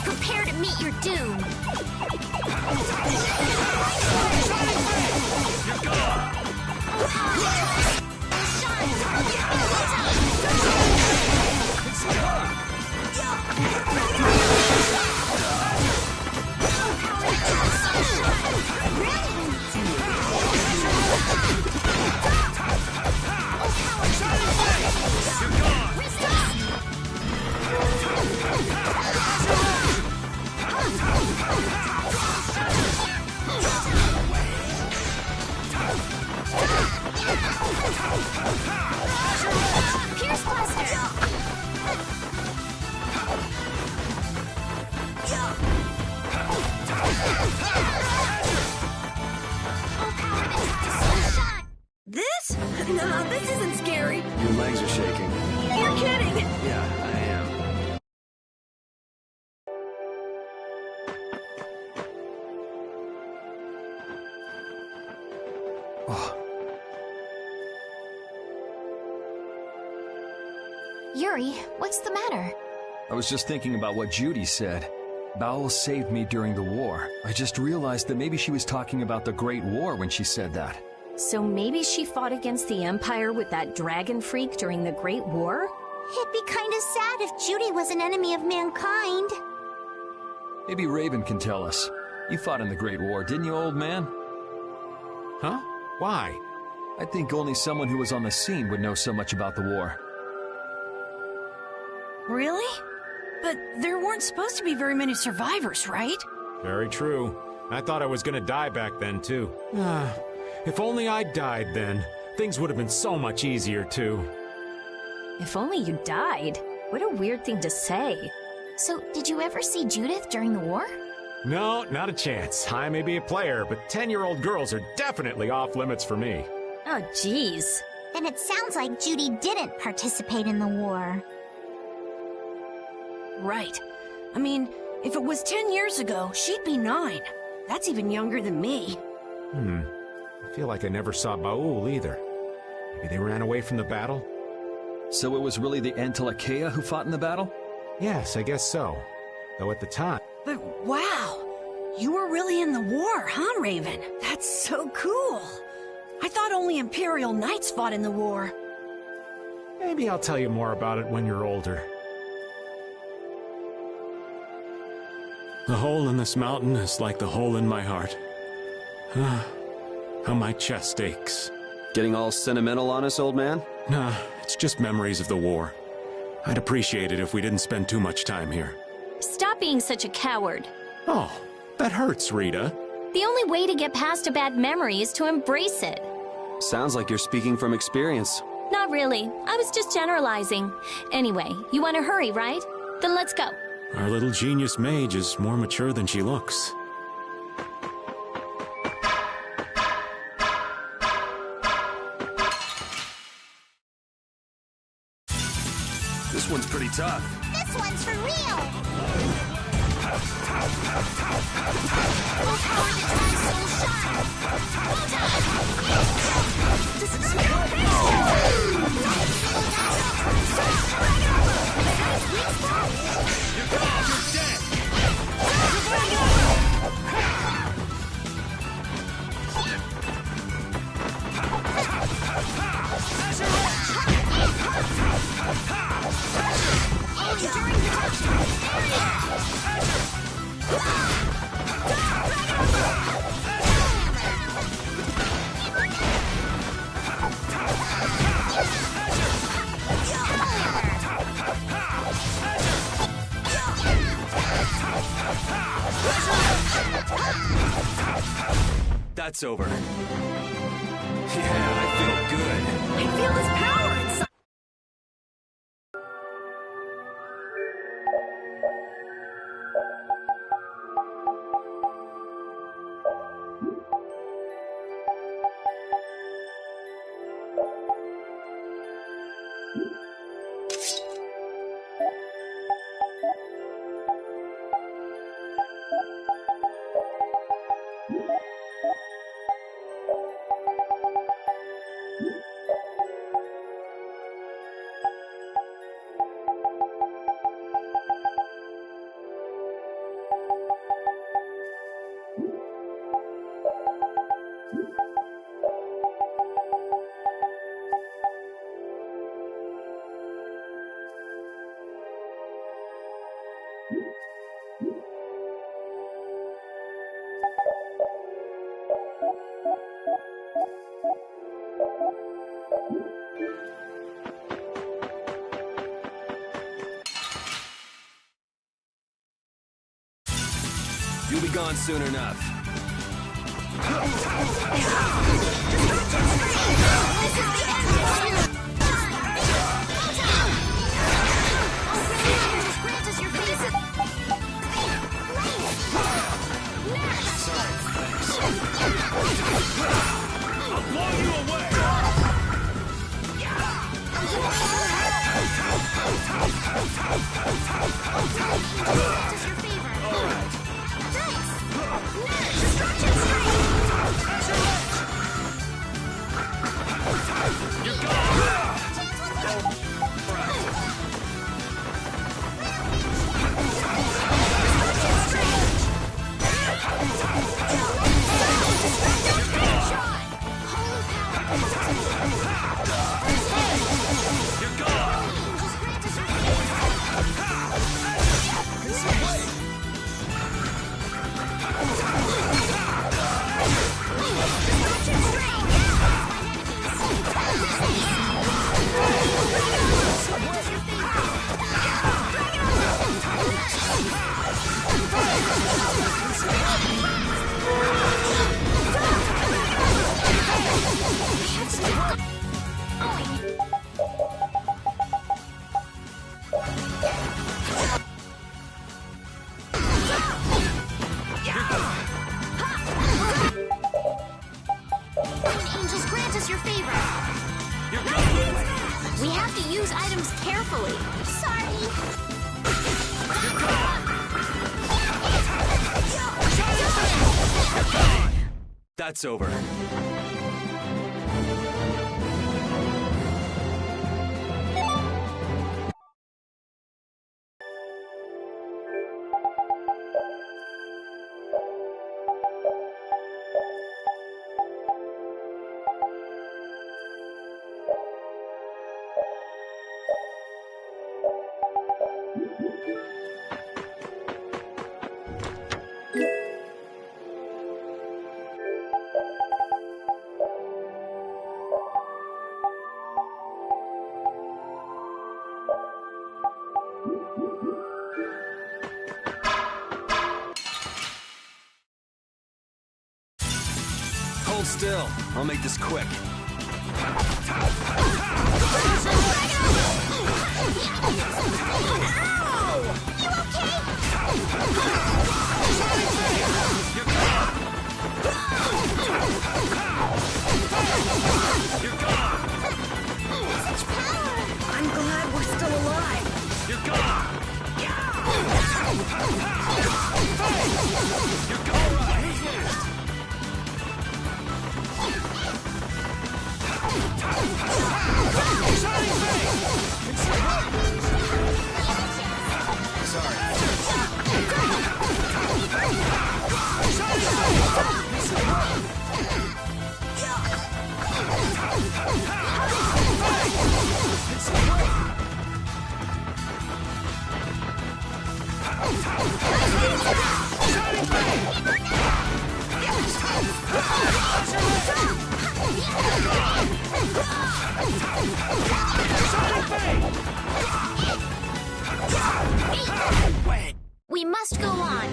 Prepare to meet your doom! You're gone! Oh. Yuri, what's the matter? I was just thinking about what Judy said. Bowel saved me during the war. I just realized that maybe she was talking about the Great War when she said that. So maybe she fought against the Empire with that dragon freak during the Great War? It'd be kinda sad if Judy was an enemy of mankind. Maybe Raven can tell us. You fought in the Great War, didn't you, old man? Huh? Why? I think only someone who was on the scene would know so much about the war. Really? But there weren't supposed to be very many survivors, right? Very true. I thought I was gonna die back then, too. If only I'd died then. Things would have been so much easier, too. If only you died. What a weird thing to say. So, did you ever see Judith during the war? No, not a chance. I may be a player, but 10-year-old girls are definitely off limits for me. Oh, jeez. Then it sounds like Judy didn't participate in the war. Right. I mean, if it was 10 years ago, she'd be 9. That's even younger than me. I feel like I never saw Baul either. Maybe they ran away from the battle? So it was really the Entelekea who fought in the battle? Yes, I guess so. Though at the time... But wow! You were really in the war, huh, Raven? That's so cool! I thought only Imperial Knights fought in the war. Maybe I'll tell you more about it when you're older. The hole in this mountain is like the hole in my heart. How my chest aches. Getting all sentimental on us, old man? Nah, it's just memories of the war. I'd appreciate it if we didn't spend too much time here. Stop being such a coward. Oh, that hurts, Rita. The only way to get past a bad memory is to embrace it. Sounds like you're speaking from experience. Not really. I was just generalizing. Anyway, you want to hurry, right? Then let's go. Our little genius mage is more mature than she looks. This one's pretty tough. This one's for real! That's over. Yeah, I feel good. I feel his power inside. You'll be gone soon enough. I'll blow you away! Angels, grant us your favor. We have to use items carefully. Sorry. That's over. Hold still. I'll make this quick. I'm glad we're still alive. You're gone! You're gone! Right. Who's next? We must go on.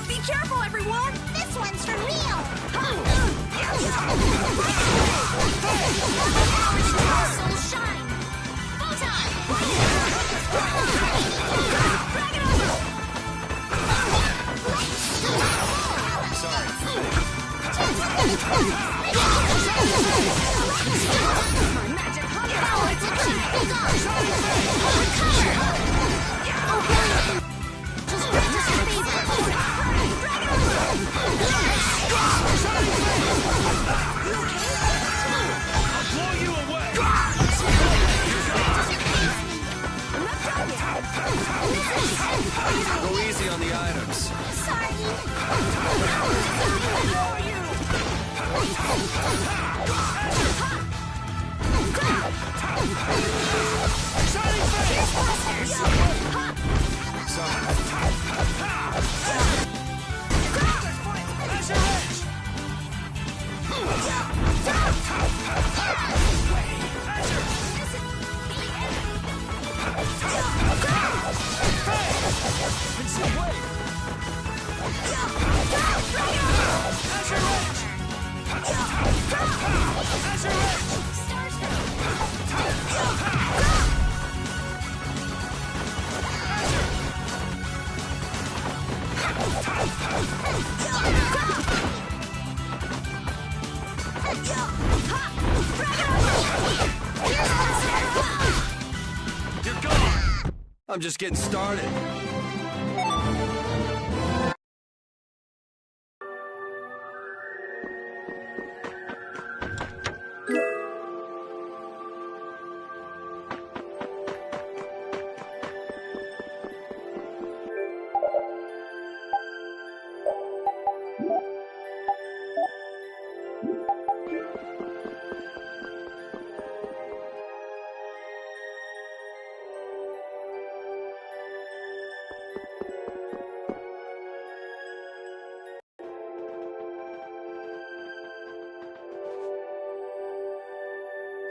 Be careful, everyone! This one's for real! Soul shine! Photon! Go easy on the items. You're gone! I'm just getting started.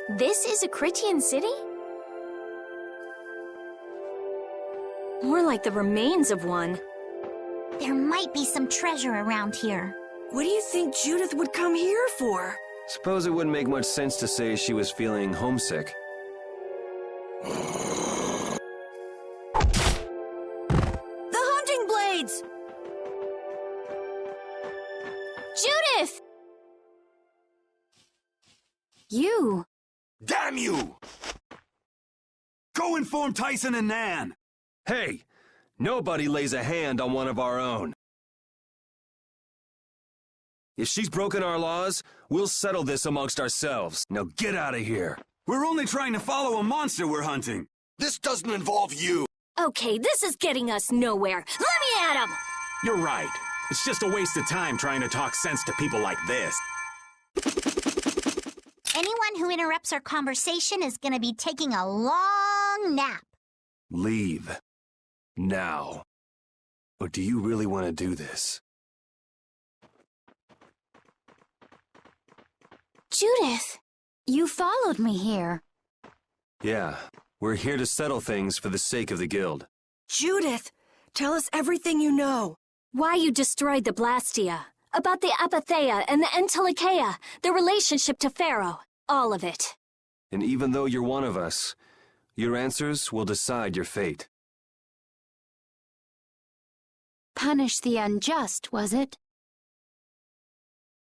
This is a Critian city? More like the remains of one. There might be some treasure around here. What do you think Judith would come here for? Suppose it wouldn't make much sense to say she was feeling homesick. The hunting blades! Judith! You! Damn you! Go inform Tyson and Nan! Hey! Nobody lays a hand on one of our own. If she's broken our laws, we'll settle this amongst ourselves. Now get out of here. We're only trying to follow a monster we're hunting. This doesn't involve you. Okay, this is getting us nowhere. Let me at him! You're right. It's just a waste of time trying to talk sense to people like this. Anyone who interrupts our conversation is gonna be taking a long nap. Leave. Now. Or do you really want to do this? Judith! You followed me here. Yeah, we're here to settle things for the sake of the guild. Judith, tell us everything you know. Why you destroyed the Blastia. About the Apatheia and the Entelikeia. The relationship to Pharaoh. All of it. And even though you're one of us, your answers will decide your fate. Punish the unjust, was it?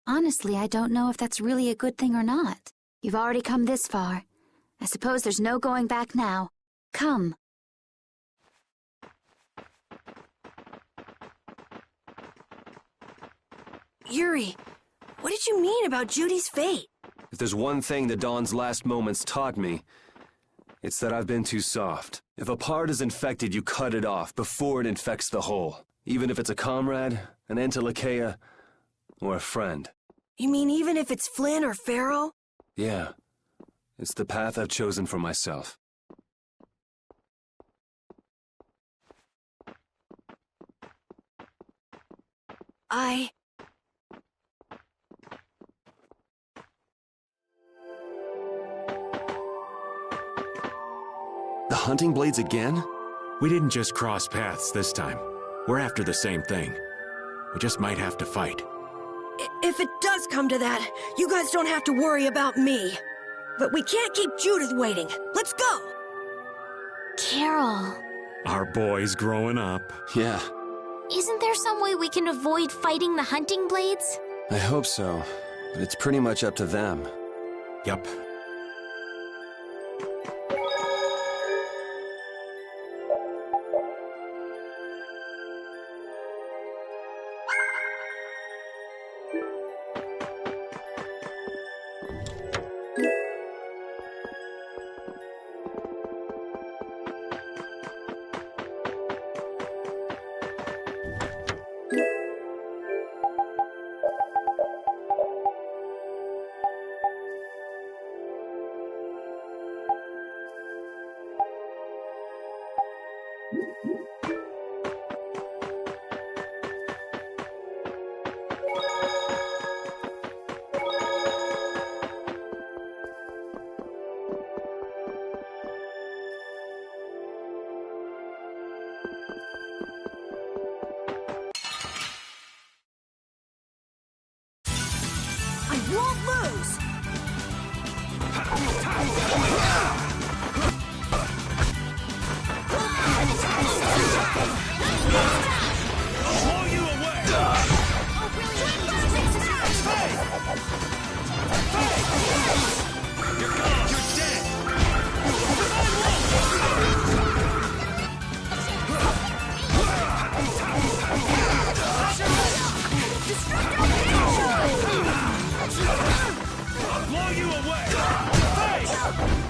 Honestly, I don't know if that's really a good thing or not. You've already come this far. I suppose there's no going back now. Come. Yuri, what did you mean about Judy's fate? If there's one thing the Dawn's last moments taught me, it's that I've been too soft. If a part is infected, you cut it off before it infects the whole. Even if it's a comrade, an Entelikeia, or a friend. You mean even if it's Flynn or Pharaoh? Yeah. It's the path I've chosen for myself. The hunting blades again? We didn't just cross paths this time. We're after the same thing. We just might have to fight. If it does come to that, you guys don't have to worry about me. But we can't keep Judith waiting. Let's go! Carol. Our boy's growing up. Yeah. Isn't there some way we can avoid fighting the hunting blades? I hope so, but it's pretty much up to them. Yup. Won't lose! Blow you away! You're gone! You're dead! I'll blow you away! Hey!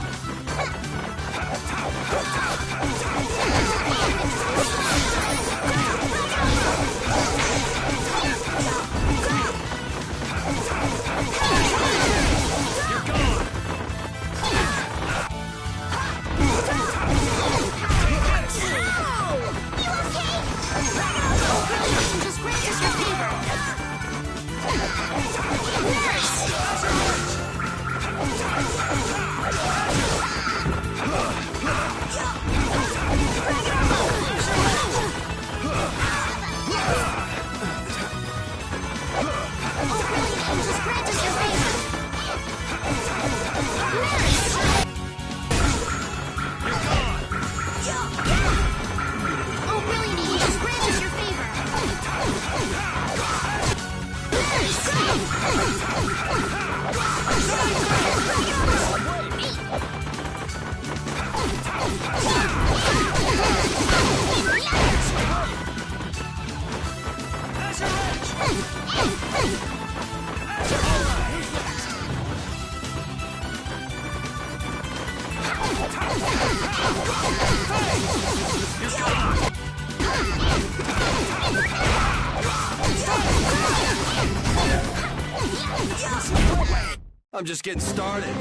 I'm just getting started.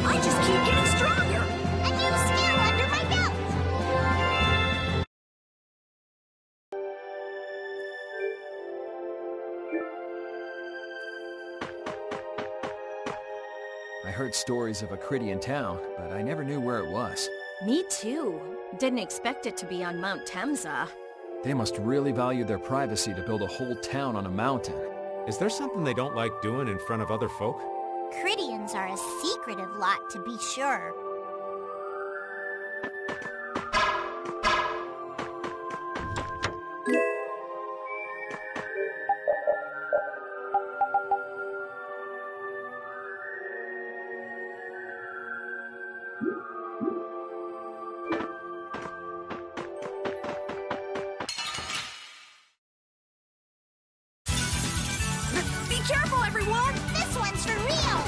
I just keep getting stronger. A new skill under my belt. I heard stories of a Cridian town, but I never knew where it was. Me too. Didn't expect it to be on Mount Temsa. They must really value their privacy to build a whole town on a mountain. Is there something they don't like doing in front of other folk? Cridians are a secretive lot, to be sure. Be careful, everyone! This one's for real!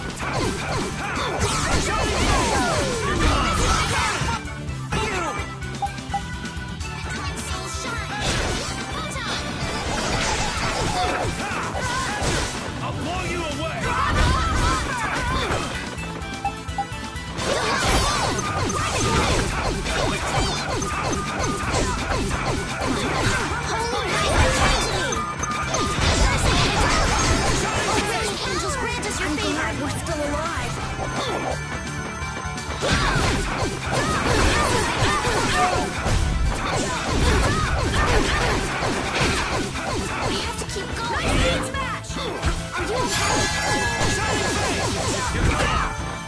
I'll blow you away! We're still alive! We have to keep going. Smash! Are you okay?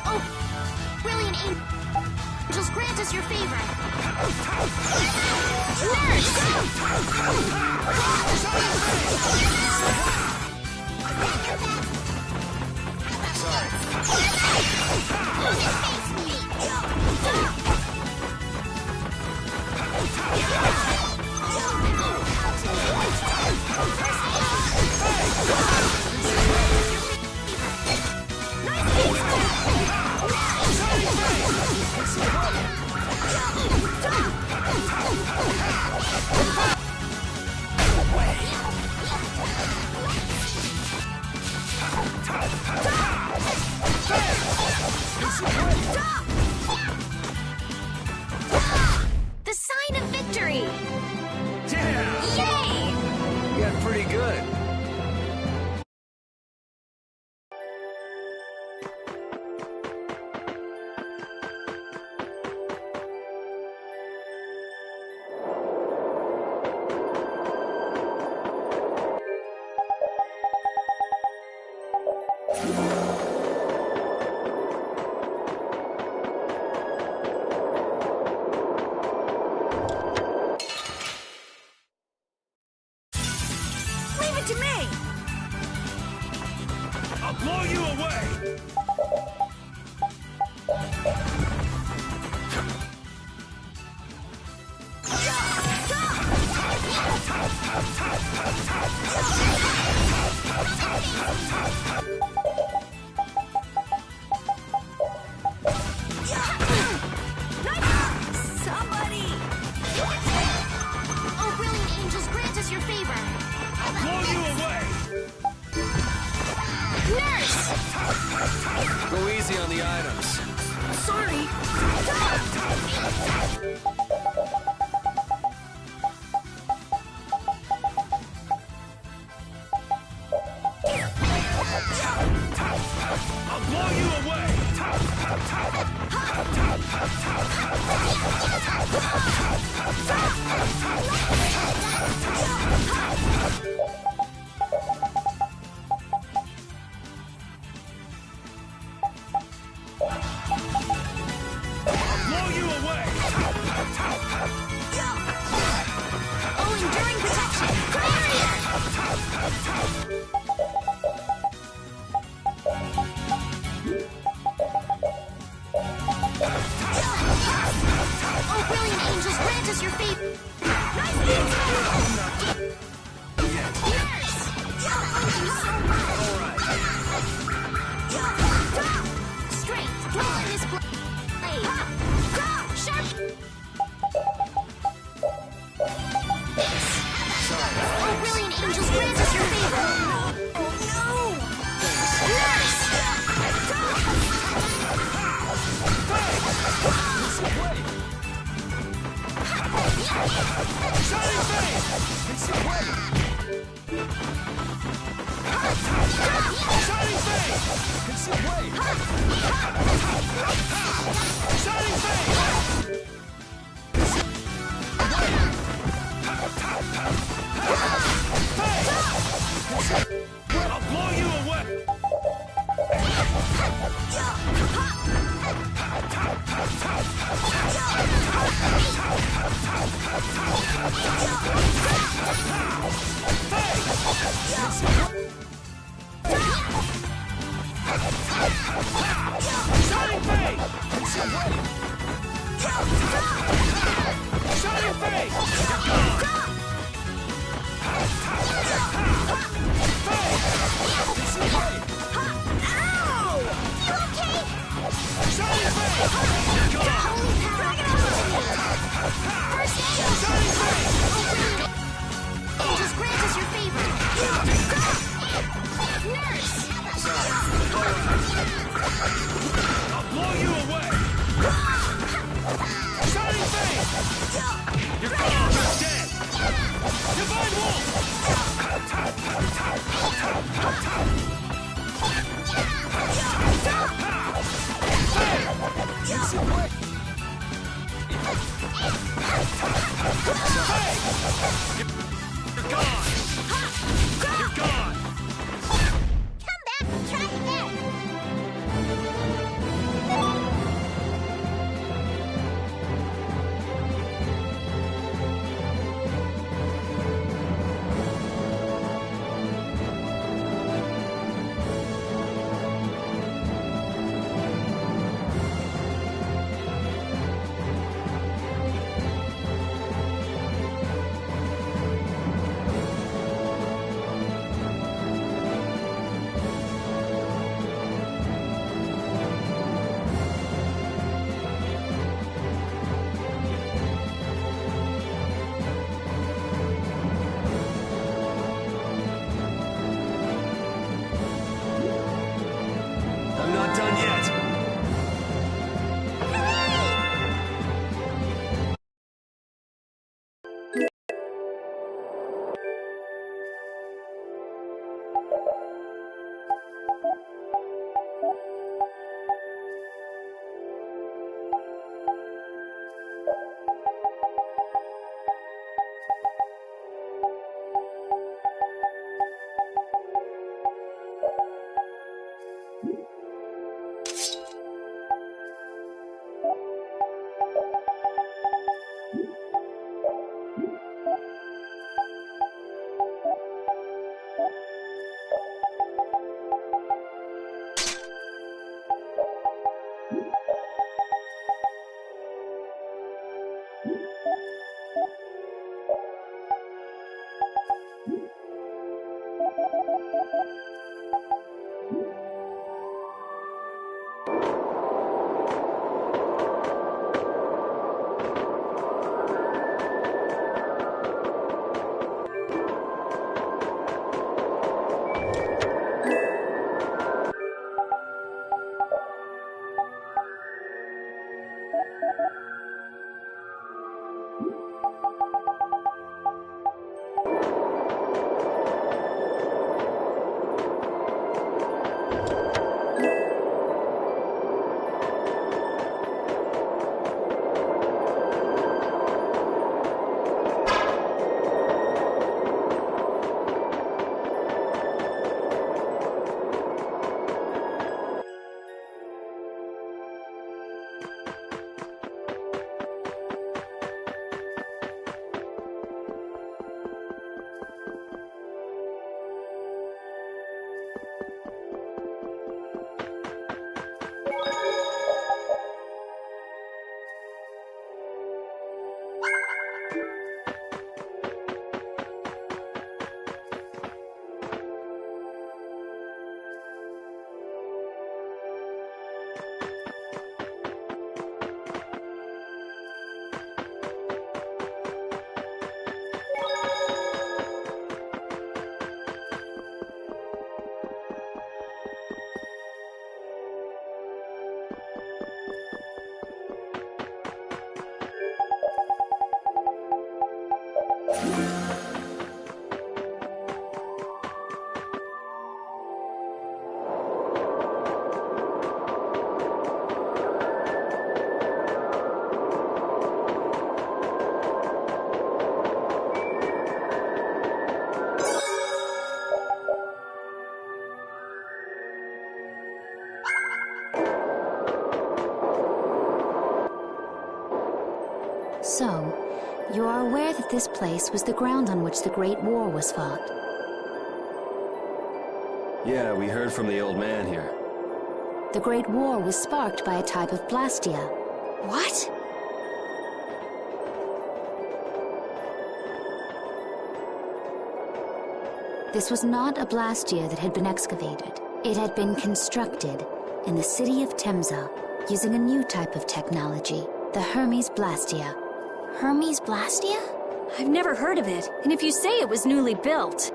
Oh, brilliant angels, grant us your favor. The sign of victory! Yeah! Yay! You got pretty good. Leave it to me! I'll blow you away! Somebody! Oh, brilliant angels, grant us your favor. I'll blow you away! Nurse! Go easy on the items. Sorry! I'll blow you away! Blow you away! Oh, enduring protection! Barrier! this place was the ground on which the Great War was fought. Yeah, we heard from the old man here. The Great War was sparked by a type of blastia. What? This was not a blastia that had been excavated. It had been constructed in the city of Temza using a new type of technology, the Hermes Blastia. Hermes Blastia? I've never heard of it, and if you say it was newly built...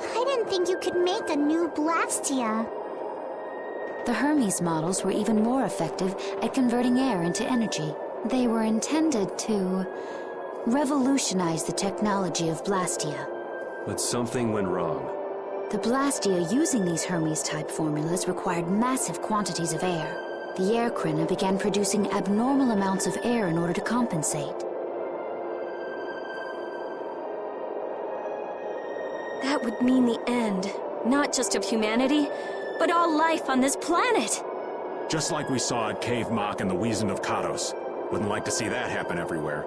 I didn't think you could make a new Blastia. The Hermes models were even more effective at converting air into energy. They were intended to revolutionize the technology of Blastia. But something went wrong. The Blastia using these Hermes-type formulas required massive quantities of air. The air Krina began producing abnormal amounts of air in order to compensate. That would mean the end, not just of humanity, but all life on this planet. Just like we saw at Cave Mach and the Wiesen of Kados. Wouldn't like to see that happen everywhere.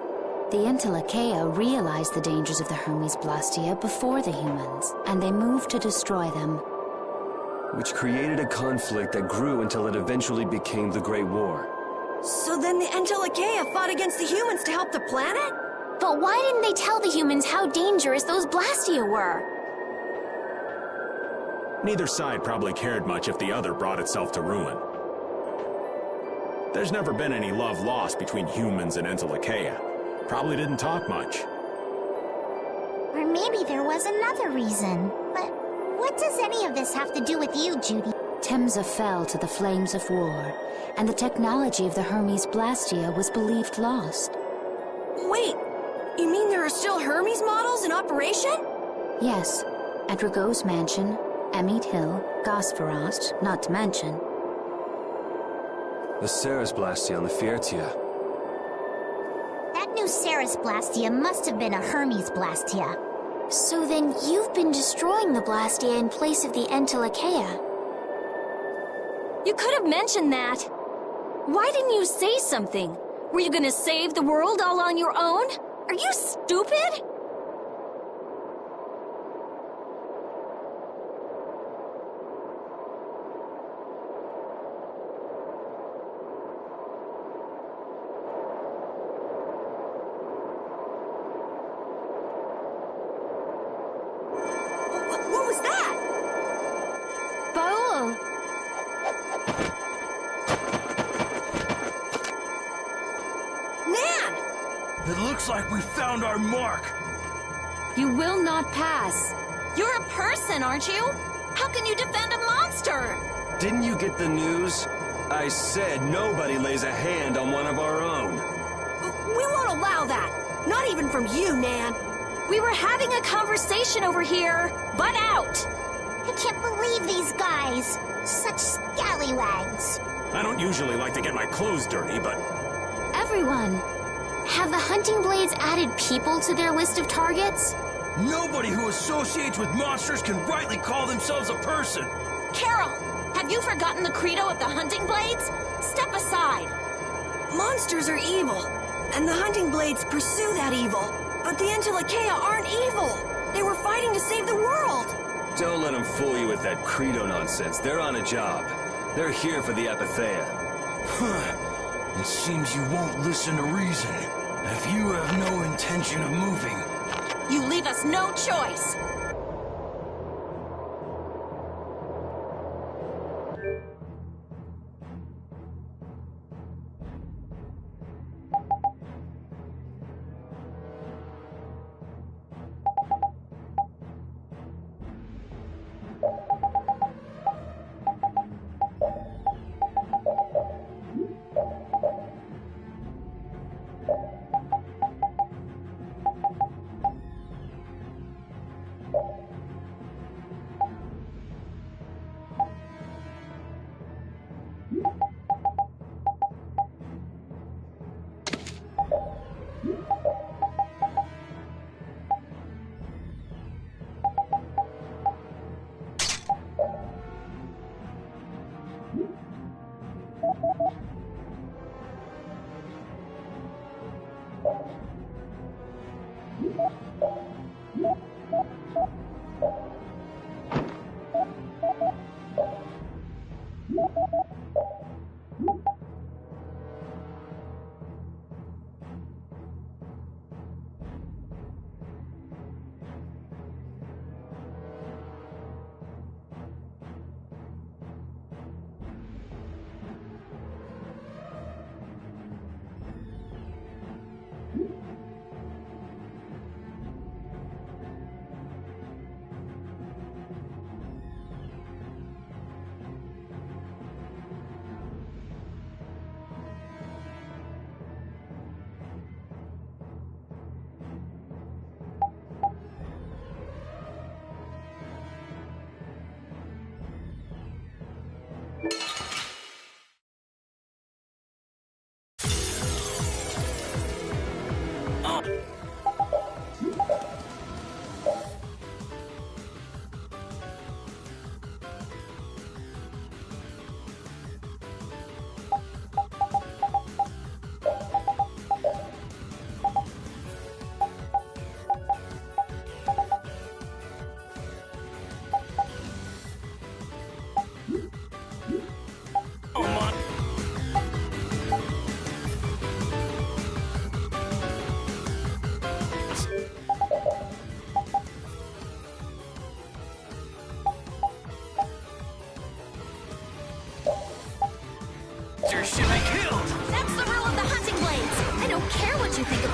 The Intellikeia realized the dangers of the Hermes Blastia before the humans, and they moved to destroy them. Which created a conflict that grew until it eventually became the Great War. So then the Intellikeia fought against the humans to help the planet? But why didn't they tell the humans how dangerous those Blastia were? Neither side probably cared much if the other brought itself to ruin. There's never been any love lost between humans and Intellikeia. Probably didn't talk much. Or maybe there was another reason. But what does any of this have to do with you, Judy? Temza fell to the flames of war, and the technology of the Hermes Blastia was believed lost. Wait, you mean there are still Hermes models in operation? Yes, at Rago's mansion, Amit Hill, Gosferost, not to mention. The Ceres Blastia on the Fiertia. That new Ceres Blastia must have been a Hermes Blastia. So then you've been destroying the Blastia in place of the Intellikeia. You could have mentioned that. Why didn't you say something? Were you gonna save the world all on your own? Are you stupid? What was that? Paolo! Nan! It looks like we found our mark. You will not pass. You're a person, aren't you? How can you defend a monster? Didn't you get the news? I said nobody lays a hand on one of our own. We won't allow that. Not even from you, Nan. We were having a conversation over here. Butt out! I can't believe these guys. Such scallywags. I don't usually like to get my clothes dirty, but... Everyone, have the hunting blades added people to their list of targets? Nobody who associates with monsters can rightly call themselves a person. Carol, have you forgotten the credo of the hunting blades? Step aside. Monsters are evil, and the hunting blades pursue that evil. But the Intellikeia aren't evil. They were fighting to save the world. Don't let them fool you with that credo nonsense. They're on a job. They're here for the Apatheia. It seems you won't listen to reason. If you have no intention of moving... You leave us no choice.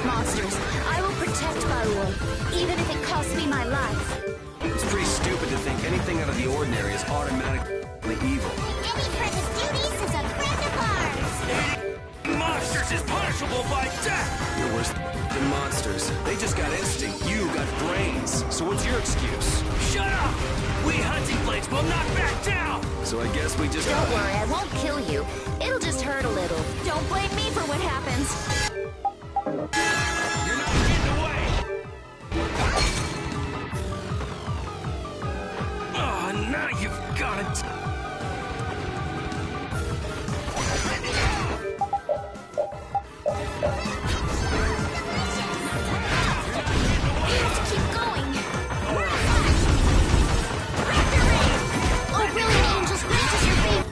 monsters. I will protect Barul, even if it costs me my life. It's pretty stupid to think anything out of the ordinary is automatically evil. Any friend of duties is a friend of ours! Monsters is punishable by death! You're worse than monsters. They just got instinct. You got brains. So what's your excuse? Shut up! We hunting blades will not back down! So I guess we just... Don't worry, I won't kill you. It'll just hurt a little. Don't blame me for what happens. You're not getting away! Oh, now you've got it! Keep going. Oh, really, Angel's reach is your feet.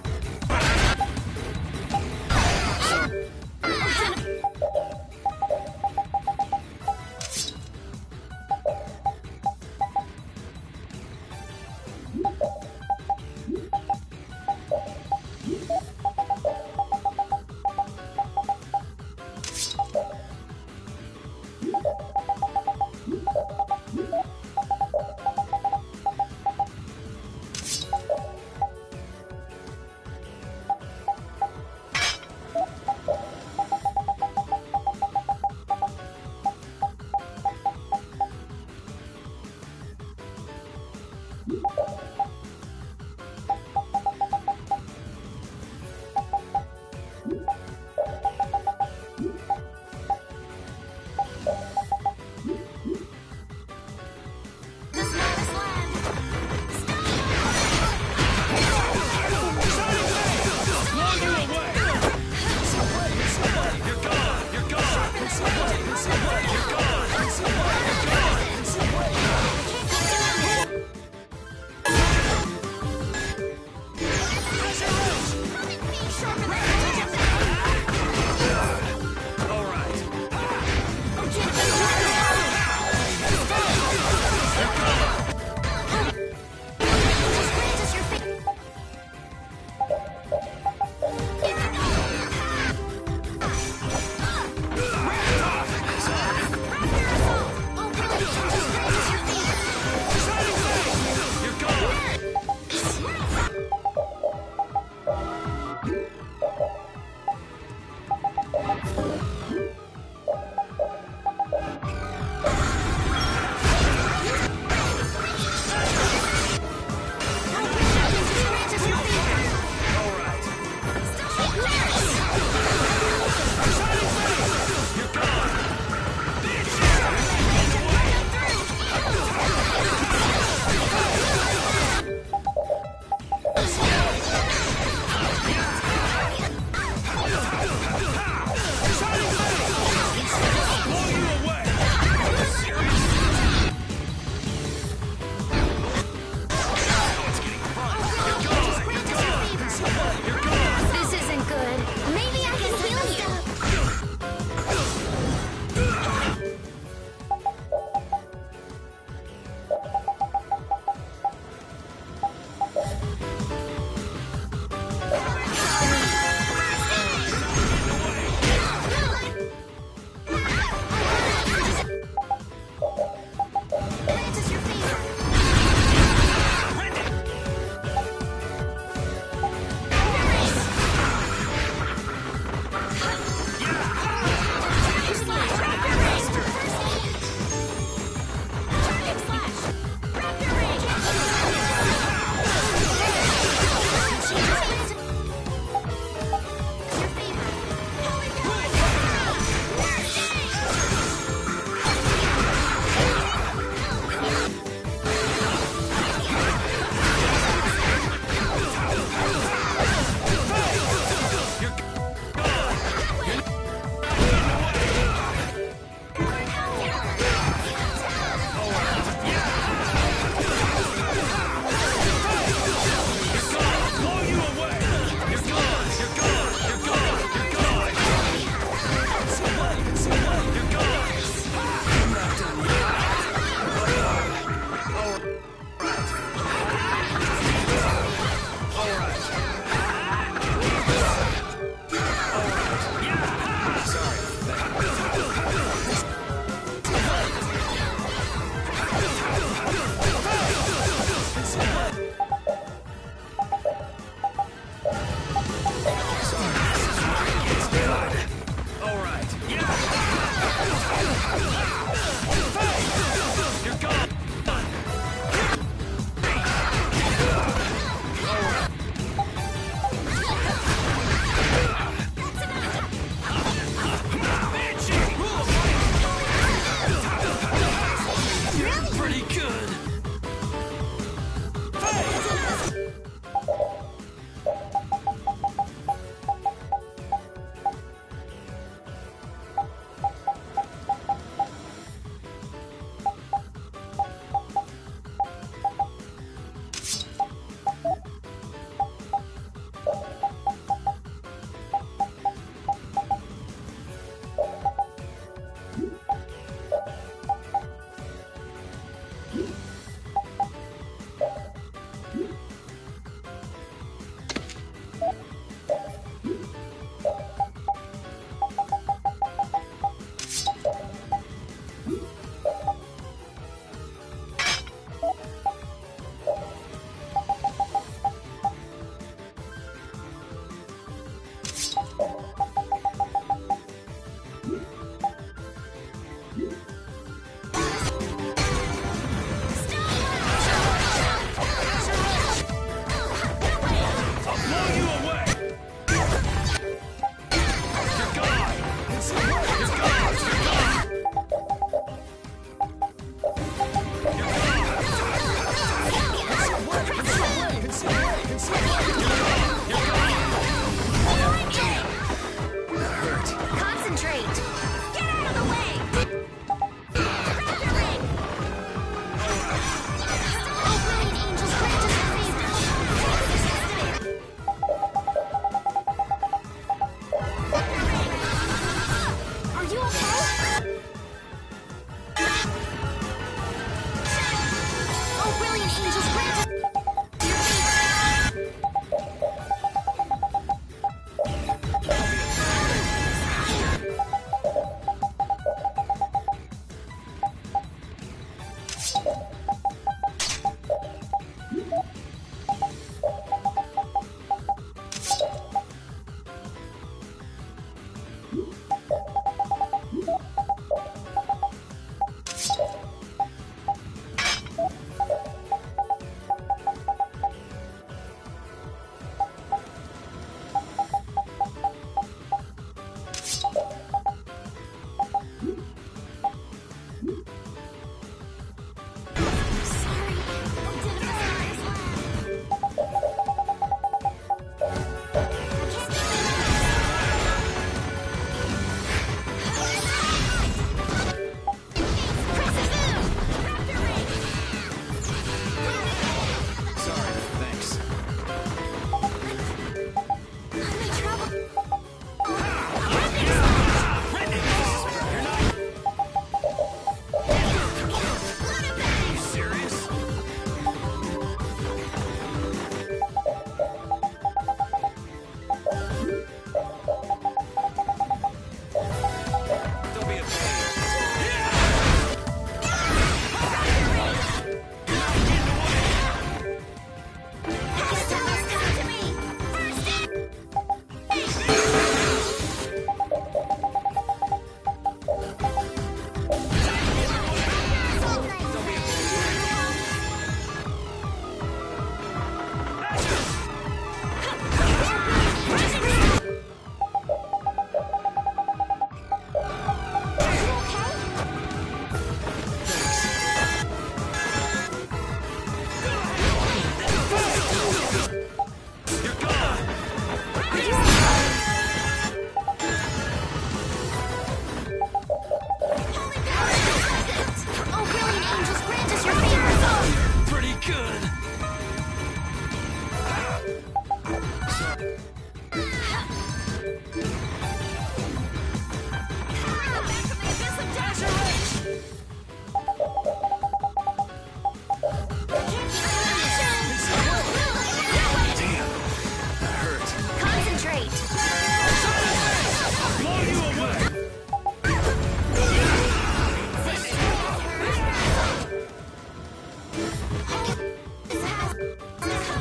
Come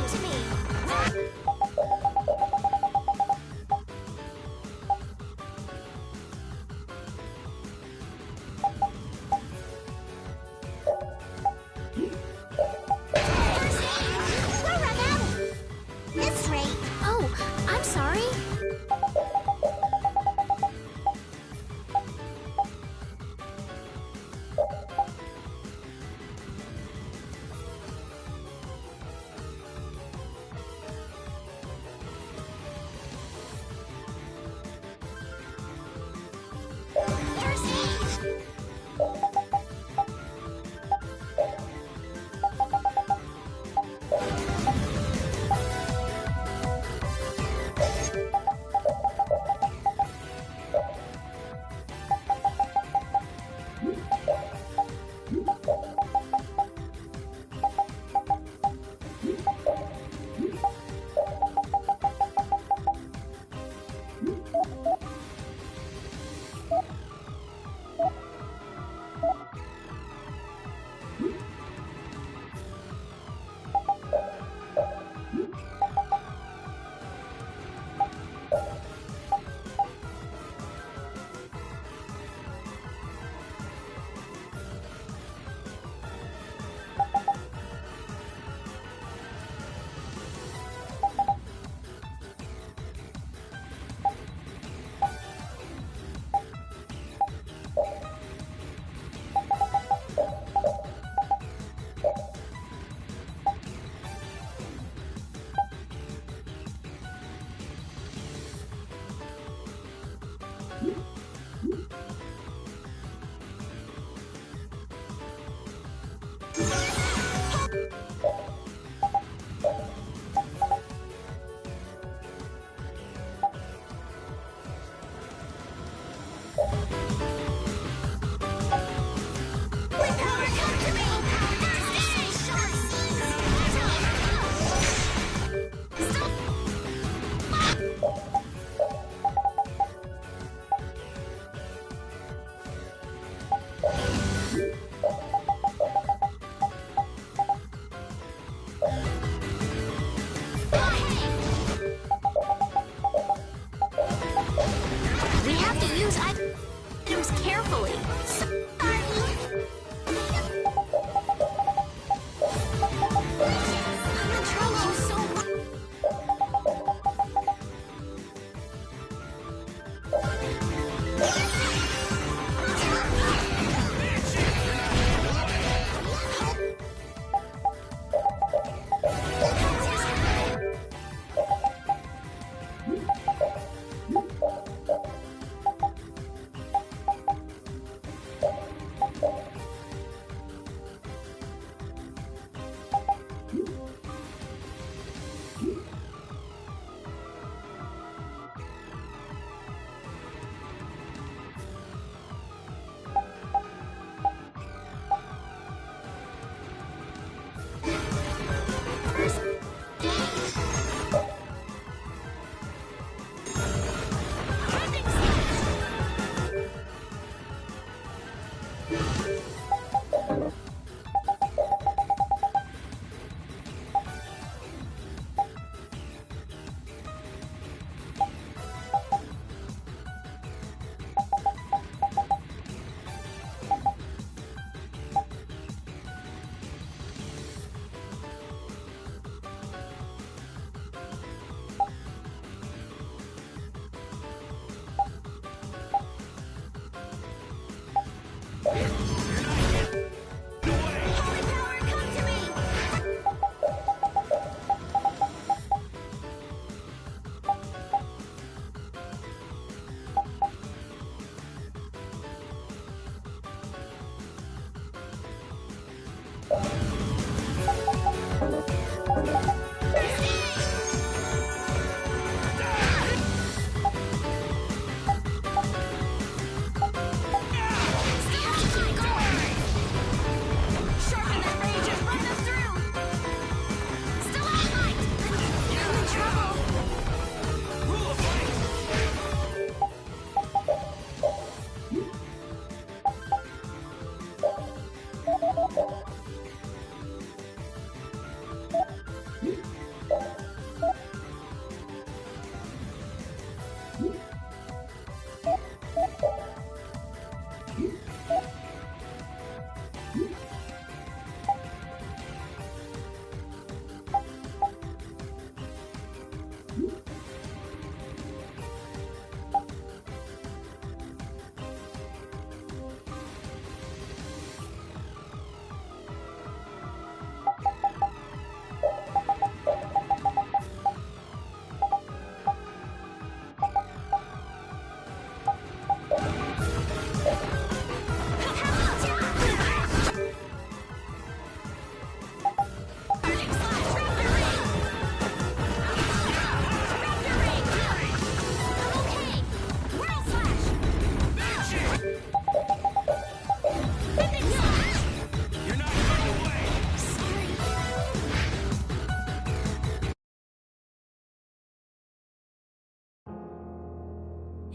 to me! We'll run out! This rate! Oh, I'm sorry.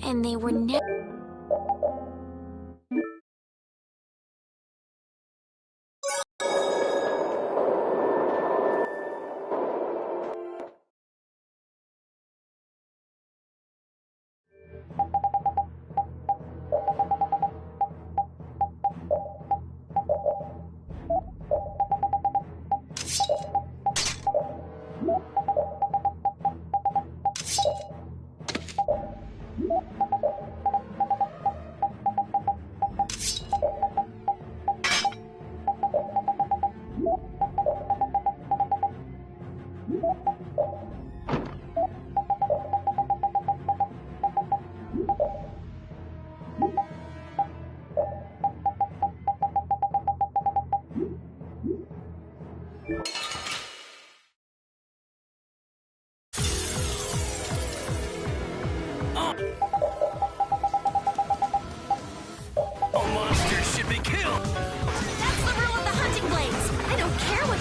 And they were never...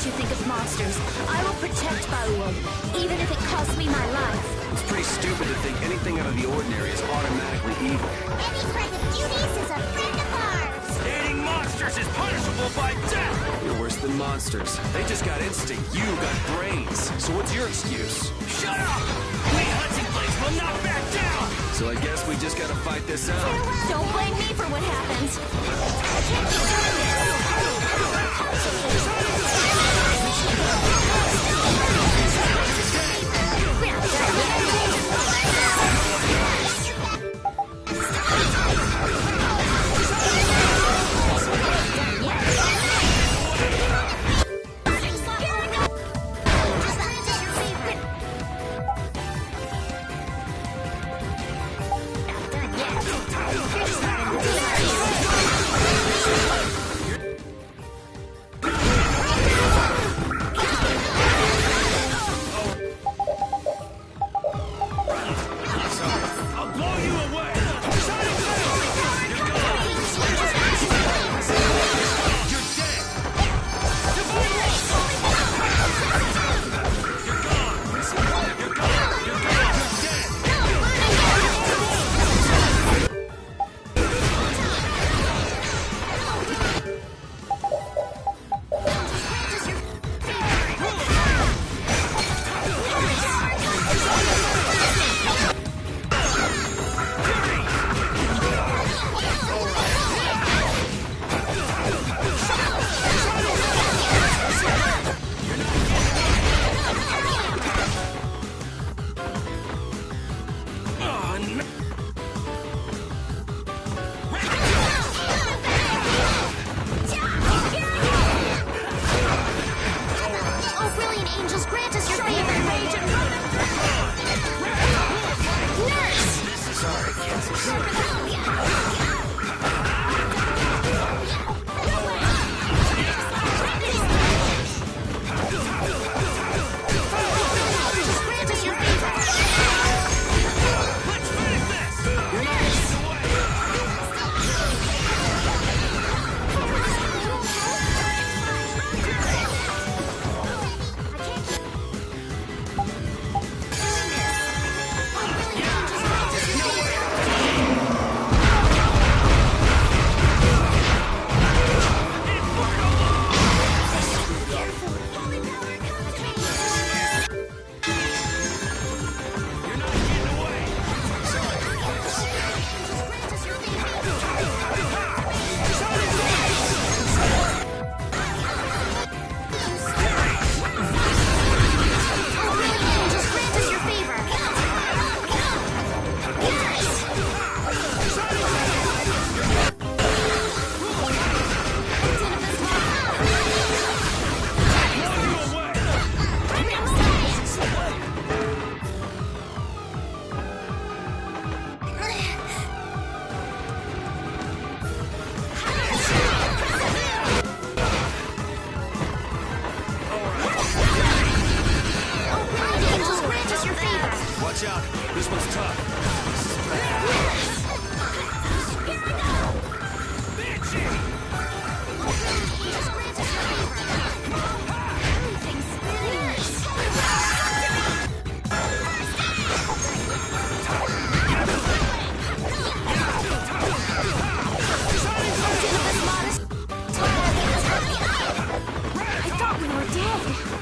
You think of monsters. I will protect Baul, even if it costs me my life. It's pretty stupid to think anything out of the ordinary is automatically evil. Any friend of Judy's is a friend of ours! Eating monsters is punishable by death! You're worse than monsters. They just got instinct. You got brains. So what's your excuse? Shut up! We hunting blades will not back down! So I guess we just gotta fight this out. Don't blame me for what happens.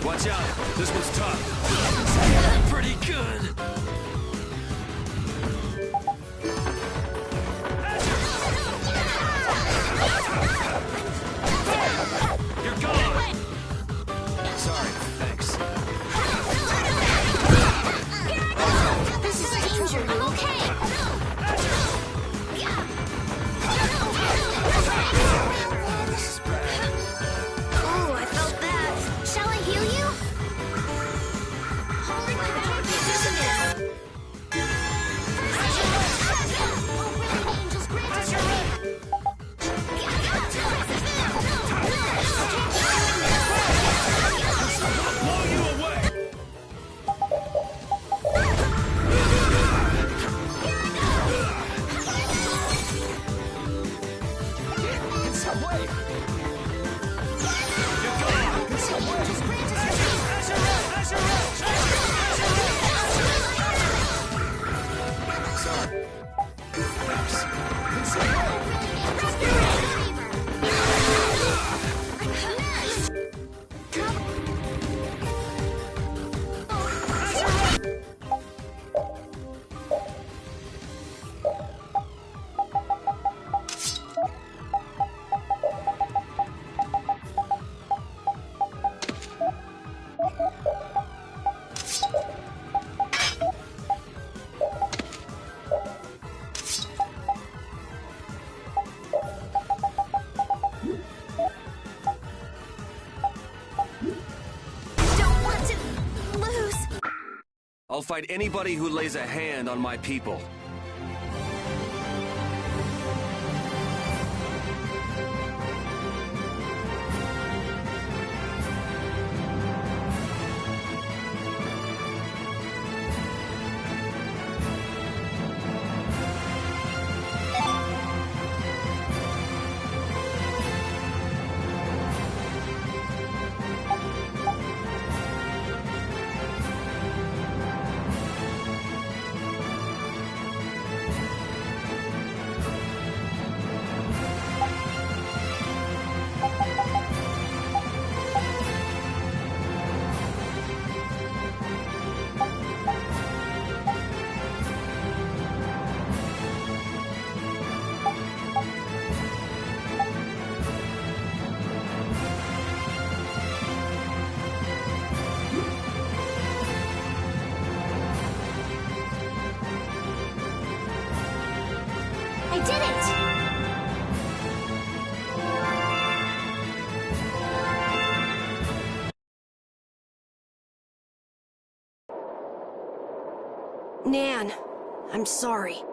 Watch out. This one's tough. Pretty good. You're gone. Sorry. Thanks. This is danger. I'm okay. Oh, I felt that. Shall I heal you? Holy crap, isn't it? Angels grant us your Blow you away. In some way. You're gone. In some way. Sorry. Thanks. In some way. Don't want to lose. I'll fight anybody who lays a hand on my people. I did it! Nan, I'm sorry.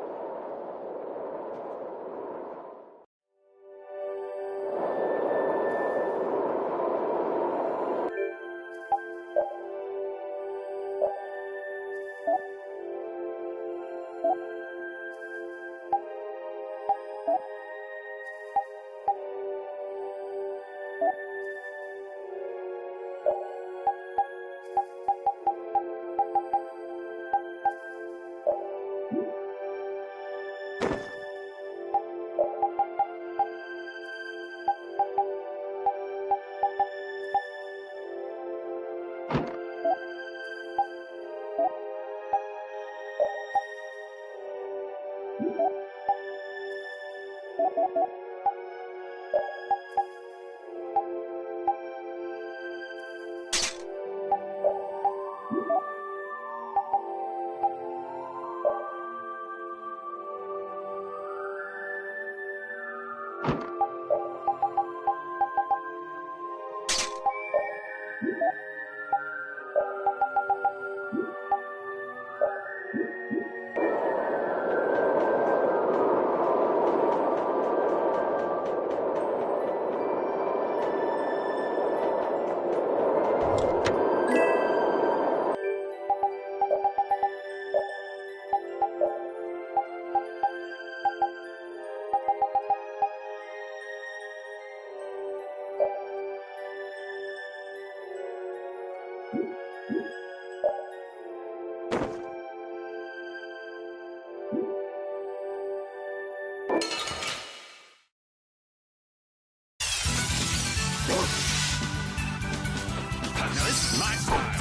This My side.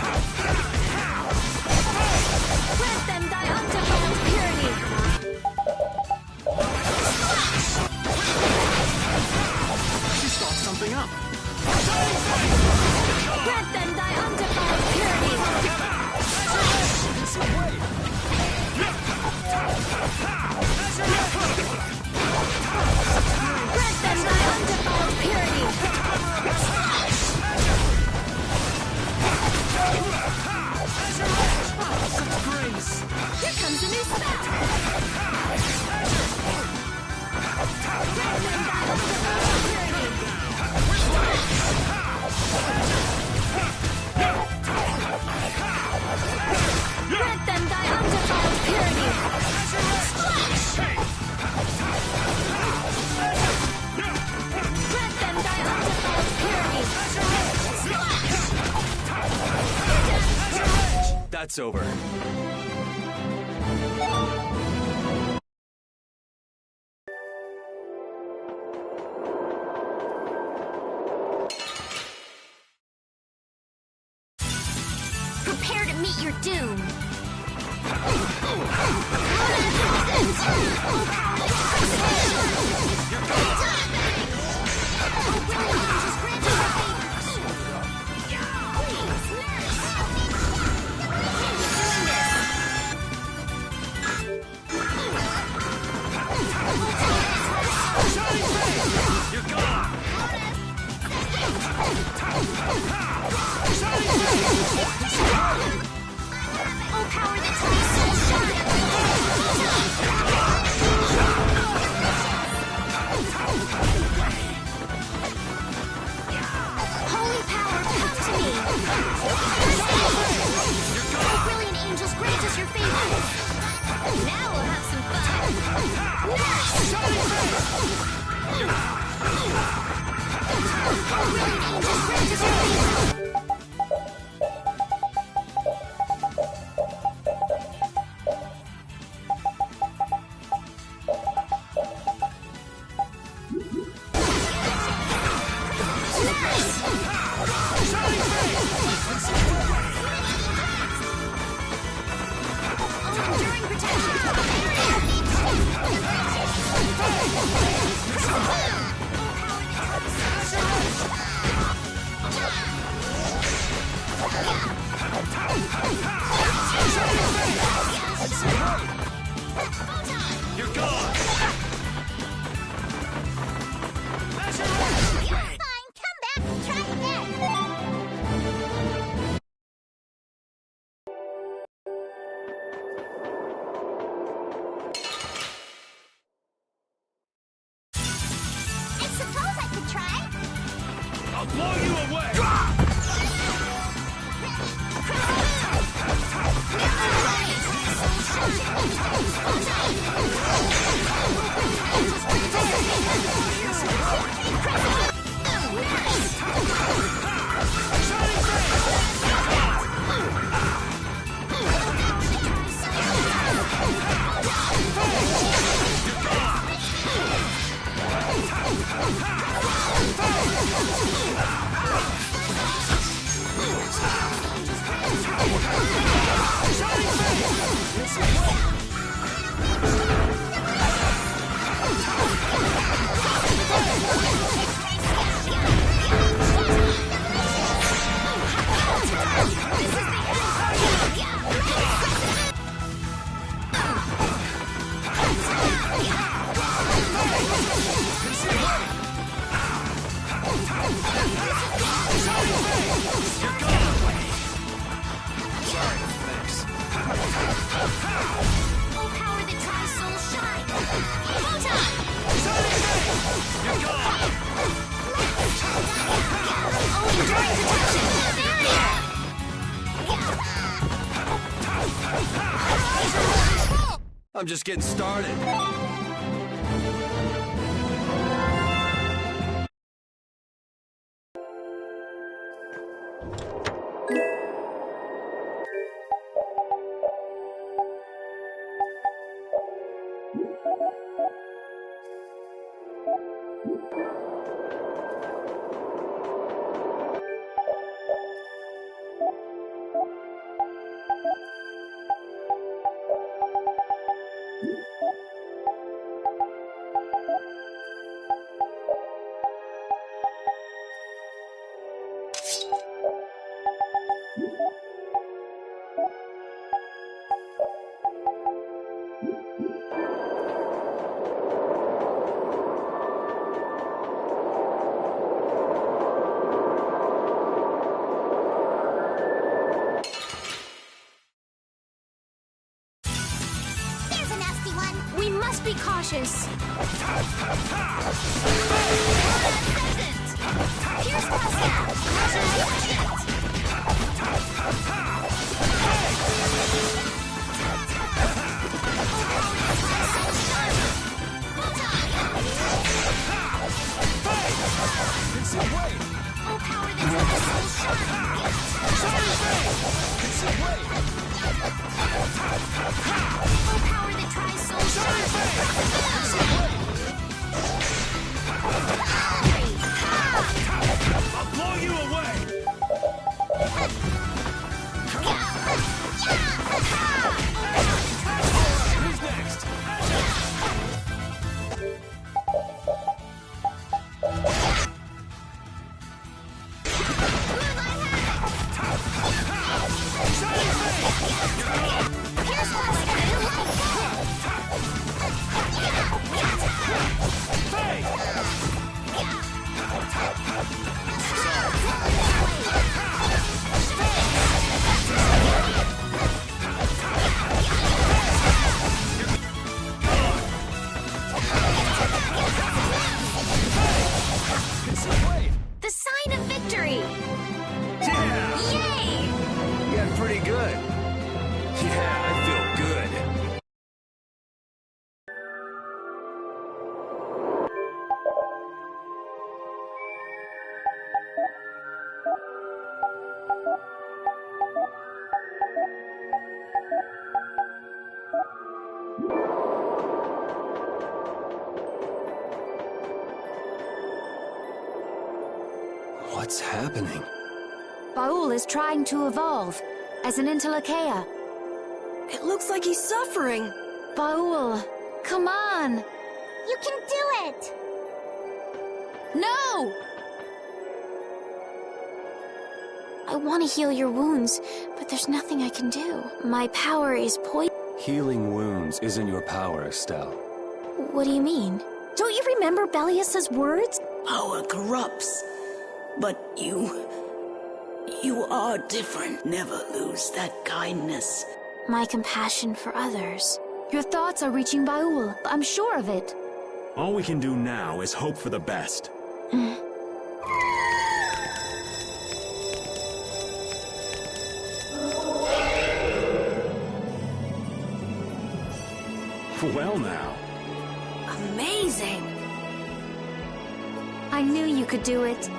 Grant them thy undefiled purity! She stalked something up. Grant them thy undefiled purity! Grant them thy undefiled purity! Grace. Here comes a new spell! Grant them thy undefiled purity! Grant them thy undefiled purity! Grant them thy undefiled purity! That's over. Prepare to meet your doom. Oh, power that tries so shine! Holy power, come to me! Oh, brilliant angels, grant us your favor! Now we'll have some fun! Oh, brilliant angels, grant us your favor! You're gone. Fine, come back and try again. I suppose I could try. I'll blow you away. I'm just getting started. There's a nasty one. We must be cautious. Here's Pasta. Oh, power the tries so I'll blow you away! Who's next? The sign of victory! Yeah! Yay! You got pretty good. Yeah, I feel good. What's happening? Baul is trying to evolve as an Interlocheia. It looks like he's suffering. Baul, come on! You can do it! No! I want to heal your wounds, but there's nothing I can do. My power is Healing wounds isn't your power, Estelle. What do you mean? Don't you remember Bellius's words? Power corrupts. But you are different. Never lose that kindness. My compassion for others. Your thoughts are reaching Baul. I'm sure of it. All we can do now is hope for the best. Well now. Amazing! I knew you could do it.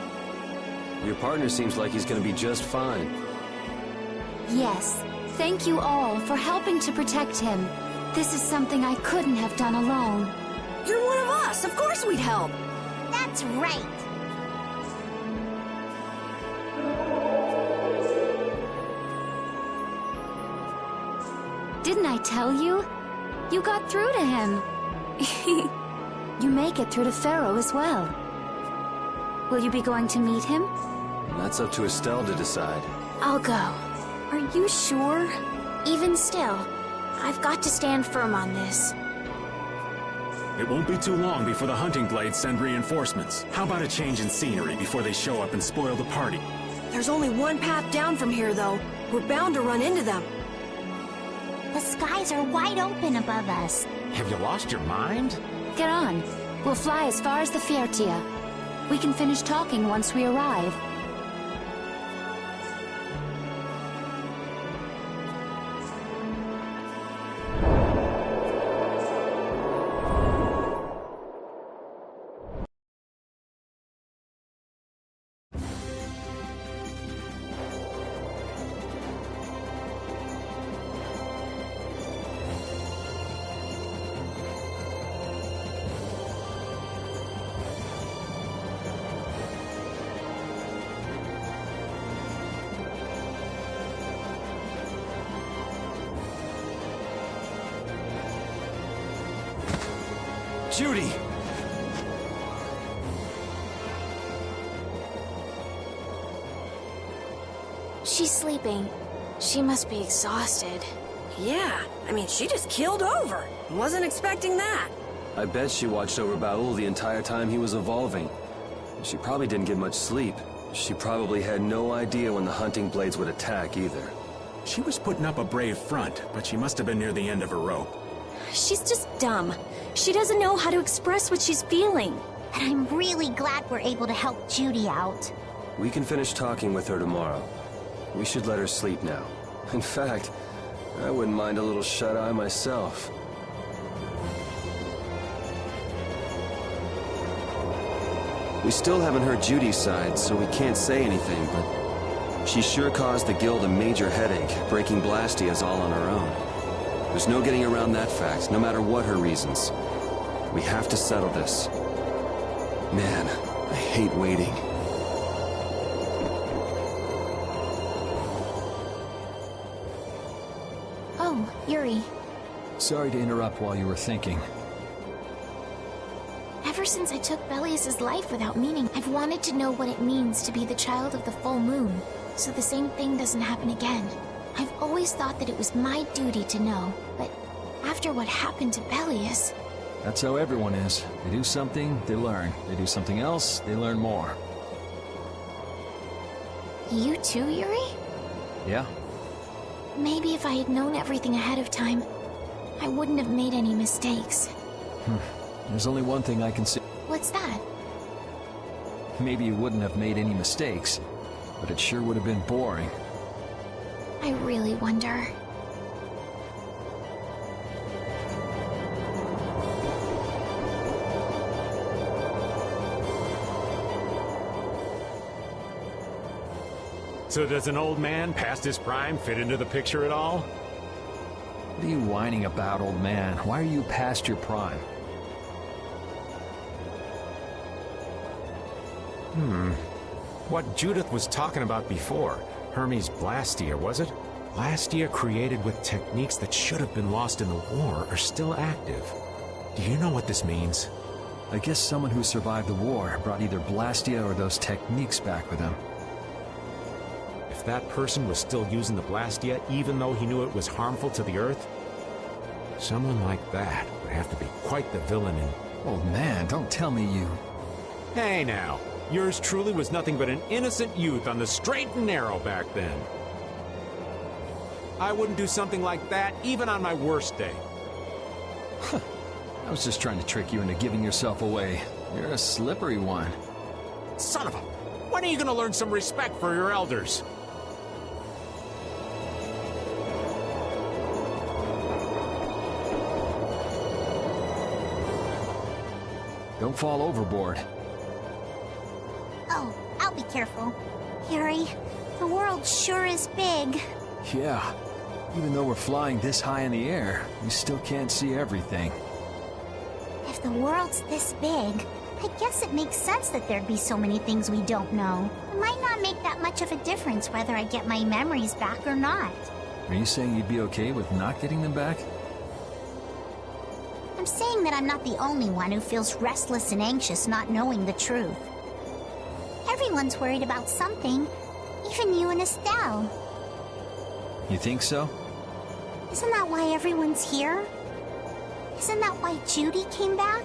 Your partner seems like he's gonna be just fine. Yes. Thank you all for helping to protect him. This is something I couldn't have done alone. You're one of us! Of course we'd help! That's right. Didn't I tell you? You got through to him. You make it through to Pharaoh as well. Will you be going to meet him? That's up to Estelle to decide. I'll go. Are you sure? Even still, I've got to stand firm on this. It won't be too long before the hunting blades send reinforcements. How about a change in scenery before they show up and spoil the party? There's only one path down from here, though. We're bound to run into them. The skies are wide open above us. Have you lost your mind? Get on. We'll fly as far as the Fiertia. We can finish talking once we arrive. Judy! she's sleeping. She must be exhausted. Yeah, I mean, she just keeled over. Wasn't expecting that. I bet she watched over Baul the entire time he was evolving. She probably didn't get much sleep. She probably had no idea when the hunting blades would attack either. She was putting up a brave front, but she must have been near the end of her rope. She's just dumb. She doesn't know how to express what she's feeling. And I'm really glad we're able to help Judy out. We can finish talking with her tomorrow. We should let her sleep now. In fact, I wouldn't mind a little shut-eye myself. We still haven't heard Judy's side, so we can't say anything, but she sure caused the guild a major headache, breaking Blastias all on her own. There's no getting around that fact, no matter what her reasons. We have to settle this. Man, I hate waiting. Oh, Yuri. Sorry to interrupt while you were thinking. Ever since I took Belius's life without meaning, I've wanted to know what it means to be the child of the full moon, so the same thing doesn't happen again. I've always thought that it was my duty to know, but after what happened to Belius... That's how everyone is. They do something, they learn. They do something else, they learn more. You too, Yuri? Yeah. Maybe if I had known everything ahead of time, I wouldn't have made any mistakes. There's only one thing I can say. What's that? Maybe you wouldn't have made any mistakes, but it sure would have been boring. I really wonder. So does an old man past his prime fit into the picture at all? What are you whining about, old man? Why are you past your prime? What Judith was talking about before, Hermes Blastia, was it? Blastia created with techniques that should have been lost in the war are still active. Do you know what this means? I guess someone who survived the war brought either Blastia or those techniques back with him. If that person was still using the Blastia even though he knew it was harmful to the Earth, someone like that would have to be quite the villain in... Oh man, don't tell me you... Hey now, yours truly was nothing but an innocent youth on the straight and narrow back then. I wouldn't do something like that even on my worst day. I was just trying to trick you into giving yourself away. You're a slippery one. Son of a... When are you gonna learn some respect for your elders? Don't fall overboard. Oh, I'll be careful. Yuri, the world sure is big. Yeah. Even though we're flying this high in the air, we still can't see everything. If the world's this big, I guess it makes sense that there'd be so many things we don't know. It might not make that much of a difference whether I get my memories back or not. Are you saying you'd be okay with not getting them back? I'm saying that I'm not the only one who feels restless and anxious not knowing the truth. Everyone's worried about something, even you and Estelle. You think so? Isn't that why everyone's here? Isn't that why Judy came back?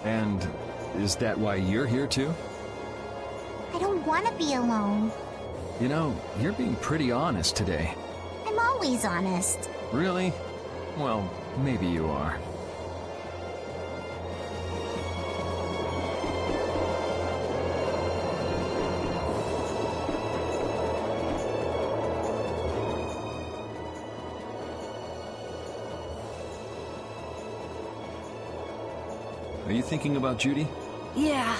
And is that why you're here too? I don't want to be alone. You know, you're being pretty honest today. I'm always honest. Really? Well, maybe you are. Are you thinking about Judy? Yeah.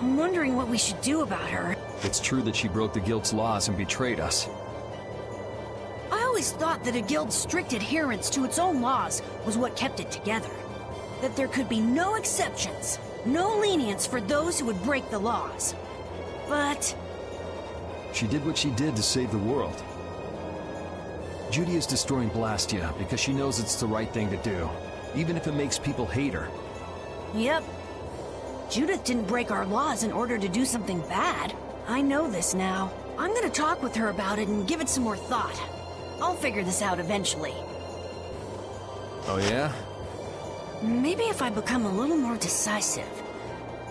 I'm wondering what we should do about her. It's true that she broke the guild's laws and betrayed us. I always thought that a guild's strict adherence to its own laws was what kept it together. That there could be no exceptions, no lenience for those who would break the laws. But... she did what she did to save the world. Judy is destroying Blastia because she knows it's the right thing to do, even if it makes people hate her. Yep. Judith didn't break our laws in order to do something bad. I know this now. I'm gonna talk with her about it and give it some more thought. I'll figure this out eventually. Oh yeah? Maybe if I become a little more decisive,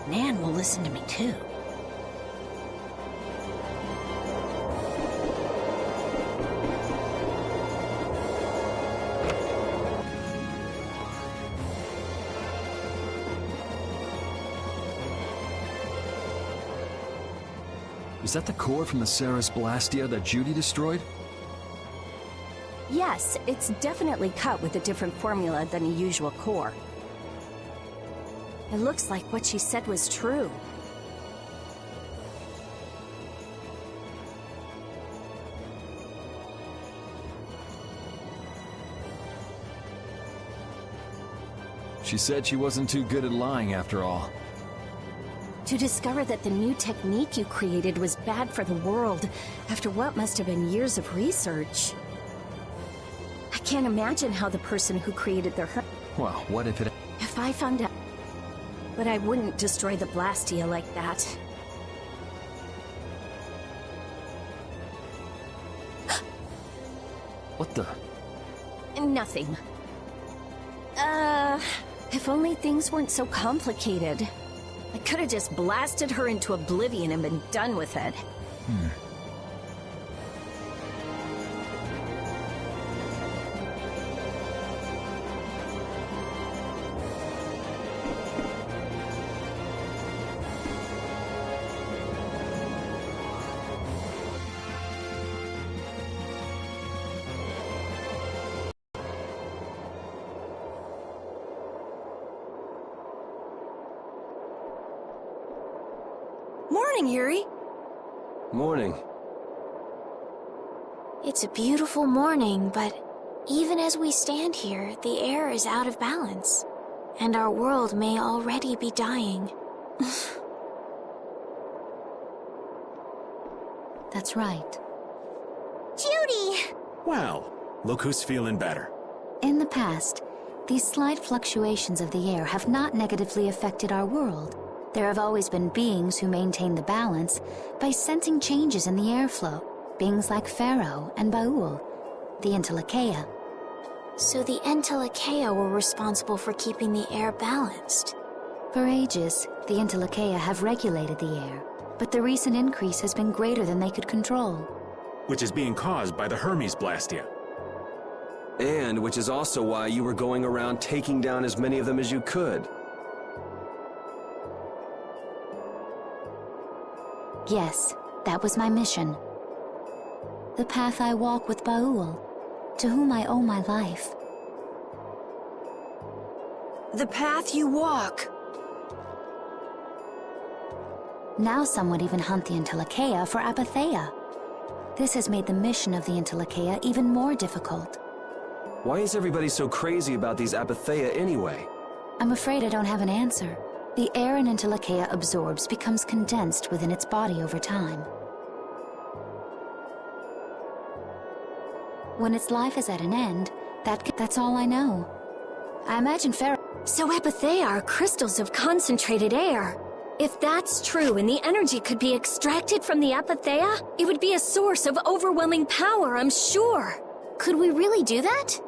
Nan will listen to me too. Is that the core from the Ceres Blastia that Judy destroyed? Yes, it's definitely cut with a different formula than a usual core. It looks like what she said was true. She said she wasn't too good at lying after all. To discover that the new technique you created was bad for the world, after what must have been years of research. I can't imagine how the person who created the Well, what if it... If I found out... But I wouldn't destroy the Blastia like that. What the... Nothing. If only things weren't so complicated. I could have just blasted her into oblivion and been done with it. Morning, Yuri. Morning. It's a beautiful morning, but even as we stand here, the air is out of balance. And our world may already be dying. That's right. Judy! Well, look who's feeling better. In the past, these slight fluctuations of the air have not negatively affected our world. There have always been beings who maintain the balance by sensing changes in the airflow. Beings like Pharaoh and Baul, the Entelekea. So the Entelekea were responsible for keeping the air balanced. For ages, the Entelekea have regulated the air, but the recent increase has been greater than they could control. Which is being caused by the Hermes Blastia. And which is also why you were going around taking down as many of them as you could. Yes, that was my mission. The path I walk with Baul, to whom I owe my life. The path you walk. Now some would even hunt the Entelekea for Apatheia. This has made the mission of the Entelekea even more difficult. Why is everybody so crazy about these Apatheia anyway? I'm afraid I don't have an answer. The air an Entelekea absorbs becomes condensed within its body over time. When its life is at an end, that's all I know. I imagine Pharaoh... So Apatheia are crystals of concentrated air. If that's true and the energy could be extracted from the Apatheia, it would be a source of overwhelming power, I'm sure. Could we really do that?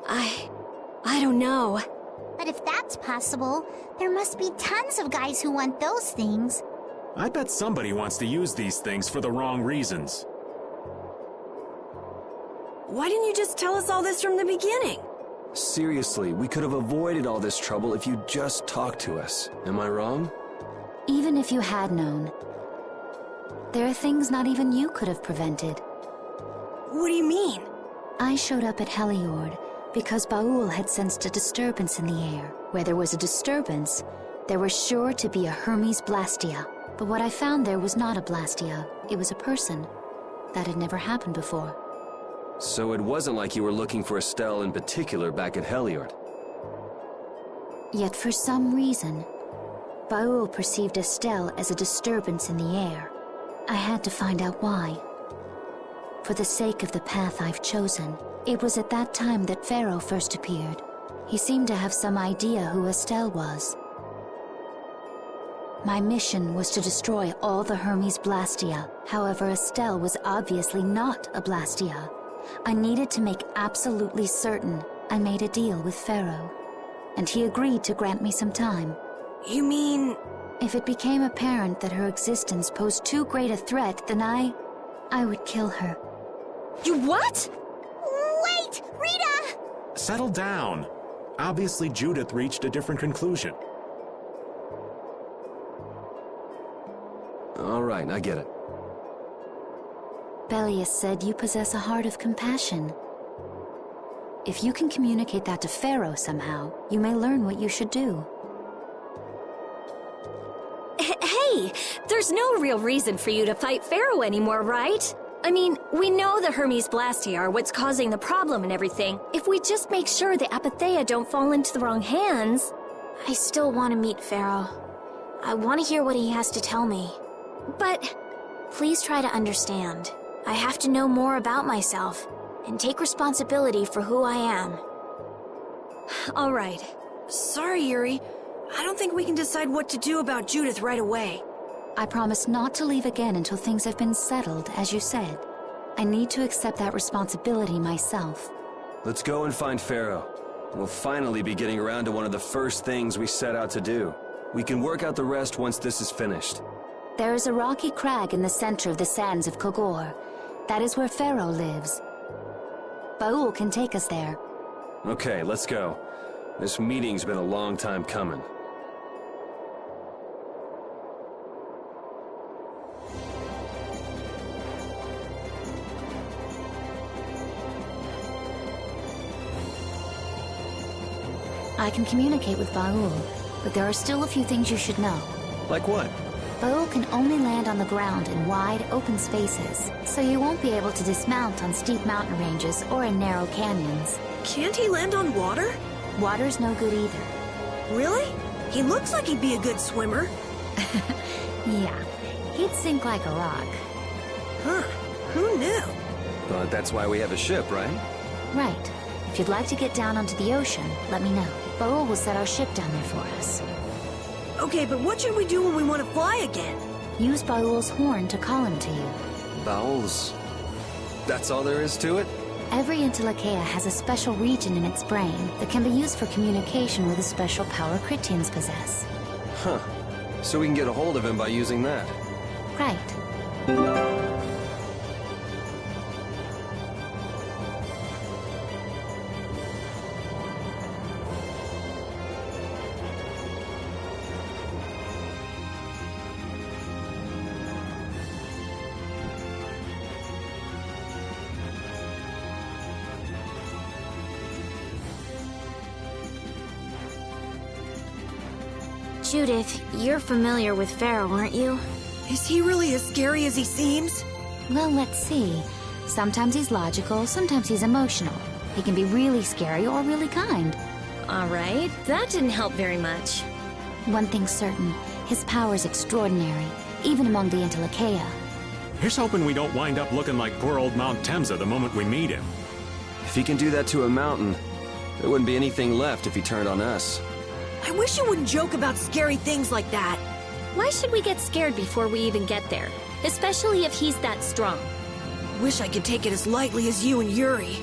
I don't know. But if that's possible, there must be tons of guys who want those things. I bet somebody wants to use these things for the wrong reasons. Why didn't you just tell us all this from the beginning? Seriously, we could have avoided all this trouble if you just talked to us. Am I wrong? Even if you had known, there are things not even you could have prevented. What do you mean? I showed up at Heliord because Baul had sensed a disturbance in the air. Where there was a disturbance, there was sure to be a Hermes Blastia. But what I found there was not a Blastia, it was a person. That had never happened before. So it wasn't like you were looking for Estelle in particular back at Heliord. Yet for some reason, Baul perceived Estelle as a disturbance in the air. I had to find out why. For the sake of the path I've chosen, it was at that time that Pharaoh first appeared. He seemed to have some idea who Estelle was. My mission was to destroy all the Hermes Blastia. However, Estelle was obviously not a Blastia. I needed to make absolutely certain. I made a deal with Pharaoh, and he agreed to grant me some time. You mean... If it became apparent that her existence posed too great a threat, then I would kill her. You what? Wait! Rita! Settle down. Obviously, Judith reached a different conclusion. All right, I get it. Belius said you possess a heart of compassion. If you can communicate that to Pharaoh somehow, you may learn what you should do. Hey, there's no real reason for you to fight Pharaoh anymore, right? I mean, we know the Hermes Blastia are what's causing the problem and everything. If we just make sure the Apatheia don't fall into the wrong hands... I still want to meet Pharaoh. I want to hear what he has to tell me. But... Please try to understand. I have to know more about myself, and take responsibility for who I am. All right. Sorry, Yuri. I don't think we can decide what to do about Judith right away. I promise not to leave again until things have been settled, as you said. I need to accept that responsibility myself. Let's go and find Pharaoh. We'll finally be getting around to one of the first things we set out to do. We can work out the rest once this is finished. There is a rocky crag in the center of the sands of Kogor. That is where Pharaoh lives. Baul can take us there. Okay, let's go. This meeting's been a long time coming. I can communicate with Baul, but there are still a few things you should know. Like what? Baul can only land on the ground in wide, open spaces, so you won't be able to dismount on steep mountain ranges or in narrow canyons. Can't he land on water? Water's no good either. Really? He looks like he'd be a good swimmer. Yeah, he'd sink like a rock. Huh, who knew? But that's why we have a ship, right? Right. If you'd like to get down onto the ocean, let me know. Baul will set our ship down there for us. Okay, but what should we do when we want to fly again? Use Baul's horn to call him to you. Baul's... That's all there is to it? Every Intellikeia has a special region in its brain that can be used for communication with a special power Critians possess. Huh. So we can get a hold of him by using that. Right. Judith, you're familiar with Pharaoh, aren't you? Is he really as scary as he seems? Well, let's see. Sometimes he's logical, sometimes he's emotional. He can be really scary or really kind. All right, that didn't help very much. One thing's certain, his power's extraordinary, even among the Intellikeia. Here's hoping we don't wind up looking like poor old Mount Temsa the moment we meet him. If he can do that to a mountain, there wouldn't be anything left if he turned on us. I wish you wouldn't joke about scary things like that. Why should we get scared before we even get there? Especially if he's that strong. Wish I could take it as lightly as you and Yuri.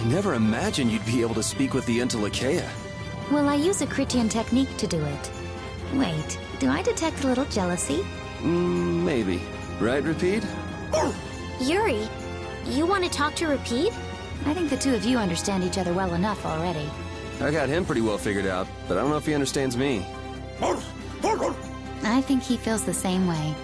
never imagined you'd be able to speak with the Entelecheia. Well, I use a Critian technique to do it. Wait, do I detect a little jealousy? Maybe. Right, Rapide? Yuri, you want to talk to Rapide? I think the two of you understand each other well enough already. I got him pretty well figured out, but I don't know if he understands me. I think he feels the same way.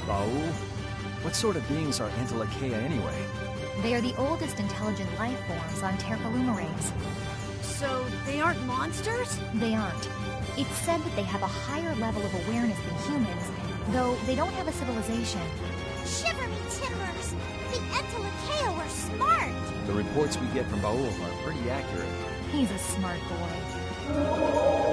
Baul? What sort of beings are Entelecheia anyway? They are the oldest intelligent life forms on Terraluminaries. So, they aren't monsters? They aren't. It's said that they have a higher level of awareness than humans, though they don't have a civilization. Shiver me timbers! The Entelecheia were smart! The reports we get from Baul are pretty accurate. He's a smart boy.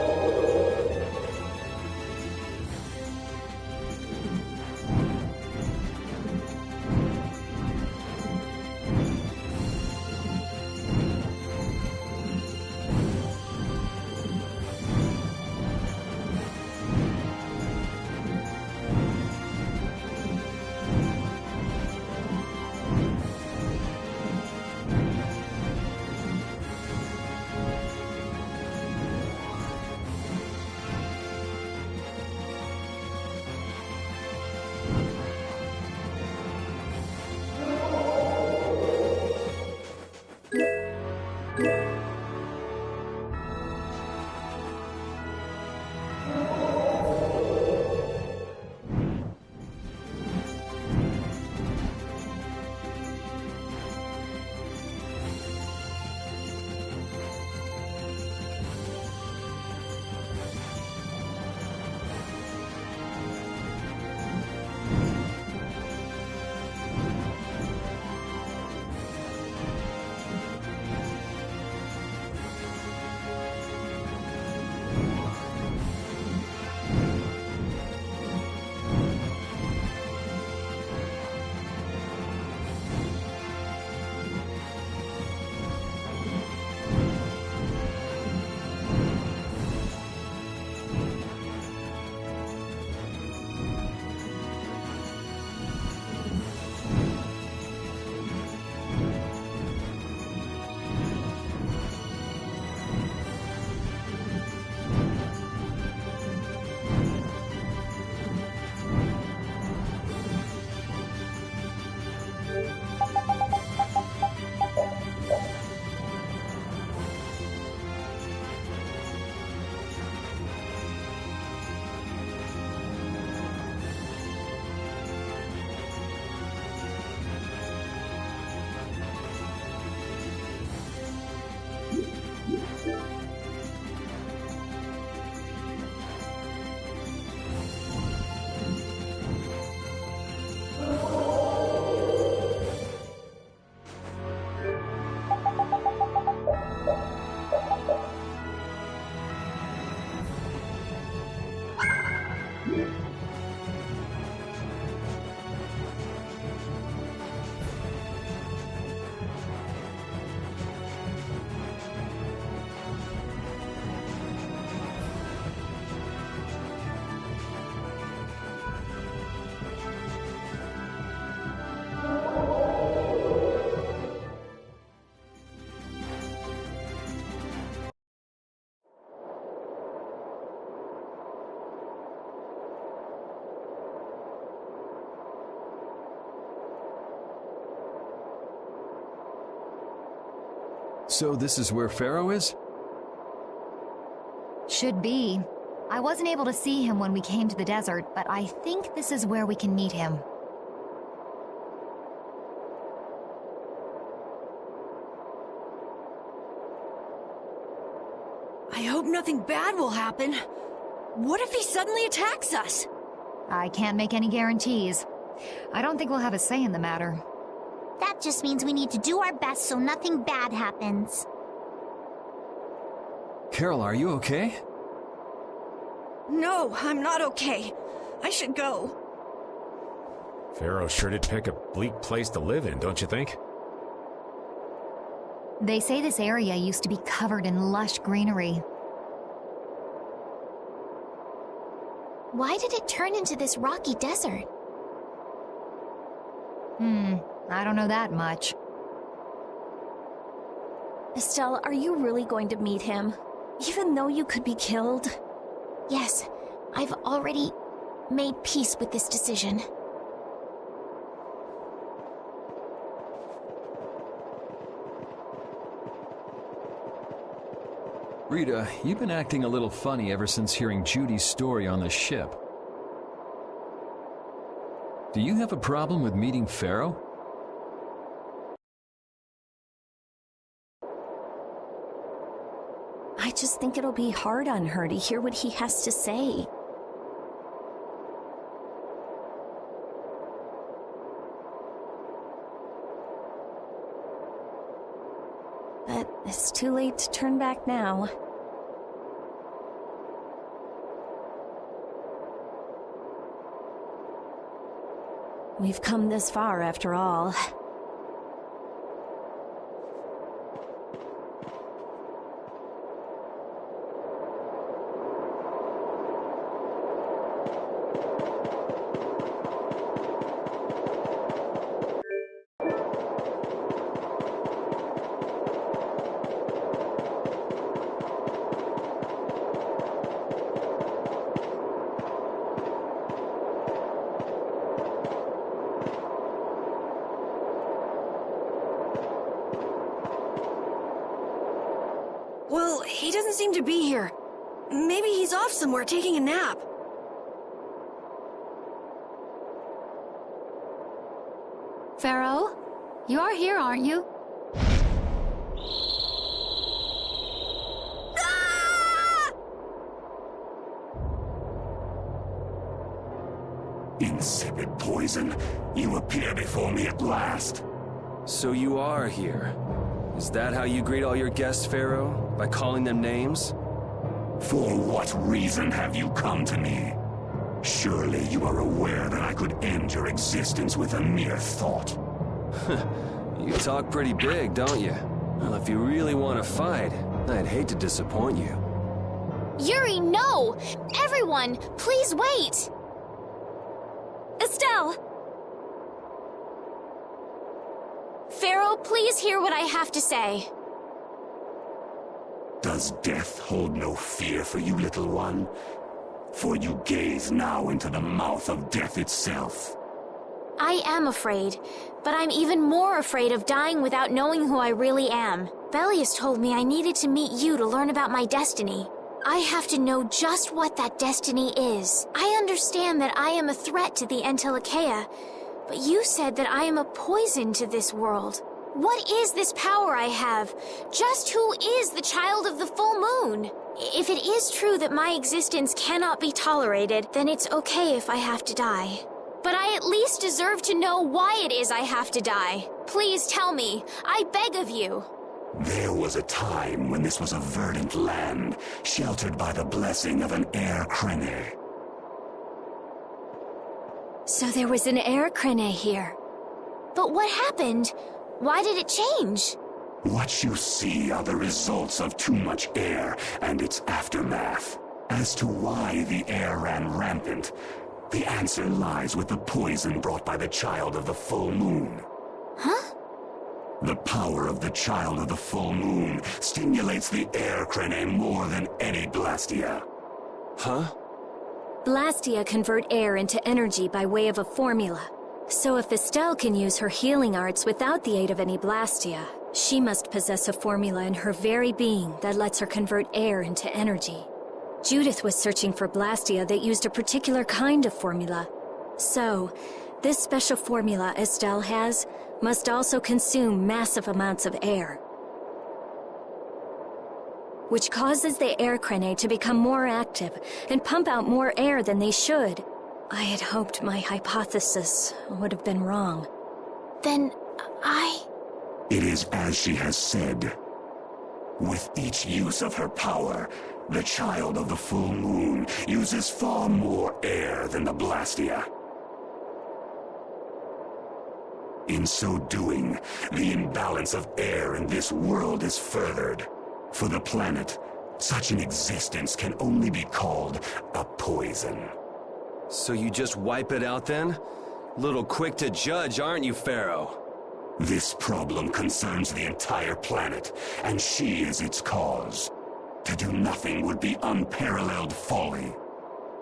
So this is where Pharaoh is? Should be. I wasn't able to see him when we came to the desert, but I think this is where we can meet him. I hope nothing bad will happen. What if he suddenly attacks us? I can't make any guarantees. I don't think we'll have a say in the matter. That just means we need to do our best so nothing bad happens. Carol, are you okay? No, I'm not okay. I should go. Pharaoh sure did pick a bleak place to live in, don't you think? They say this area used to be covered in lush greenery. Why did it turn into this rocky desert? I don't know that much. Estelle, are you really going to meet him? Even though you could be killed? Yes, I've already made peace with this decision. Rita, you've been acting a little funny ever since hearing Judy's story on the ship. Do you have a problem with meeting Pharaoh? I just think it'll be hard on her to hear what he has to say. But it's too late to turn back now. We've come this far after all. Well, he doesn't seem to be here. Maybe he's off somewhere taking a nap. Pharaoh? You are here, aren't you? Insipid poison, you appear before me at last. So you are here. Is that how you greet all your guests, Pharaoh? By calling them names? For what reason have you come to me? Surely you are aware that I could end your existence with a mere thought. You talk pretty big, don't you? Well, if you really want to fight, I'd hate to disappoint you. Yuri, no! Everyone, please wait! Estelle! Pharaoh, please hear what I have to say. Does death hold no fear for you, little one? For you gaze now into the mouth of death itself. I am afraid, but I'm even more afraid of dying without knowing who I really am. Velius told me I needed to meet you to learn about my destiny. I have to know just what that destiny is. I understand that I am a threat to the Entelikeia, but you said that I am a poison to this world. What is this power I have? Just who is the child of the full moon? If it is true that my existence cannot be tolerated, then it's okay if I have to die. But I at least deserve to know why it is I have to die. Please tell me. I beg of you. There was a time when this was a verdant land, sheltered by the blessing of an air krene. So there was an air crane here. But what happened? Why did it change? What you see are the results of too much air and its aftermath. As to why the air ran rampant, the answer lies with the poison brought by the Child of the Full Moon. Huh? The power of the Child of the Full Moon stimulates the air crane more than any Blastia. Huh? Blastia convert air into energy by way of a formula. So if Estelle can use her healing arts without the aid of any Blastia, she must possess a formula in her very being that lets her convert air into energy. Judith was searching for Blastia that used a particular kind of formula. So, this special formula Estelle has must also consume massive amounts of air, which causes the air crane to become more active and pump out more air than they should. I had hoped my hypothesis would have been wrong. Then, It is as she has said. With each use of her power, the Child of the Full Moon uses far more air than the Blastia. In so doing, the imbalance of air in this world is furthered. For the planet, such an existence can only be called a poison. So you just wipe it out then? Little quick to judge, aren't you, Pharaoh? This problem concerns the entire planet, and she is its cause. To do nothing would be unparalleled folly.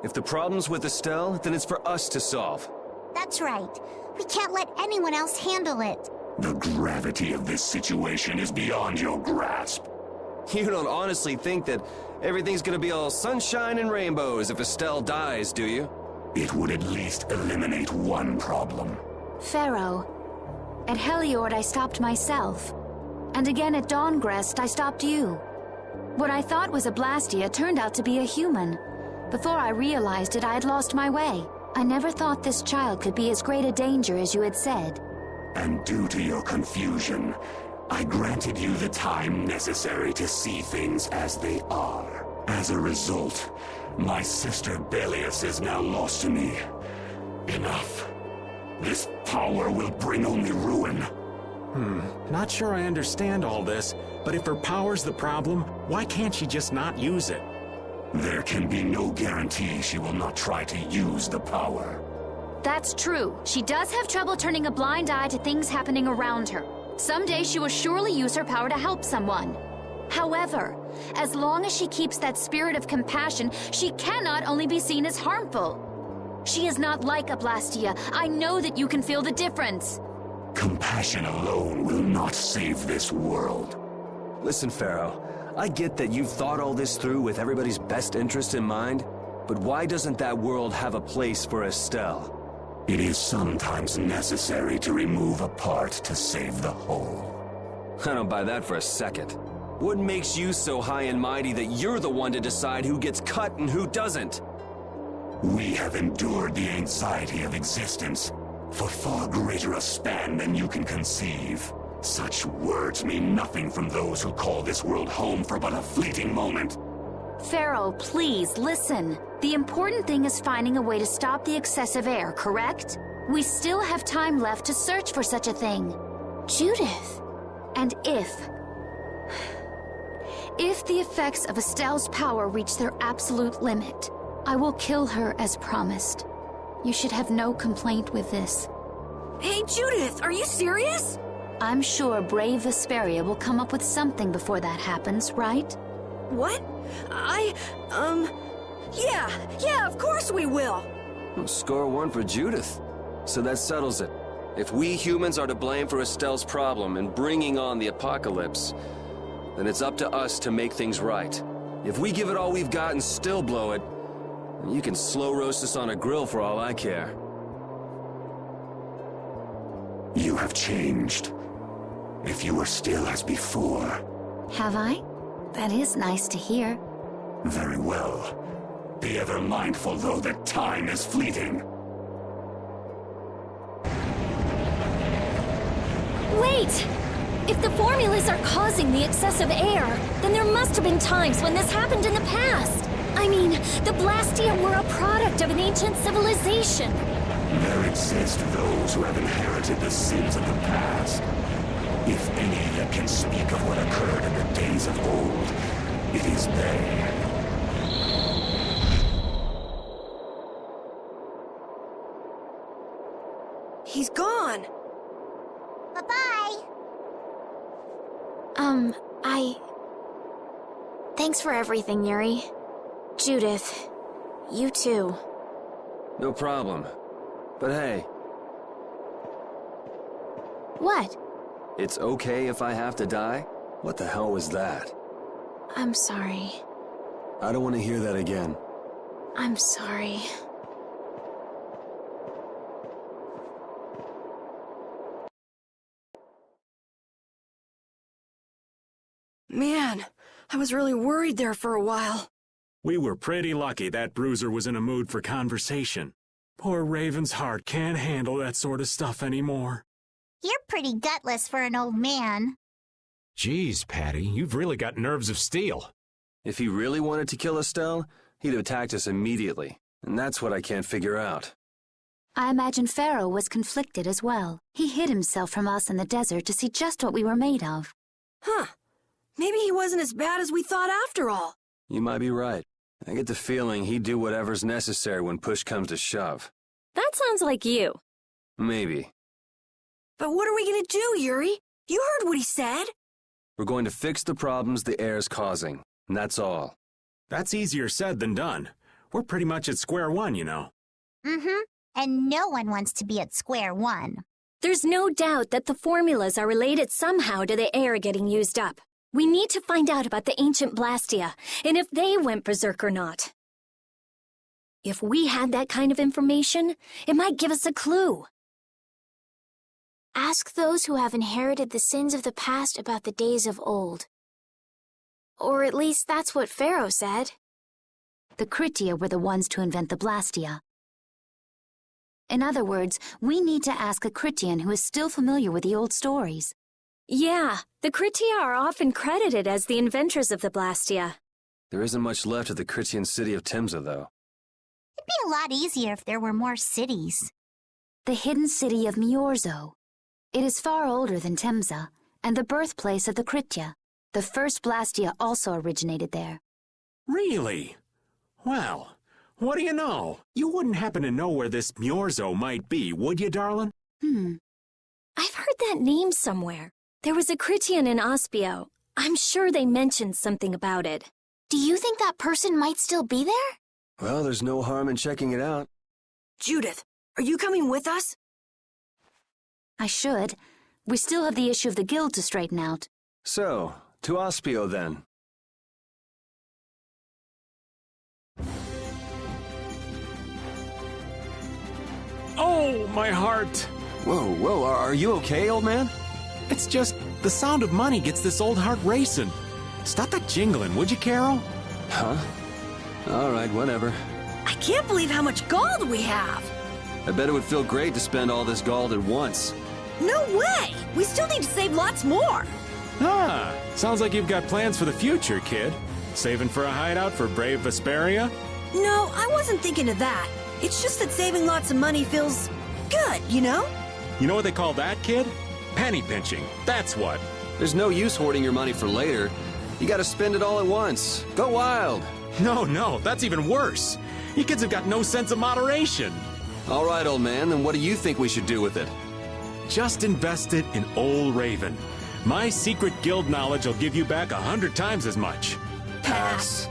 If the problem's with Estelle, then it's for us to solve. That's right. We can't let anyone else handle it. The gravity of this situation is beyond your grasp. You don't honestly think that everything's gonna be all sunshine and rainbows if Estelle dies, do you? It would at least eliminate one problem. Pharaoh, at Heliord I stopped myself. And again at Dawngrest I stopped you. What I thought was a Blastia turned out to be a human. Before I realized it, I had lost my way. I never thought this child could be as great a danger as you had said. And due to your confusion, I granted you the time necessary to see things as they are. As a result, my sister Belius is now lost to me. Enough. This power will bring only ruin. Not sure I understand all this, but if her power's the problem, why can't she just not use it? There can be no guarantee she will not try to use the power. That's true. She does have trouble turning a blind eye to things happening around her. Someday she will surely use her power to help someone. However, as long as she keeps that spirit of compassion, she cannot only be seen as harmful. She is not like a Blastia. I know that you can feel the difference. Compassion alone will not save this world. Listen, Pharaoh, I get that you've thought all this through with everybody's best interest in mind, but why doesn't that world have a place for Estelle? It is sometimes necessary to remove a part to save the whole. I don't buy that for a second. What makes you so high and mighty that you're the one to decide who gets cut and who doesn't? We have endured the anxiety of existence for far greater a span than you can conceive. Such words mean nothing from those who call this world home for but a fleeting moment. Pharaoh, please, listen. The important thing is finding a way to stop the excessive air, correct? We still have time left to search for such a thing. Judith. And if the effects of Estelle's power reach their absolute limit, I will kill her as promised. You should have no complaint with this. Hey, Judith, are you serious? I'm sure brave Vesperia will come up with something before that happens, right? What? Yeah, of course we will. Well, score one for Judith. So that settles it. If we humans are to blame for Estelle's problem and bringing on the apocalypse, then it's up to us to make things right. If we give it all we've got and still blow it, you can slow roast us on a grill for all I care. You have changed. If you were still as before. Have I? That is nice to hear. Very well. Be ever mindful, though, that time is fleeting. Wait! If the formulas are causing the excessive air, then there must have been times when this happened in the past. I mean, the Blastia were a product of an ancient civilization. There exist those who have inherited the sins of the past. If any yet can speak of what occurred in the days of old, it is they. He's gone. Bye-bye. Thanks for everything, Yuri. Judith, you too. No problem. But hey. What? It's okay if I have to die? What the hell was that? I'm sorry. I don't want to hear that again. I'm sorry. Man, I was really worried there for a while. We were pretty lucky that bruiser was in a mood for conversation. Poor Raven's heart can't handle that sort of stuff anymore. You're pretty gutless for an old man. Geez, Patty, you've really got nerves of steel. If he really wanted to kill Estelle, he'd have attacked us immediately. And that's what I can't figure out. I imagine Pharaoh was conflicted as well. He hid himself from us in the desert to see just what we were made of. Huh. Maybe he wasn't as bad as we thought after all. You might be right. I get the feeling he'd do whatever's necessary when push comes to shove. That sounds like you. Maybe. But what are we gonna do, Yuri? You heard what he said. We're going to fix the problems the air's causing, and that's all. That's easier said than done. We're pretty much at square one, you know. Mm-hmm. And no one wants to be at square one. There's no doubt that the formulas are related somehow to the air getting used up. We need to find out about the ancient Blastia, and if they went berserk or not. If we had that kind of information, it might give us a clue. Ask those who have inherited the sins of the past about the days of old. Or at least that's what Pharaoh said. The Kritia were the ones to invent the Blastia. In other words, we need to ask a Kritian who is still familiar with the old stories. Yeah, the Kritia are often credited as the inventors of the Blastia. There isn't much left of the Kritian city of Temza, though. It'd be a lot easier if there were more cities. The hidden city of Miorzo. It is far older than Temza, and the birthplace of the Kritia. The first Blastia also originated there. Really? Well, what do you know? You wouldn't happen to know where this Miorzo might be, would you, darling? I've heard that name somewhere. There was a Kritian in Ospio. I'm sure they mentioned something about it. Do you think that person might still be there? Well, there's no harm in checking it out. Judith, are you coming with us? I should. We still have the issue of the guild to straighten out. So, to Ospio then. Oh, my heart! Whoa, are you okay, old man? It's just, the sound of money gets this old heart racing. Stop that jingling, would you, Carol? Huh? All right, whatever. I can't believe how much gold we have. I bet it would feel great to spend all this gold at once. No way! We still need to save lots more. Ah, sounds like you've got plans for the future, kid. Saving for a hideout for brave Vesperia? No, I wasn't thinking of that. It's just that saving lots of money feels good, you know? You know what they call that, kid? Penny pinching. That's what. There's no use hoarding your money for later. You gotta spend it all at once. Go wild. No, that's even worse. You kids have got no sense of moderation. All right, old man, then what do you think we should do with it? Just invest it in Old Raven. My secret guild knowledge will give you back 100 times as much. Pass.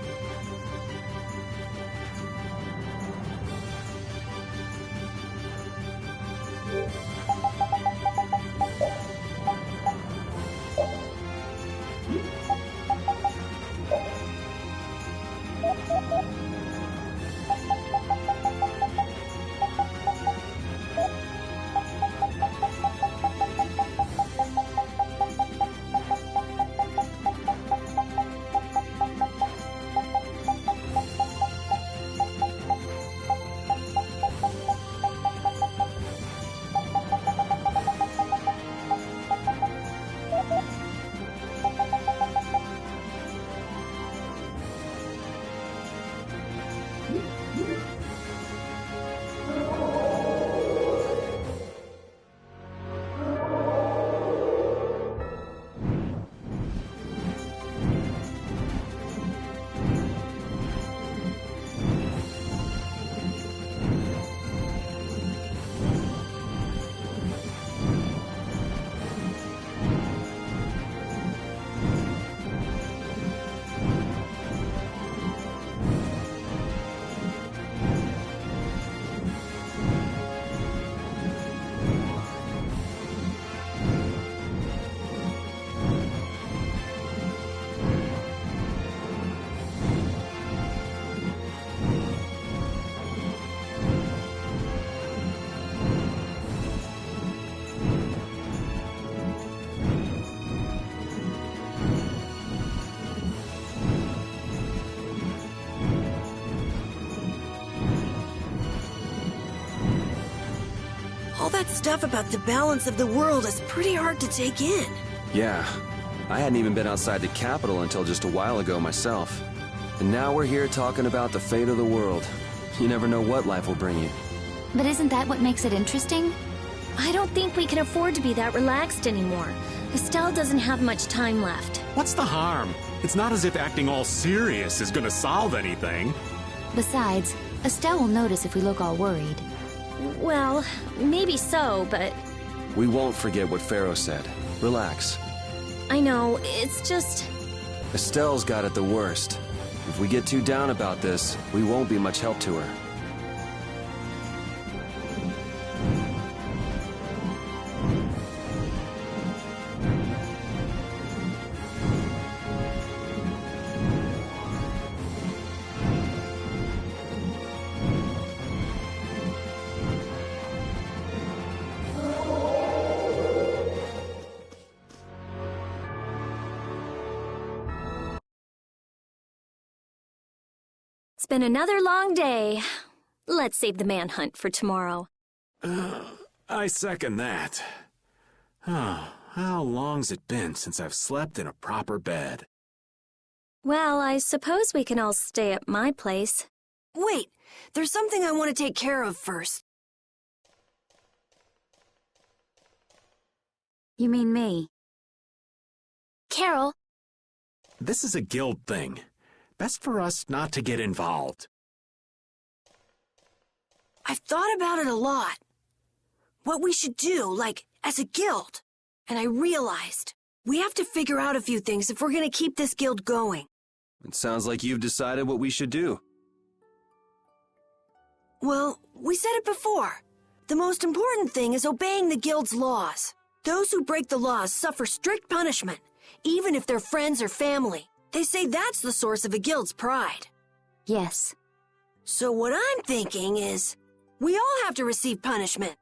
All that stuff about the balance of the world is pretty hard to take in. Yeah, I hadn't even been outside the capital until just a while ago myself. And now we're here talking about the fate of the world. You never know what life will bring you. But isn't that what makes it interesting? I don't think we can afford to be that relaxed anymore. Estelle doesn't have much time left. What's the harm? It's not as if acting all serious is gonna solve anything. Besides, Estelle will notice if we look all worried. Well, maybe so, but... We won't forget what Pharaoh said. Relax. I know, it's just... Estelle's got it the worst. If we get too down about this, we won't be much help to her. It's been another long day. Let's save the manhunt for tomorrow. I second that. Oh, how long's it been since I've slept in a proper bed? Well, I suppose we can all stay at my place. Wait, there's something I want to take care of first. You mean me? Carol. This is a guild thing. Best for us not to get involved. I've thought about it a lot. What we should do, like, as a guild. And I realized we have to figure out a few things if we're gonna keep this guild going. It sounds like you've decided what we should do. Well, we said it before. The most important thing is obeying the guild's laws. Those who break the laws suffer strict punishment, even if they're friends or family. They say that's the source of a guild's pride. Yes. So what I'm thinking is, we all have to receive punishment.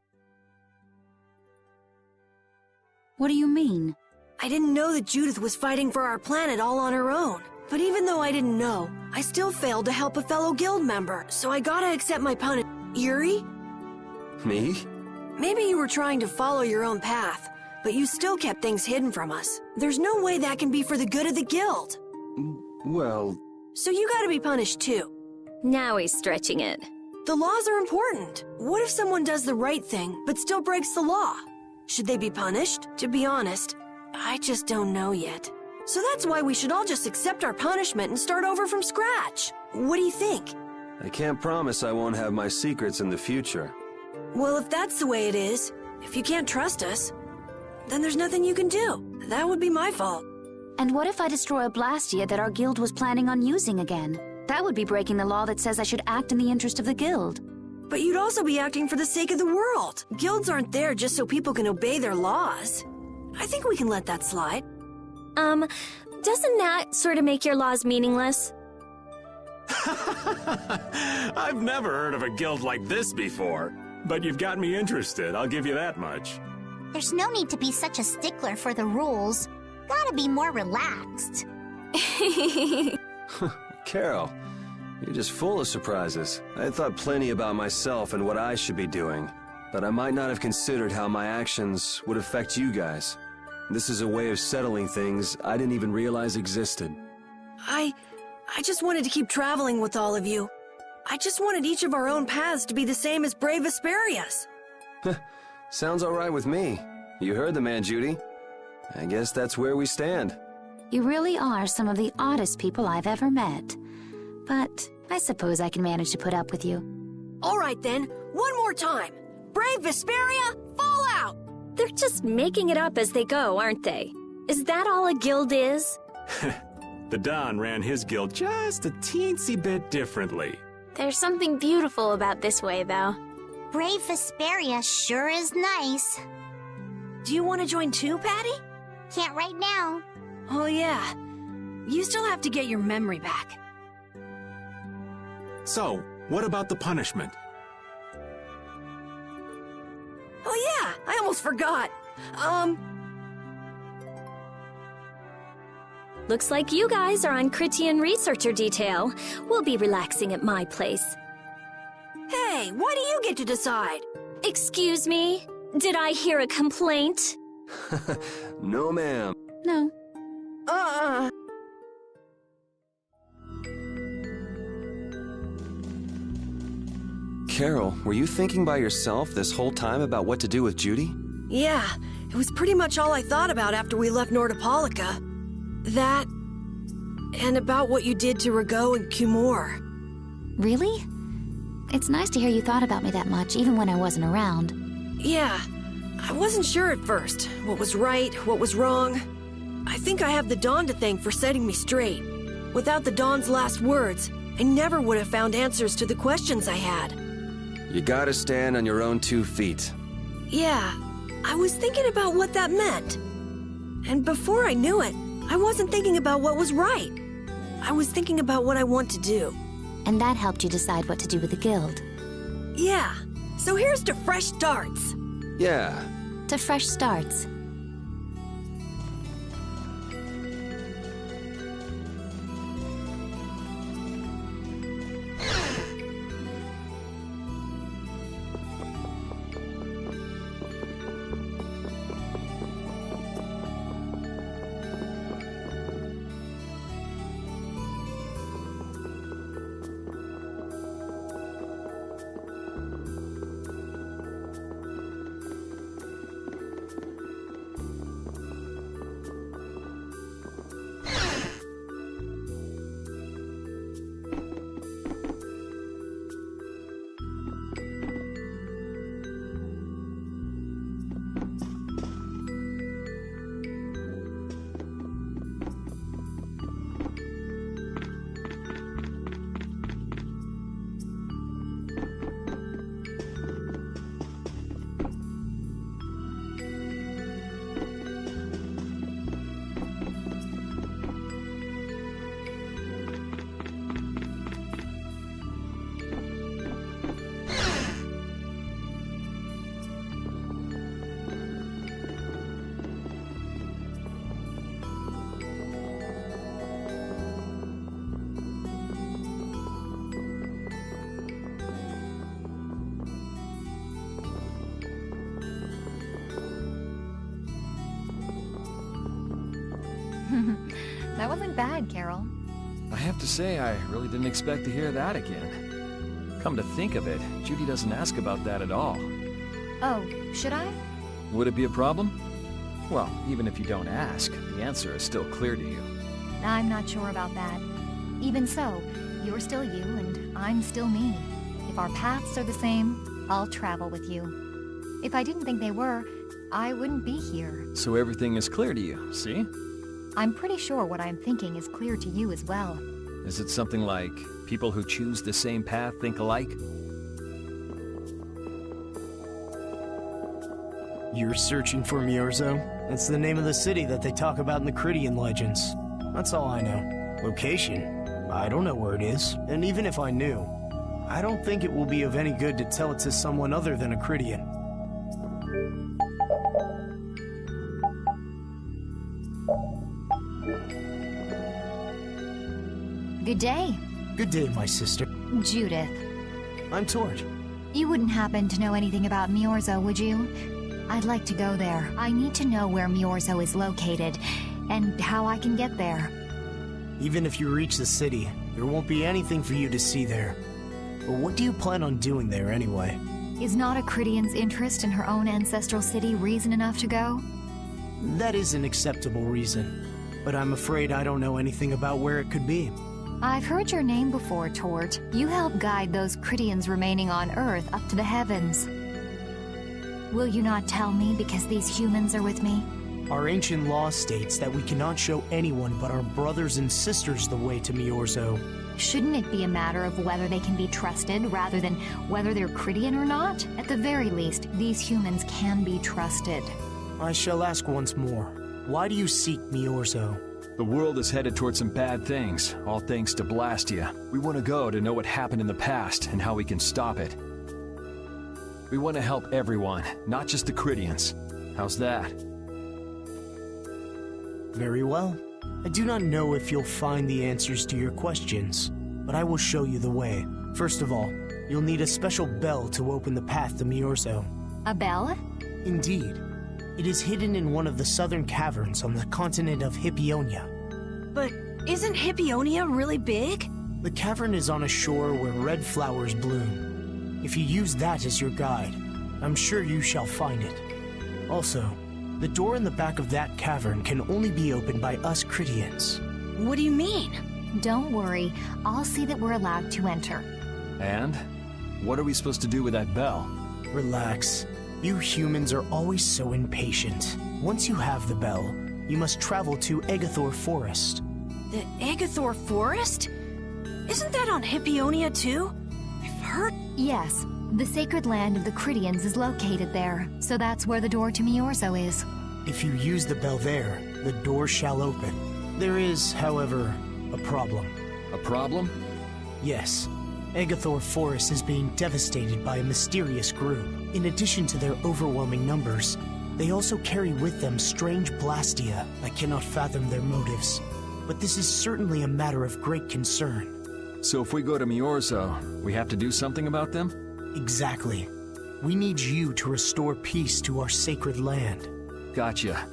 What do you mean? I didn't know that Judith was fighting for our planet all on her own. But even though I didn't know, I still failed to help a fellow guild member, so I gotta accept my punishment. Yuri? Me? Maybe you were trying to follow your own path, but you still kept things hidden from us. There's no way that can be for the good of the guild. Well... So you gotta be punished too. Now he's stretching it. The laws are important. What if someone does the right thing, but still breaks the law? Should they be punished? To be honest, I just don't know yet. So that's why we should all just accept our punishment and start over from scratch. What do you think? I can't promise I won't have my secrets in the future. Well, if that's the way it is, if you can't trust us, then there's nothing you can do. That would be my fault. And what if I destroy a Blastia that our guild was planning on using again? That would be breaking the law that says I should act in the interest of the guild. But you'd also be acting for the sake of the world. Guilds aren't there just so people can obey their laws. I think we can let that slide. Doesn't that sort of make your laws meaningless? I've never heard of a guild like this before, but you've got me interested, I'll give you that much. There's no need to be such a stickler for the rules. Gotta be more relaxed. Carol, you're just full of surprises. I thought plenty about myself and what I should be doing, but I might not have considered how my actions would affect you guys. This is a way of settling things I didn't even realize existed. I just wanted to keep traveling with all of you. I just wanted each of our own paths to be the same as brave Vesperia's. Sounds all right with me. You heard the man, Judy. I guess that's where we stand. You really are some of the oddest people I've ever met. But I suppose I can manage to put up with you. All right then, one more time. Brave Vesperia, fall out! They're just making it up as they go, aren't they? Is that all a guild is? The Don ran his guild just a teensy bit differently. There's something beautiful about this way, though. Brave Vesperia sure is nice. Do you want to join too, Patty? Can't right now. Oh yeah. You still have to get your memory back. So, what about the punishment? Oh yeah, I almost forgot. Looks like you guys are on Critian researcher detail. We'll be relaxing at my place. Hey, why do you get to decide? Excuse me? Did I hear a complaint? No, ma'am. No. Carol, were you thinking by yourself this whole time about what to do with Judy? Yeah, it was pretty much all I thought about after we left Nordopolica. That, and about what you did to Rago and Cumore. Really? It's nice to hear you thought about me that much, even when I wasn't around. Yeah, I wasn't sure at first what was right, what was wrong. I think I have the Dawn to thank for setting me straight. Without the Dawn's last words, I never would have found answers to the questions I had. You gotta stand on your own 2 feet. Yeah, I was thinking about what that meant. And before I knew it, I wasn't thinking about what was right. I was thinking about what I want to do. And that helped you decide what to do with the guild. Yeah, so here's to fresh starts. Yeah. To fresh starts. That wasn't bad, Carol. I have to say, I really didn't expect to hear that again. Come to think of it, Judy doesn't ask about that at all. Oh, should I? Would it be a problem? Well, even if you don't ask, the answer is still clear to you. I'm not sure about that. Even so, you're still you and I'm still me. If our paths are the same, I'll travel with you. If I didn't think they were, I wouldn't be here. So everything is clear to you, see? I'm pretty sure what I'm thinking is clear to you as well. Is it something like people who choose the same path think alike? You're searching for Miorzo? That's the name of the city that they talk about in the Cridian legends. That's all I know. Location? I don't know where it is, and even if I knew, I don't think it will be of any good to tell it to someone other than a Cridian. Good day. Good day, my sister. Judith. I'm Tort. You wouldn't happen to know anything about Miorzo, would you? I'd like to go there. I need to know where Miorzo is located, and how I can get there. Even if you reach the city, there won't be anything for you to see there. But what do you plan on doing there anyway? Is not a Cridian's interest in her own ancestral city reason enough to go? That is an acceptable reason, but I'm afraid I don't know anything about where it could be. I've heard your name before, Tort. You help guide those Cridians remaining on Earth up to the heavens. Will you not tell me because these humans are with me? Our ancient law states that we cannot show anyone but our brothers and sisters the way to Miorzo. Shouldn't it be a matter of whether they can be trusted rather than whether they're Cridian or not? At the very least, these humans can be trusted. I shall ask once more. Why do you seek Miorzo? The world is headed towards some bad things, all thanks to Blastia. We want to go to know what happened in the past and how we can stop it. We want to help everyone, not just the Cridians. How's that? Very well. I do not know if you'll find the answers to your questions, but I will show you the way. First of all, you'll need a special bell to open the path to Miorzo. A bell? Indeed. It is hidden in one of the southern caverns on the continent of Hippionia. But isn't Hippionia really big? The cavern is on a shore where red flowers bloom. If you use that as your guide, I'm sure you shall find it. Also, the door in the back of that cavern can only be opened by us Critians. What do you mean? Don't worry, I'll see that we're allowed to enter. And? What are we supposed to do with that bell? Relax. You humans are always so impatient. Once you have the bell, you must travel to Egathor Forest. The Egathor Forest? Isn't that on Hippionia too? I've heard... Yes, the sacred land of the Critians is located there, so that's where the door to Miorzo is. If you use the bell there, the door shall open. There is, however, a problem. A problem? Yes. Egathor Forest is being devastated by a mysterious group. In addition to their overwhelming numbers, they also carry with them strange blastia. I cannot fathom their motives, but this is certainly a matter of great concern. So if we go to Miorzo, we have to do something about them? Exactly. We need you to restore peace to our sacred land. Gotcha.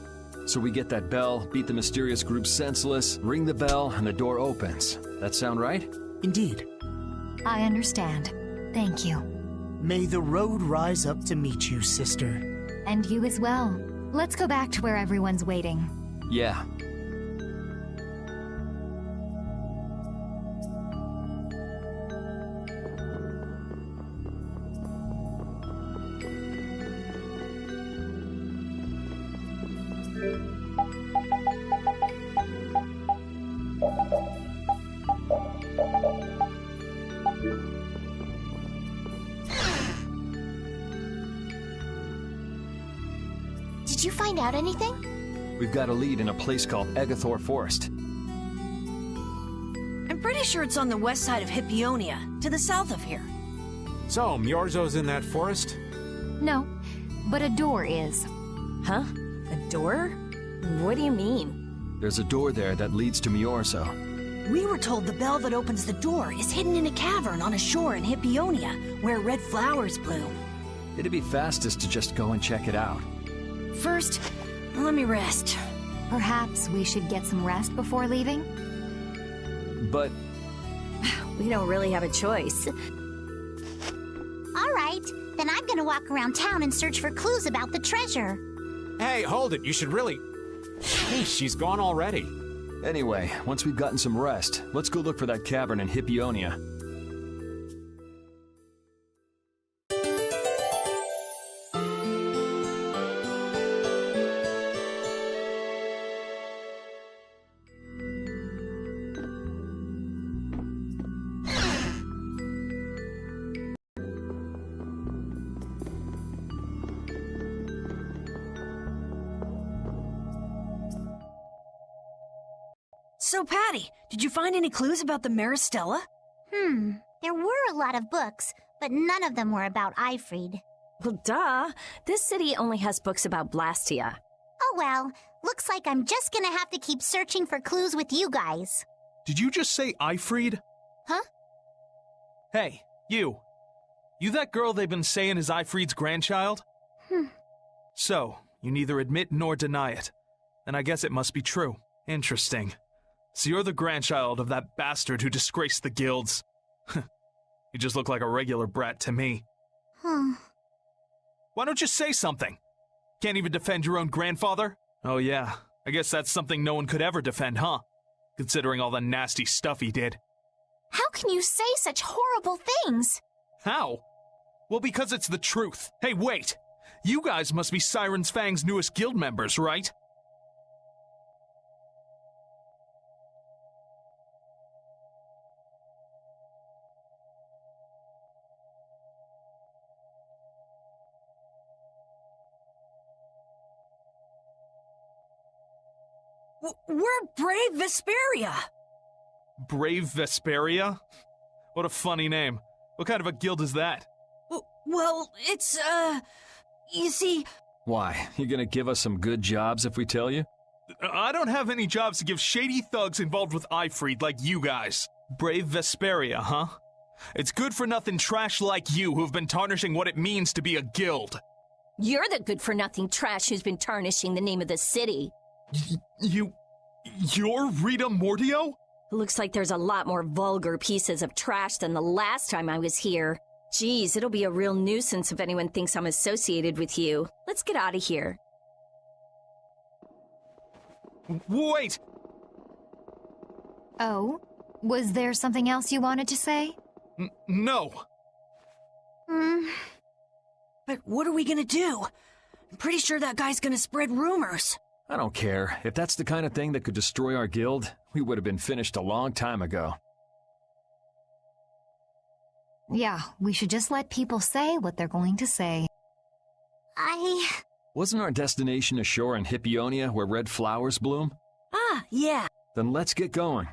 So we get that bell, beat the mysterious group senseless, ring the bell, and the door opens. That sound right? Indeed. I understand. Thank you. May the road rise up to meet you, sister. And you as well. Let's go back to where everyone's waiting. Yeah. Did you find out anything? We've got a lead in a place called Egathor Forest. I'm pretty sure it's on the west side of Hippionia, to the south of here. So, Miorzo's in that forest? No, but a door is. Huh? A door? What do you mean? There's a door there that leads to Miorzo. We were told the bell that opens the door is hidden in a cavern on a shore in Hippionia, where red flowers bloom. It'd be fastest to just go and check it out. First, let me rest. Perhaps we should get some rest before leaving? But... we don't really have a choice. All right, then I'm gonna walk around town and search for clues about the treasure. Hey, hold it. You should really... Hey, she's gone already. Anyway, once we've gotten some rest, let's go look for that cavern in Hippionia. So, Patty, did you find any clues about the Maristella? There were a lot of books, but none of them were about Ifrid. Well, duh. This city only has books about Blastia. Oh well, looks like I'm just gonna have to keep searching for clues with you guys. Did you just say Ifrid? Huh? Hey, you. You that girl they've been saying is Ifrid's grandchild? So, you neither admit nor deny it. Then I guess it must be true. Interesting. So you're the grandchild of that bastard who disgraced the guilds. You just look like a regular brat to me. Why don't you say something? Can't even defend your own grandfather? Oh yeah, I guess that's something no one could ever defend, huh? Considering all the nasty stuff he did. How can you say such horrible things? How? Well, because it's the truth. Hey, wait! You guys must be Siren's Fang's newest guild members, right? We're Brave Vesperia! Brave Vesperia? What a funny name. What kind of a guild is that? Well, it's, you see... Why? You gonna give us some good jobs if we tell you? I don't have any jobs to give shady thugs involved with Ifrid like you guys. Brave Vesperia, huh? It's good-for-nothing trash like you who've been tarnishing what it means to be a guild. You're the good-for-nothing trash who's been tarnishing the name of the city. You're Rita Mordio? Looks like there's a lot more vulgar pieces of trash than the last time I was here. Geez, it'll be a real nuisance if anyone thinks I'm associated with you. Let's get out of here. Wait! Oh? Was there something else you wanted to say? No. But what are we gonna do? I'm pretty sure that guy's gonna spread rumors. I don't care. If that's the kind of thing that could destroy our guild, we would have been finished a long time ago. Yeah, we should just let people say what they're going to say. Wasn't our destination ashore in Hippionia where red flowers bloom? Ah, yeah. Then let's get going.